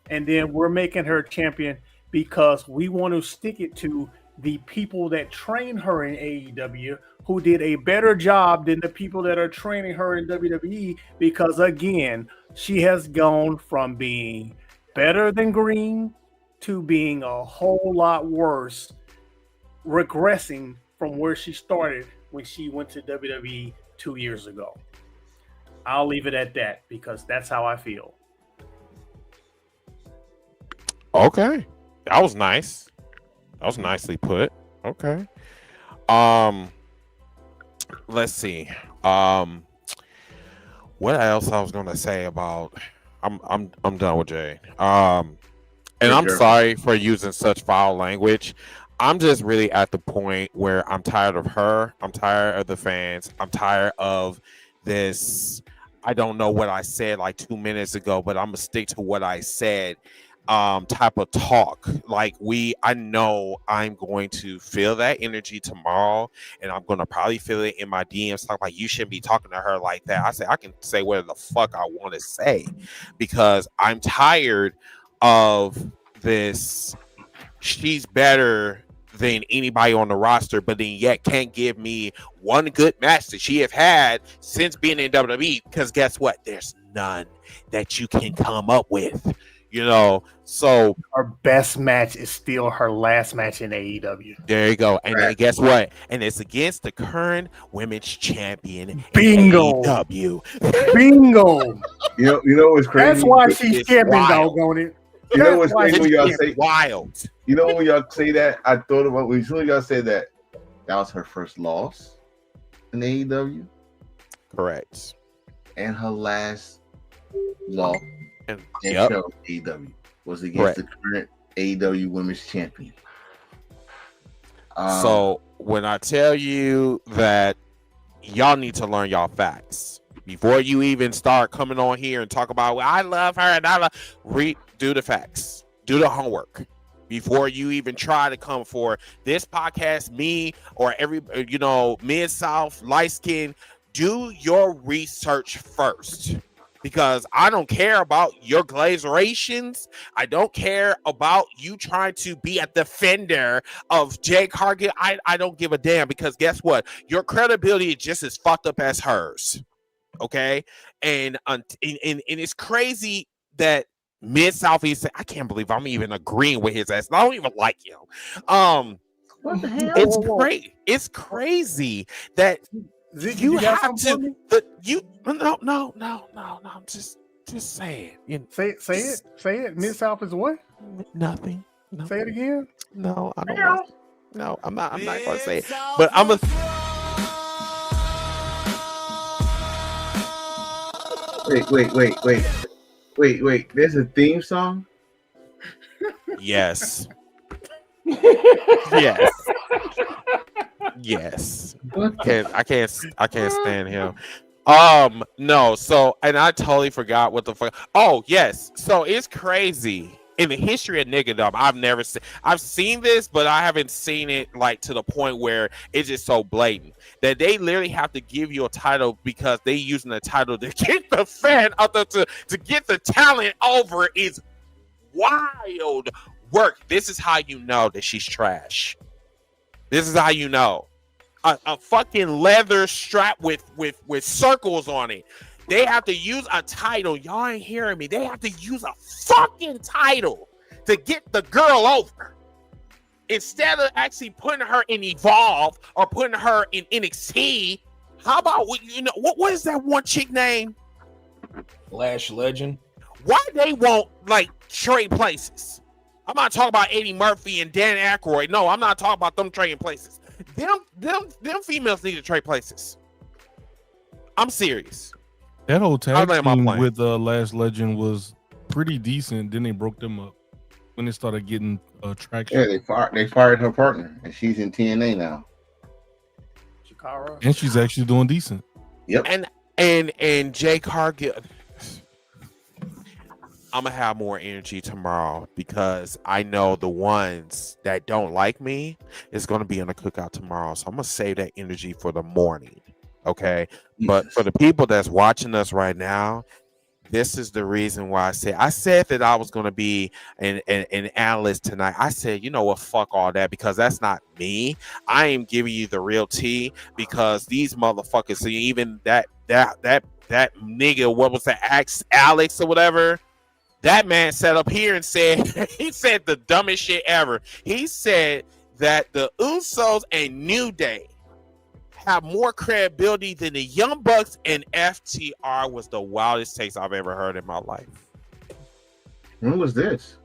and then we're making her champion because we want to stick it to the people that train her in AEW, who did a better job than the people that are training her in WWE, because again, she has gone from being better than green to being a whole lot worse, regressing from where she started when she went to WWE 2 years ago. I'll leave it at that because that's how I feel. Okay. That was nice. That was nicely put. Okay. Let's see. What else I was gonna say about I'm done with Jay. And I'm sorry for using such foul language. I'm just really at the point where I'm tired of her. I'm tired of the fans. I'm tired of this. I don't know what I said like 2 minutes ago, but I'm gonna stick to what I said. Type of talk. Like I know I'm going to feel that energy tomorrow, and I'm gonna probably feel it in my DMs. Talk like, you shouldn't be talking to her like that. I say I can say whatever the fuck I want to say because I'm tired of this. She's better than anybody on the roster, but then yet can't give me one good match that she have had since being in WWE. Because guess what? There's none that you can come up with. You know, so her best match is still her last match in AEW. There you go. And then guess what? And it's against the current women's champion. Bingo. AEW. Bingo. You know what's crazy? That's why she's champion, doggone it. You know what's crazy when y'all say wild? You know when y'all say that, I thought about when y'all said that was her first loss in AEW. Correct. And her last loss. Yep. AEW was against the current AEW Women's Champion. So when I tell you that y'all need to learn y'all facts before you even start coming on here and talk about, well, I love her and do the facts, do the homework before you even try to come for this podcast, me or Mid-South, light skin. Do your research first. Because I don't care about your glazerations. I don't care about you trying to be a defender of Jade Cargill. I don't give a damn because guess what? Your credibility is just as fucked up as hers. Okay? And it's crazy that Mid-South is saying, I can't believe I'm even agreeing with his ass. I don't even like him. What the hell? It's crazy. It's crazy that you have to. No. I'm just saying. Say it. Mid-South is what? Nothing. No. Say it again. No, I don't know. No, I'm not going to say it. But I'm a. Wait. There's a theme song? Yes. Yes. Yes. I can't stand him. No, so and I totally forgot what the fuck. Oh, yes. So it's crazy. In the history of niggerdom, I've seen this, but I haven't seen it like to the point where it's just so blatant that they literally have to give you a title because they using the title to get the fan out there to get the talent over is wild work. This is how you know that she's trash. This is how you know. A fucking leather strap with circles on it. They have to use a title. Y'all ain't hearing me. They have to use a fucking title to get the girl over. Instead of actually putting her in Evolve or putting her in NXT, how about what is that one chick name? Lash Legend. Why they won't like trade places? I'm not talking about Eddie Murphy and Dan Aykroyd. No, I'm not talking about them trading places. Them females need to trade places. I'm serious. That whole tag team with Lash Legend was pretty decent. Then they broke them up when they started getting traction. Yeah, they fired her partner, and she's in TNA now. Chikara. And she's actually doing decent. Yep. And Jay Cargill. I'm gonna have more energy tomorrow because I know the ones that don't like me is gonna be on the cookout tomorrow. So I'm gonna save that energy for the morning. Okay. Yes. But for the people that's watching us right now, this is the reason why I said that I was gonna be an analyst tonight. I said, you know what, fuck all that, because that's not me. I am giving you the real tea because these motherfuckers, so even that nigga, what was that, Alex or whatever? That man sat up here and said, he said the dumbest shit ever. He said that the Usos and New Day have more credibility than the Young Bucks, and FTR was the wildest takes I've ever heard in my life. When was this?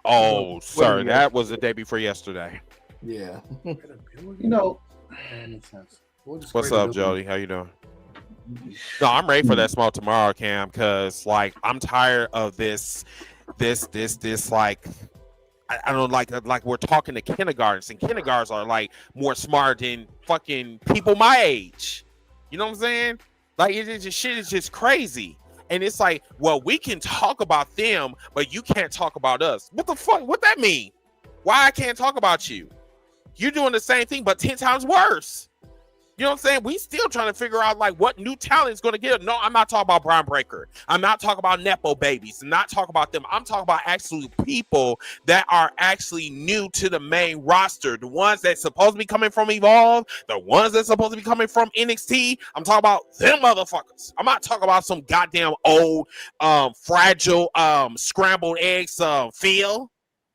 Oh, sir, that was the day before yesterday. Yeah. What's up, Jody? How you doing? No, I'm ready for that smoke tomorrow, Cam, because like I'm tired of this like I don't like we're talking to kindergartens, and kindergartens are like more smart than fucking people my age. You know what I'm saying? Like it's just shit is just crazy. And it's like, well, we can talk about them, but you can't talk about us. What the fuck? What that mean? Why I can't talk about you? You're doing the same thing, but 10 times worse. You know what I'm saying? We still trying to figure out like what new talent is going to get. No, I'm not talking about Brian Breaker. I'm not talking about Nepo babies. I'm not talking about them. I'm talking about actually people that are actually new to the main roster. The ones that's supposed to be coming from Evolve. The ones that's supposed to be coming from NXT. I'm talking about them motherfuckers. I'm not talking about some goddamn old, fragile, scrambled eggs, Phil.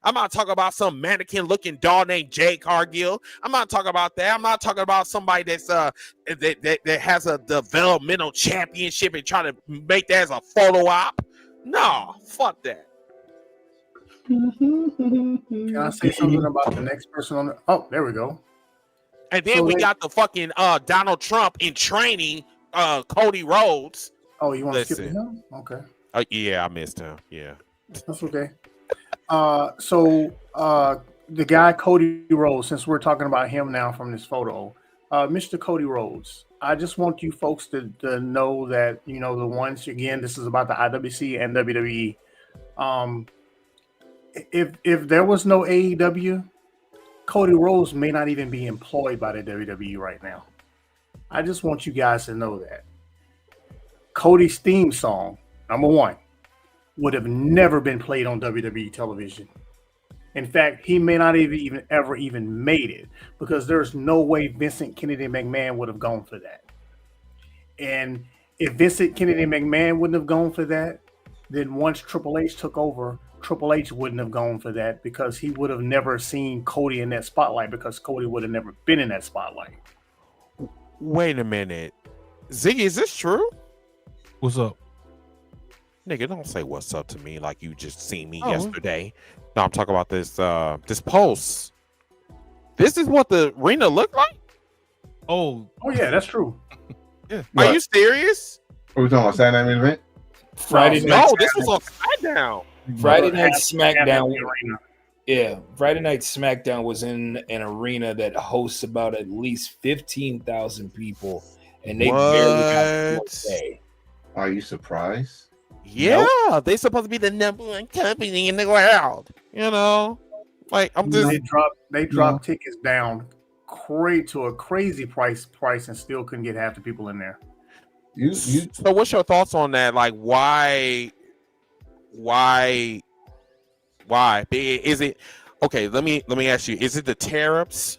I'm not talking about some mannequin-looking dog named Jay Cargill. I'm not talking about that. I'm not talking about somebody that's that has a developmental championship and trying to make that as a photo op. No, fuck that. Can I say something about the next person on the? Oh, there we go. And then we got the fucking Donald Trump in training, Cody Rhodes. Oh, you want to skip him? Okay. Yeah, I missed him. Yeah, that's okay. The guy Cody Rhodes, since we're talking about him now from this photo, Mr. Cody Rhodes, I just want you folks to know that, you know, the ones, again, this is about the IWC and WWE. If there was no AEW, Cody Rhodes may not even be employed by the WWE right now. I just want you guys to know that. Cody's theme song, number one, would have never been played on WWE television. In fact, he may not even ever made it, because there's no way Vincent Kennedy McMahon would have gone for that. And if Vincent Kennedy McMahon wouldn't have gone for that, then once Triple H took over, Triple H wouldn't have gone for that, because he would have never seen Cody in that spotlight, because Cody would have never been in that spotlight. Wait a minute. Ziggy, is this true? What's up? Nigga, don't say what's up to me like you just seen me yesterday. No, I'm talking about this this post. This is what the arena looked like? Oh yeah, that's true. Yeah. Are you serious? What are we talking about? Saturday Night Event? Friday night. No, this was on SmackDown. Friday Night SmackDown. Yeah, Friday Night SmackDown was in an arena that hosts about at least 15,000 people, and they barely got one day. Are you surprised? Yeah, They're supposed to be the number one company in the world. You know, like I'm just they dropped tickets down to a crazy price, and still couldn't get half the people in there. So, what's your thoughts on that? Like, why? Is it okay? Let me ask you: is it the tariffs?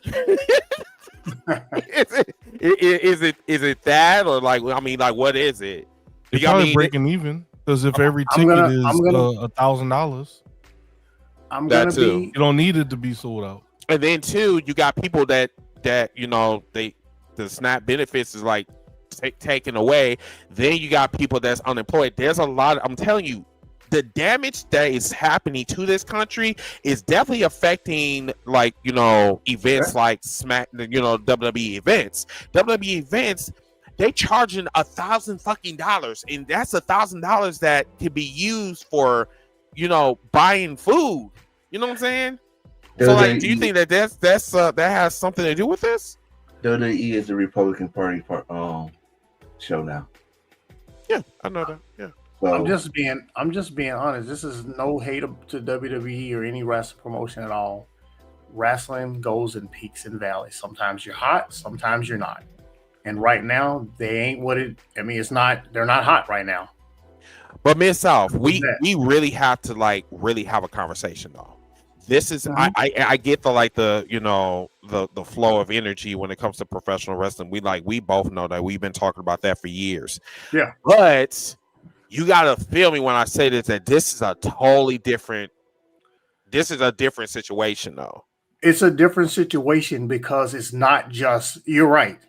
is it that, or like? I mean, like, what is it? It's probably breaking even, because if every ticket is $1,000, I'm gonna be. You don't need it to be sold out. And then too, you got people that you know the SNAP benefits is like taken away. Then you got people that's unemployed. There's a lot. I'm telling you, the damage that is happening to this country is definitely affecting, like, you know, events like WWE events. WWE events, they charging $1,000 and that's $1,000 that can be used for, you know, buying food. You know what I'm saying? So, like, do you think that that has something to do with this? WWE is the Republican Party show now. Yeah, I know that. Yeah. So, I'm just being honest. This is no hate to WWE or any wrestling promotion at all. Wrestling goes in peaks and valleys. Sometimes you're hot, sometimes you're not. And right now, they ain't what it. I mean, it's not. They're not hot right now. But Mid-South, we really have to have a conversation though. This is I get the flow of energy when it comes to professional wrestling. We both know that we've been talking about that for years. Yeah. But you gotta feel me when I say this, that this is a different situation though. It's a different situation because it's not just you're right.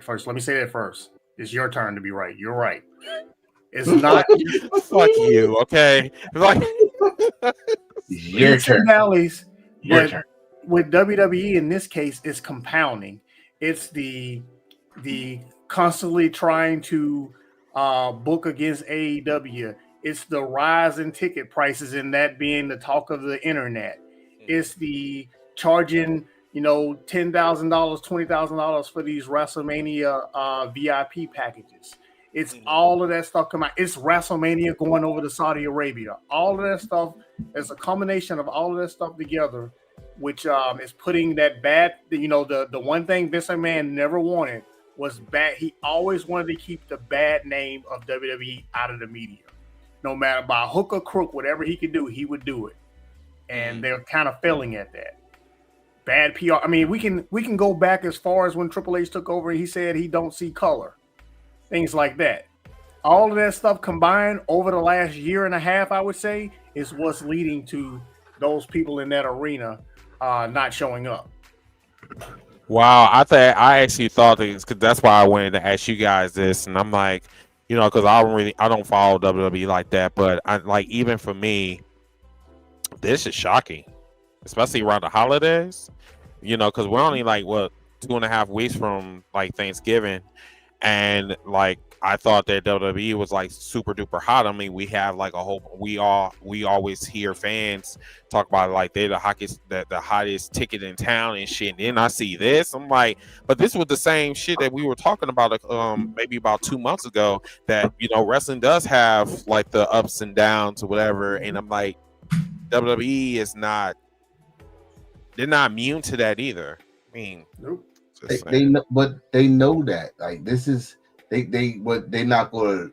First, let me say that first. It's your turn to be right. You're right. It's not fuck you, okay? Like your turn. Valleys, your turn. With WWE in this case, it's compounding. It's the constantly trying to book against AEW. It's the rise in ticket prices and that being the talk of the internet. It's the charging, $10,000, $20,000 for these WrestleMania VIP packages. It's all of that stuff coming out. It's WrestleMania going over to Saudi Arabia. All of that stuff is a combination of all of that stuff together, which is putting that bad, the one thing Vince McMahon never wanted was bad. He always wanted to keep the bad name of WWE out of the media. No matter by hook or crook, whatever he could do, he would do it. And they're kind of failing at that. Bad PR. I mean, we can go back as far as when Triple H took over. He said he don't see color. Things like that. All of that stuff combined over the last year and a half, I would say, is what's leading to those people in that arena not showing up. Wow, I actually thought this, because that's why I wanted to ask you guys this, and I'm like, because I don't follow WWE like that, but even for me, this is shocking, especially around the holidays, because we're only 2.5 weeks from Thanksgiving. And I thought that WWE was super duper hot. I mean, we have we always hear fans talk about they're the hottest ticket in town and shit. And then I see this, I'm like, but this was the same shit that we were talking about maybe about 2 months ago, that wrestling does have the ups and downs or whatever. And I'm like, WWE is not, they're not immune to that either. I mean, nope. They know, but they know that this is they're not gonna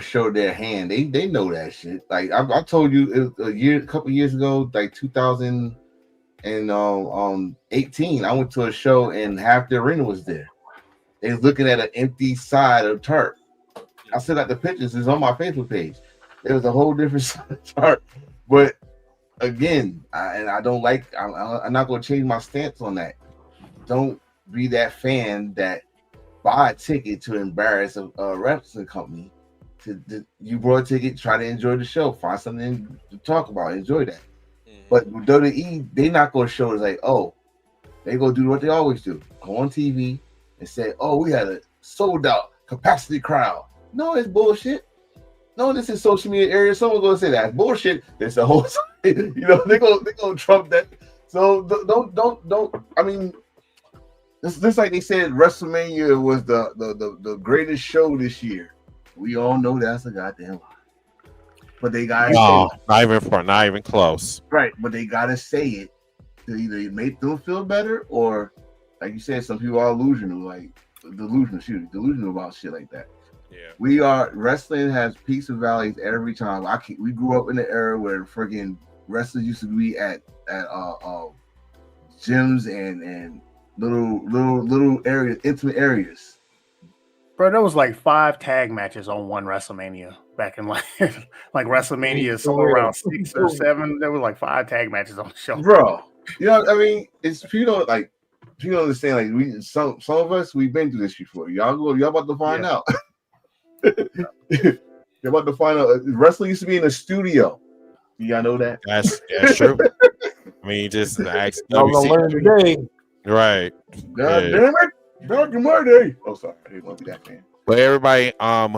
show their hand. They know that shit. I told you a couple years ago, 2018, I went to a show and half the arena was there. They was looking at an empty side of tarp. I still got the pictures. It's on my Facebook page. There was a whole different side of tarp. But again, I don't like. I'm not gonna change my stance on that. Don't be that fan that buy a ticket to embarrass a wrestling company. You brought a ticket, try to enjoy the show, find something to talk about, enjoy that. But with WWE, they're not going to show us they go do what they always do: go on TV and say, "Oh, we had a sold out capacity crowd." No, it's bullshit. No, this is social media area. Someone's going to say that's bullshit. There's a whole You know, they gonna trump that. So don't. I mean, it's like they said WrestleMania was the greatest show this year. We all know that's a goddamn lie. But they gotta say it. not even close. Right, but they gotta say it to either make them feel better or, like you said, some people are delusional about shit like that. Yeah, wrestling has peaks and valleys every time. We grew up in the era where freaking wrestlers used to be at gyms and little areas, intimate areas. Bro, there was like 5 tag matches on one WrestleMania back in like WrestleMania somewhere around 6 or 7. There was like 5 tag matches on the show. Bro, you know, I mean, it's people understand, like some of us, we've been through this before. Y'all about to find out. You're about to find out. Wrestling used to be in a studio. You gotta know that. That's true. I mean, just ask. I'm gonna learn today. Right. God damn it. Back in my day. Oh, sorry. I didn't want to be that fan. But everybody,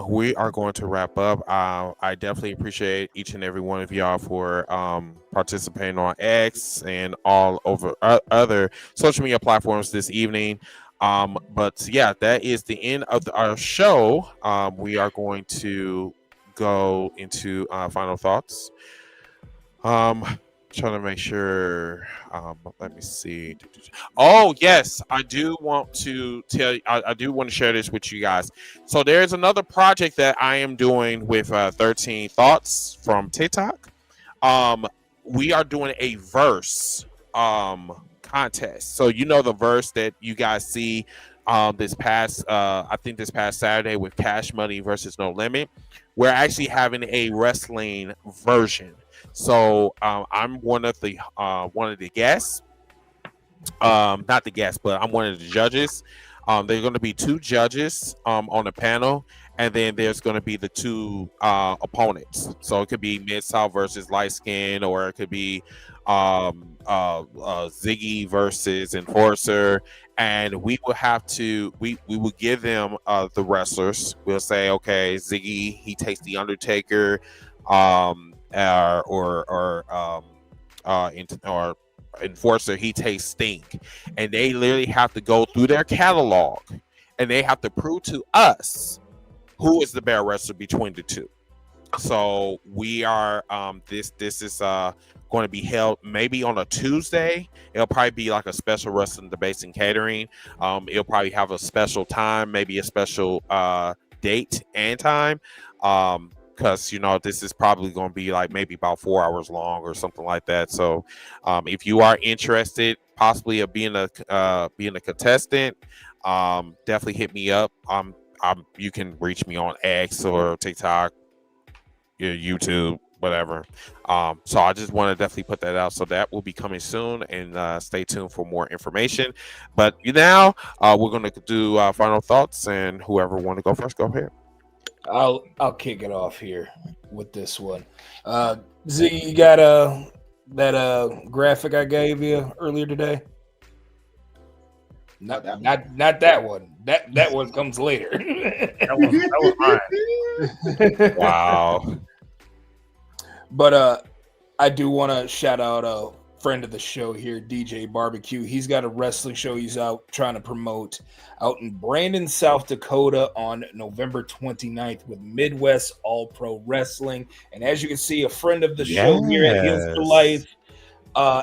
we are going to wrap up. I definitely appreciate each and every one of y'all for participating on X and all over other social media platforms this evening. But yeah, that is the end of our show. We are going to go into final thoughts. Trying to make sure. Let me see. Oh yes, I do want to tell you. I do want to share this with you guys. So there's another project that I am doing with 13 Thoughts from TikTok. We are doing a verse contest. So you know the verse that you guys see this past Saturday with Cash Money versus No Limit. We're actually having a wrestling version. So I'm one of the guests, not the guests, but I'm one of the judges. There's going to be 2 judges on the panel, and then there's going to be the 2 opponents. So it could be Mid-South versus Light Skin, or it could be Ziggy versus Enforcer, and we will have to we will give them the wrestlers. We'll say, okay, Ziggy, he takes the Undertaker, or Enforcer, he takes Sting, and they literally have to go through their catalog and they have to prove to us who is the better wrestler between the 2. So we are this is going to be held maybe on a Tuesday. It'll probably be like a special wrestling debates and catering. It'll probably have a special time, maybe a special date and time. Because this is probably going to be like maybe about 4 hours long or something like that. So if you are interested possibly of being a contestant, definitely hit me up. You can reach me on X or TikTok, YouTube, whatever. So I just want to definitely put that out. So that will be coming soon, and stay tuned for more information. But now we're going to do final thoughts, and whoever want to go first, go ahead. I'll kick it off here with this one. Z, you got that graphic I gave you earlier today? Not that one. That one comes later. that was mine. Wow. But I do want to shout out a friend of the show here, DJ Barbecue. He's got a wrestling show he's out trying to promote out in Brandon, South Dakota on November 29th with Midwest All Pro Wrestling. And as you can see, a friend of the show here at Heels for Life,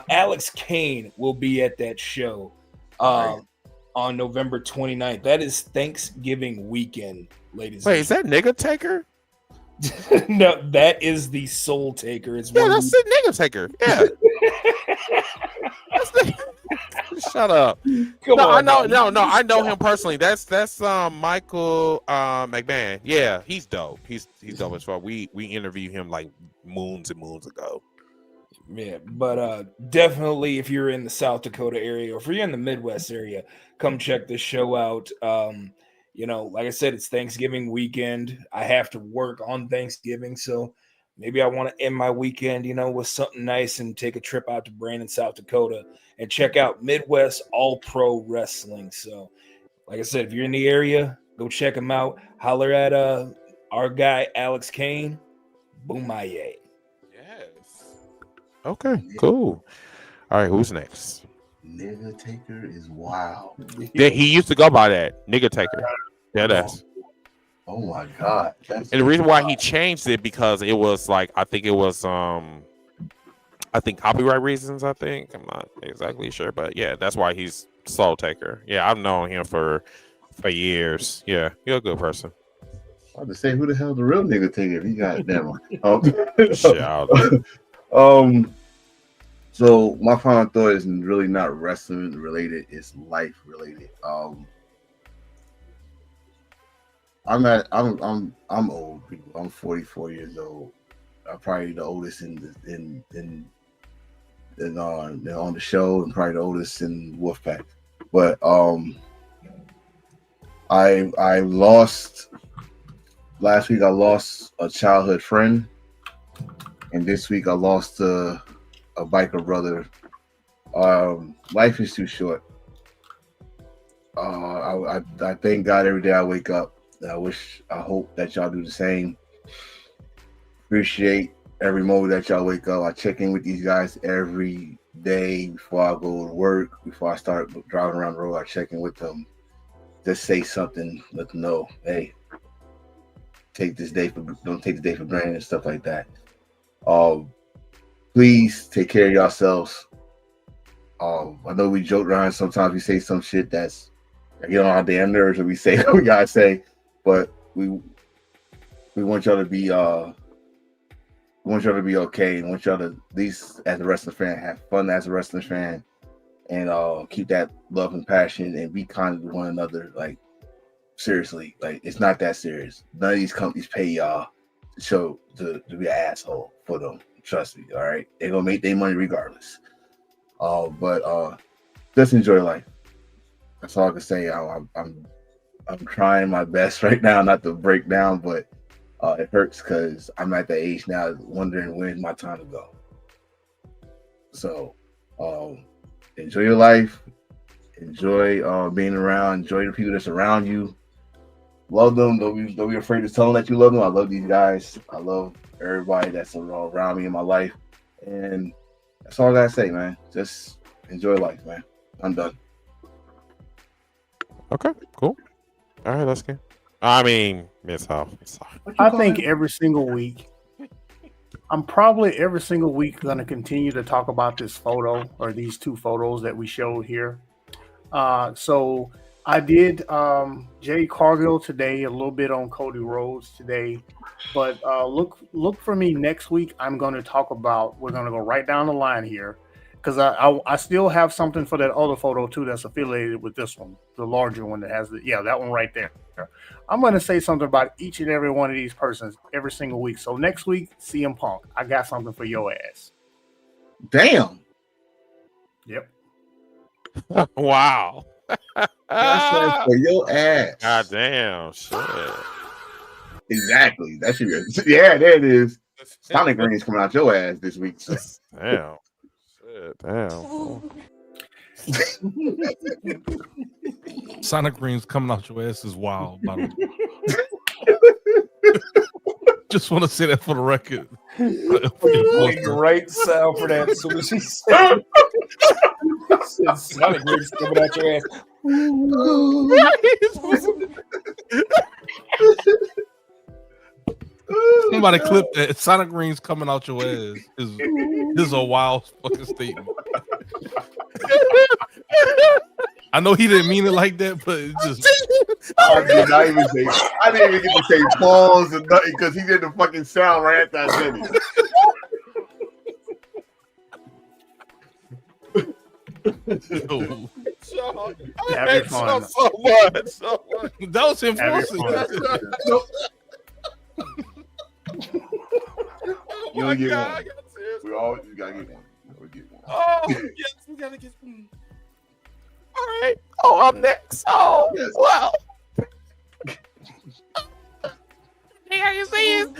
Alex Kane, will be at that show on November 29th. That is Thanksgiving weekend, ladies. Wait, is that Nigga Taker? No, that is the Soul Taker. That's the Nigga Taker. Yeah. Shut up. I know him personally. That's Michael McMahon. Yeah, he's dope. He's dope as well. We interviewed him like moons and moons ago. Yeah, but definitely if you're in the South Dakota area or if you're in the Midwest area, come check this show out. Like I said, it's Thanksgiving weekend. I have to work on Thanksgiving, so maybe I want to end my weekend, with something nice and take a trip out to Brandon, South Dakota, and check out Midwest All Pro Wrestling. So, like I said, if you're in the area, go check him out. Holler at our guy Alex Kane. Boomaye. Yes. Okay, cool. All right, who's next? Nigga Taker is wild. Yeah, he used to go by that. Nigga Taker. Yeah, that's. Oh my god. And the reason why he changed it because it was like I think copyright reasons. I think I'm not exactly sure, but yeah, that's why he's Soul Taker. Yeah, I've known him for years. Yeah, you're a good person. I was to say, who the hell the real nigga Taker? He got it down. So my final thought is really not wrestling related; it's life related. I'm old people. I'm 44 years old. I'm probably the oldest on the show, and probably the oldest in Wolfpack. But I lost last week. I lost a childhood friend, and this week I lost a biker brother. Life is too short. I thank God every day I wake up. I hope that y'all do the same. Appreciate every moment that y'all wake up. I check in with these guys every day before I go to work, before I start driving around the road. I check in with them. Just say something, let them know, hey, don't take this day for granted and stuff like that. Please take care of yourselves. I know we joke around sometimes. We say some shit that's get on our damn nerves, and we say what we gotta say. But we want y'all to be okay, and want y'all to, at least as a wrestling fan, have fun as a wrestling fan, and keep that love and passion, and be kind to one another. Like, seriously, like, it's not that serious. None of these companies pay y'all to be an asshole for them. Trust me, all right? They're gonna make their money regardless. But just enjoy life. That's all I can say. I'm trying my best right now not to break down, but it hurts because I'm at the age now wondering when's my time to go. So enjoy your life. Enjoy being around. Enjoy the people that's around you. Love them. Don't be afraid to tell them that you love them. I love these guys. I love everybody that's around me in my life. And that's all I gotta say, man. Just enjoy life, man. I'm done. Okay, cool. All right, let's go. I mean, Miss Hoff. I think every single week, I'm probably every single week going to continue to talk about this photo or these two photos that we showed here. So I did Jay Cargill today, a little bit on Cody Rhodes today, but look for me next week. I'm going to talk about, we're going to go right down the line here, because I still have something for that other photo too that's affiliated with this one, the larger one that has that one right there. I'm going to say something about each and every one of these persons every single week. So next week, CM Punk, I got something for your ass. Damn. Yep. Wow. That's for your ass. God damn. Shit. Exactly. That should be. Yeah, there it is. Sonic Green's coming out your ass this week. So. Damn. Shit. Damn. Sonic Green's coming out your ass is wild, by the way. Just want to say that for the record. The right sound for that. So she said, Sonic Green's coming out your ass. Somebody clip that. Sonic Green's coming out your ass is a wild fucking statement. I know he didn't mean it like that, but it just. I didn't even get to say pause and nothing because he did the fucking sound right after I said it. Having fun. So much. That was him forcing. You don't get one. We always gotta get one. We get one. Oh yes, we gotta get one. All right. Oh, I'm next. Oh, yes. Wow. Hey, how you see it?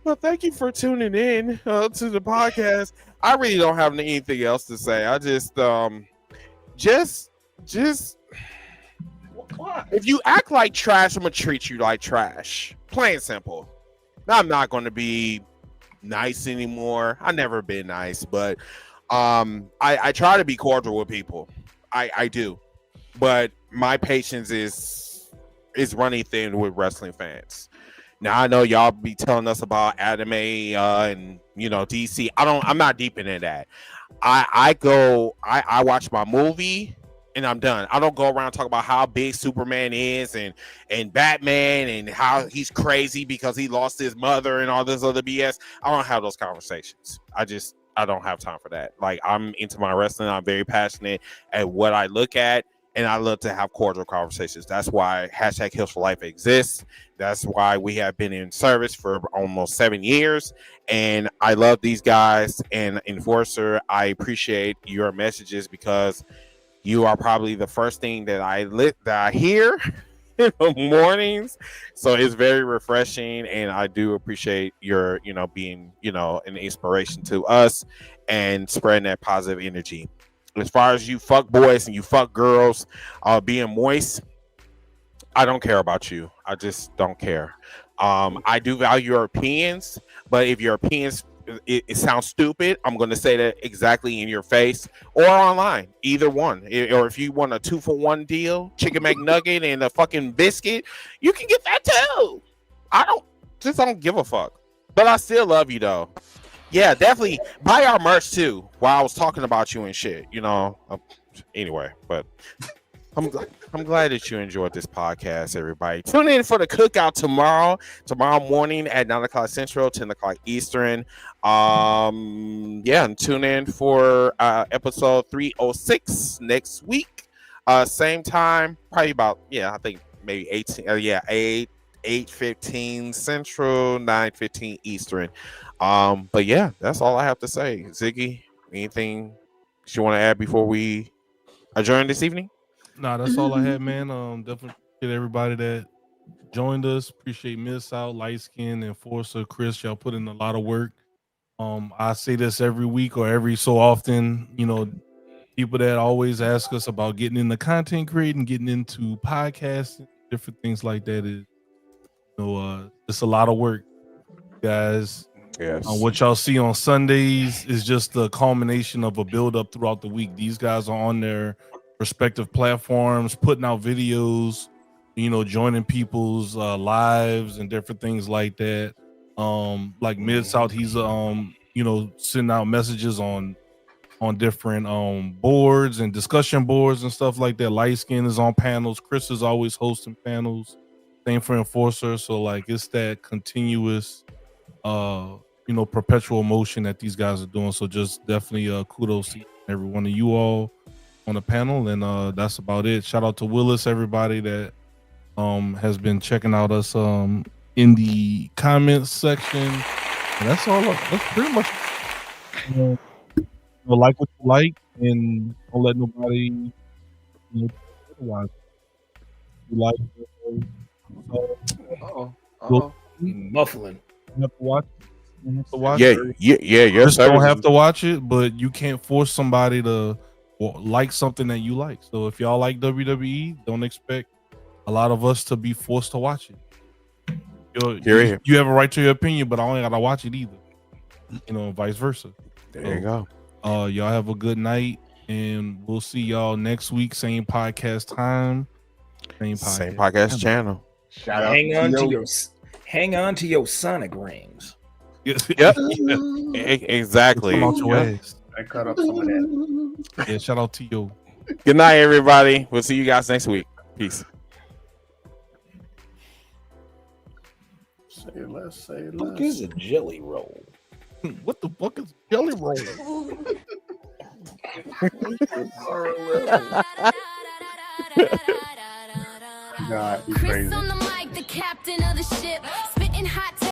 Well, thank you for tuning in to the podcast. I really don't have anything else to say. I just if you act like trash, I'm gonna treat you like trash. Plain and simple. I'm not going to be nice anymore. I've never been nice, but I try to be cordial with people. I do, but my patience is running thin with wrestling fans. Now I know y'all be telling us about anime and DC. I'm not deep into that. I watch my movie and I'm done. I don't go around talking about how big Superman is and Batman and how he's crazy because he lost his mother and all this other BS. I don't have those conversations. I don't have time for that. Like, I'm into my wrestling. I'm very passionate at what I look at, and I love to have cordial conversations. That's why hashtag Heels for Life exists. That's why we have been in service for almost 7 years, and I love these guys. And Enforcer, I appreciate your messages because you are probably the first thing that I hear in the mornings. So it's very refreshing, and I do appreciate your being an inspiration to us and spreading that positive energy. As far as you fuck boys and you fuck girls being moist, I don't care about you. I just don't care. I do value your opinions, but if your opinions it sounds stupid, I'm going to say that exactly in your face or online, either one. Or if you want a 2-for-1 deal, chicken McNugget and a fucking biscuit, you can get that too. I don't give a fuck, but I still love you though. Yeah, definitely buy our merch too. While I was talking about you and shit, anyway, but I'm glad that you enjoyed this podcast, everybody. Tune in for the cookout tomorrow morning at 9 o'clock Central, 10 o'clock Eastern. And tune in for episode 306 next week. Same time, probably about, I think maybe 8:15 Central, 9:15 Eastern. But yeah, that's all I have to say. Ziggy, anything you want to add before we adjourn this evening? Nah, that's all I had, man. Definitely appreciate everybody that joined us. Appreciate Miss Out, Light Skin, Enforcer, Chris. Y'all put in a lot of work. I say this every week or every so often. People that always ask us about getting into content creating, getting into podcasting, different things like that is, it's a lot of work, guys. Yes. What y'all see on Sundays is just the culmination of a build up throughout the week. These guys are on their respective platforms, putting out videos, joining people's lives and different things like that. Like Mid-South, he's sending out messages on different boards and discussion boards and stuff like that. Light Skin is on panels. Chris is always hosting panels. Same for Enforcer. So like it's that continuous perpetual motion that these guys are doing. So just definitely kudos to every one of you all on the panel, and that's about it. Shout out to Willis, everybody that has been checking out us in the comments section. And that's all. That's pretty much like what you like, and don't let nobody otherwise. You like muffling. You have to watch it. You have to watch yes. You don't have to watch it, but you can't force somebody to like something that you like. So if y'all like WWE, don't expect a lot of us to be forced to watch it. You have a right to your opinion, but I only gotta watch it either. Vice versa. There you go. Y'all have a good night, and we'll see y'all next week. Same podcast time, same podcast channel. Shout out. Hang on to your Sonic rings. Yep. Exactly. Come out your ass. I cut up some of that. Yeah, shout out to you. Good night, everybody. We'll see you guys next week. Peace. Say less. What is a jelly roll? What the fuck is jelly roll? God, you Chris crazy. on the mic, the captain of the ship, spitting hot